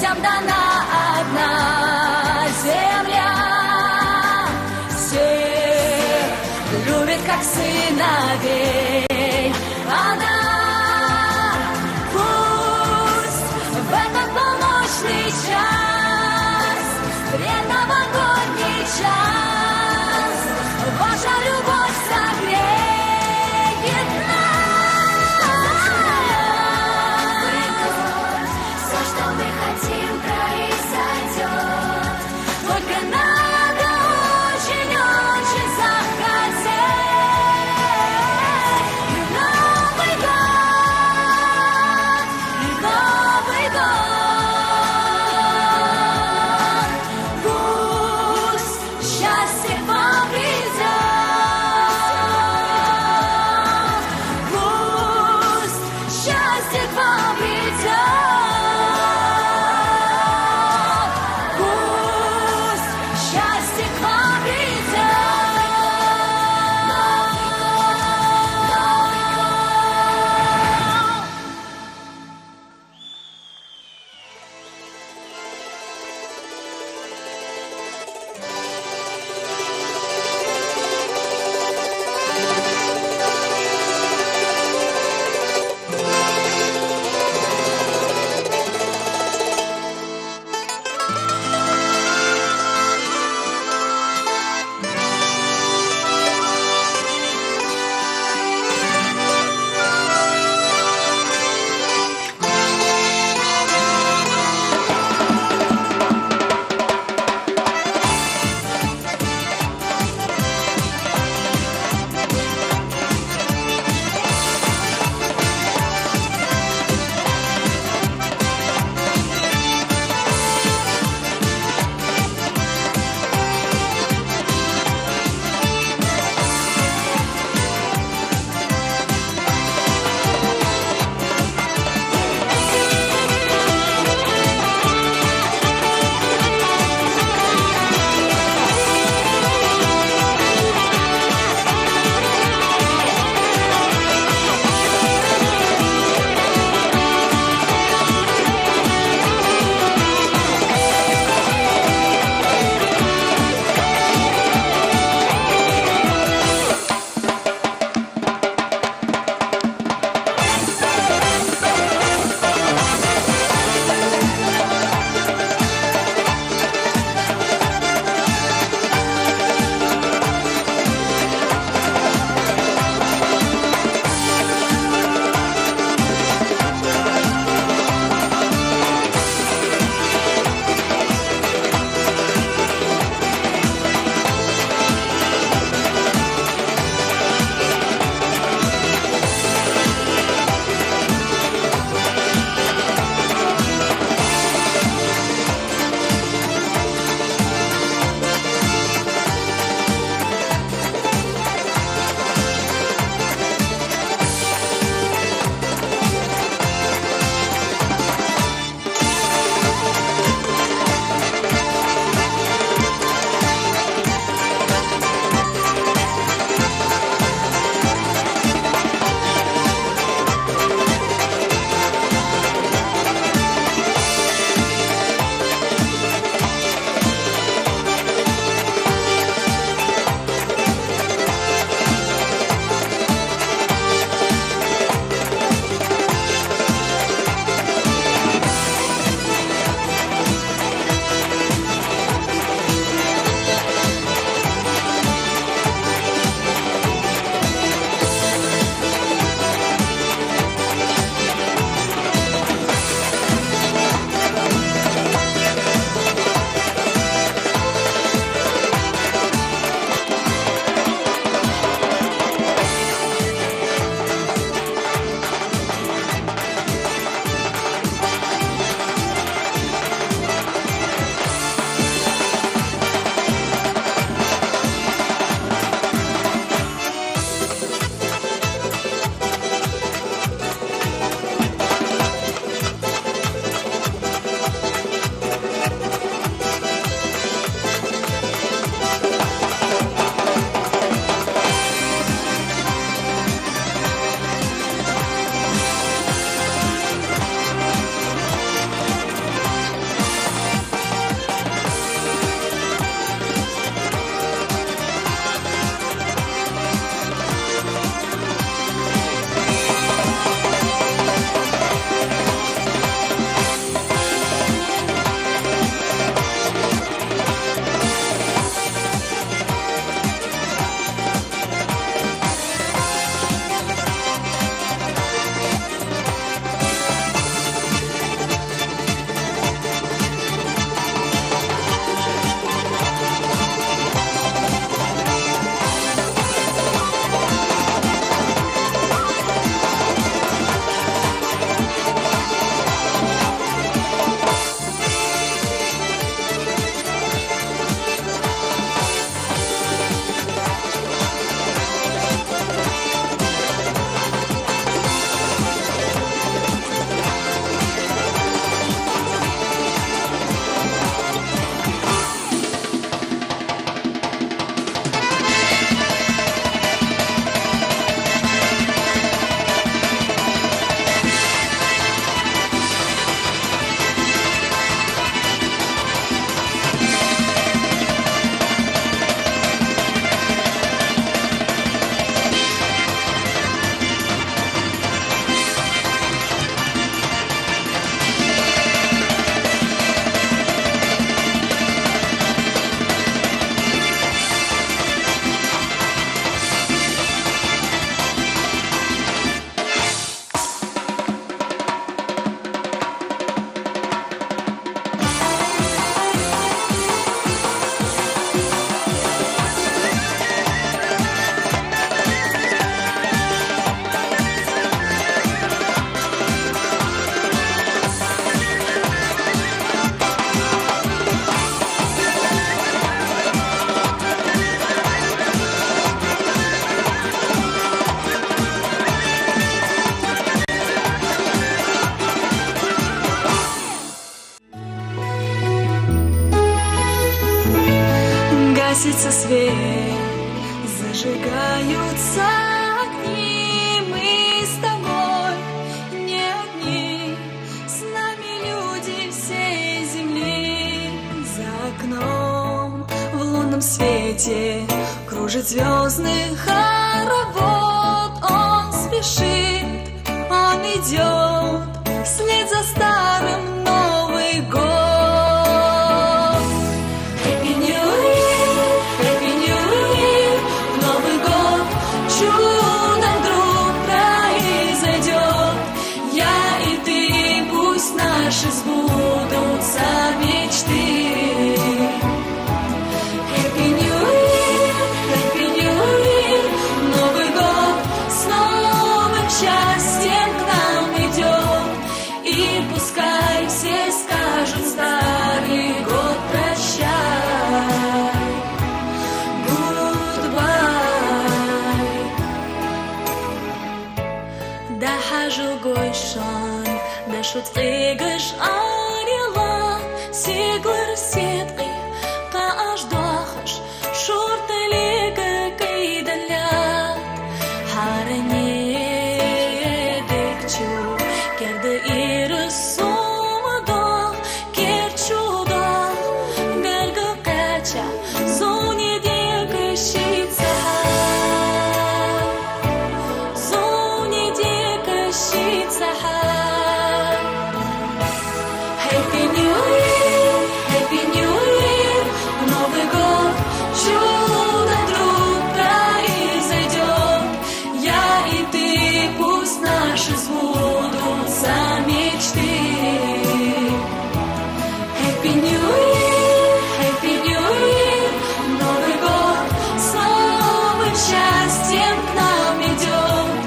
людям дана одна земля. Всех любит, как сыновей она. Пусть в этот полночный час, предновогодний час, ваша любовь согреет нас. Все, что мы хотим, произойдет. Только надо очень-очень захотеть. И Новый год, и Новый год. гасится свет, зажигаются огни. Мы с тобой не одни, с нами люди всей земли. За окном в лунном свете кружит звездный хоровод. Он спешит, он идет вслед за старым Новый год. Happy New Year, Happy New Year, в Новый год чудом вдруг произойдет. Я и ты, пусть наши сбудутся мечты. Happy New Year, Happy New Year, Новый год с новым счастьем к нам идет. И пускай все скажут старый год прощай. Goodbye. Да хажу гойшон, да шутфигаш арила, сиглар сетки, кааш дохаш, шурталига кайдалят, харане декчу, керда ирысумадох, керчудох, гарга кача, зуни дека шица, зуни дека шица. Happy New Year, Happy New Year, Новый год чудом вдруг произойдет. Я и ты, пусть наши сбудутся мечты. Happy New Year, Happy New Year, Новый год с новым счастьем к нам идет.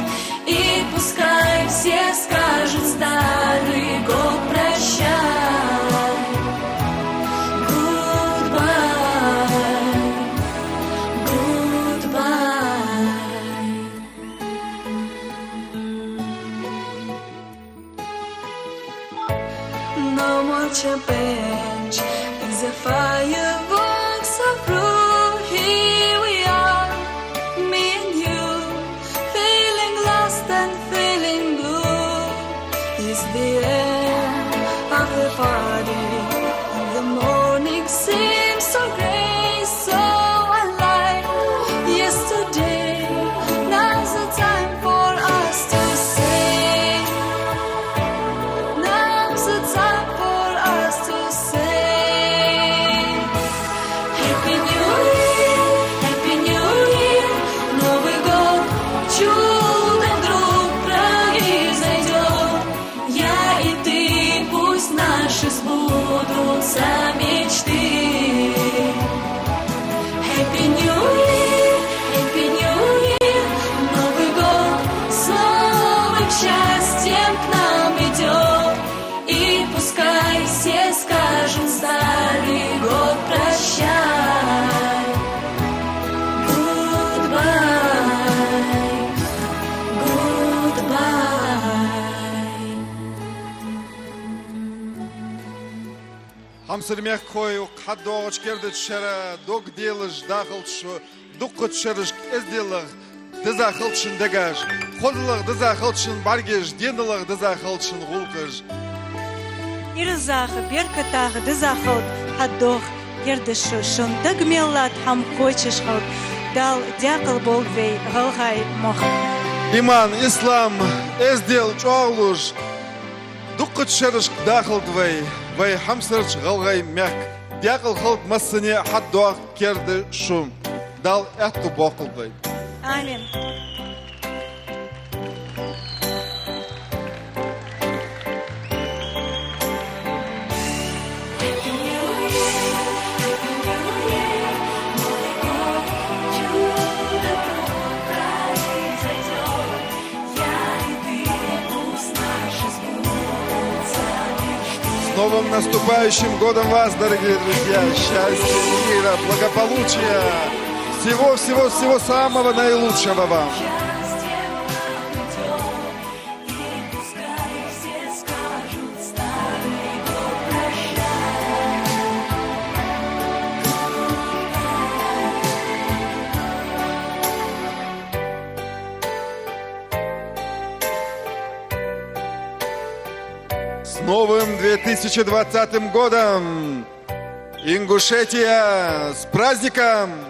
И пускай все скажут старый год прощай. No more champagne as the fireworks are through. Here we are, me and you, feeling lost and feeling blue. It's the end of the party, and the morning seems so gray, so unlike yesterday. Now's the time for us to sing. Now's the time for us to sing. Happy New Year, Happy New Year, Новый год чудом вдруг произойдет. Я и ты, пусть наши сбудутся мечты. Happy New Year, Happy New Year, Новый год с новым счастьем к нам идет. И пускай все скажут старый год прощай. Goodbye, goodbye. Хамсырмях кою қаддоғыш керді түшәрі, дог деліш дақылтшы, дуққытшырыш әзделіғ, дызақылтшын дәгәш, қозылық дызақылтшын баргеш, деніліғ дызақылтшын ғулқыш. Ирзаха, беркатаха, дызахалт, хаддох, ердышу, шундак меллат, хам хочеш халт, дал дякал болвей, галгай мох. Иман, ислам, әздел чоғлуш, дуққытшырыш дақылдвей, вай хамсырыш ғалғай мәк, дякал халт массыне хаддоғ керді шум, дал әтті боқылдвей. Амин. С новым наступающим годом вас, дорогие друзья! Счастья, мира, благополучия! Всего самого наилучшего вам! С новым 2020 годом! Ингушетия, с праздником!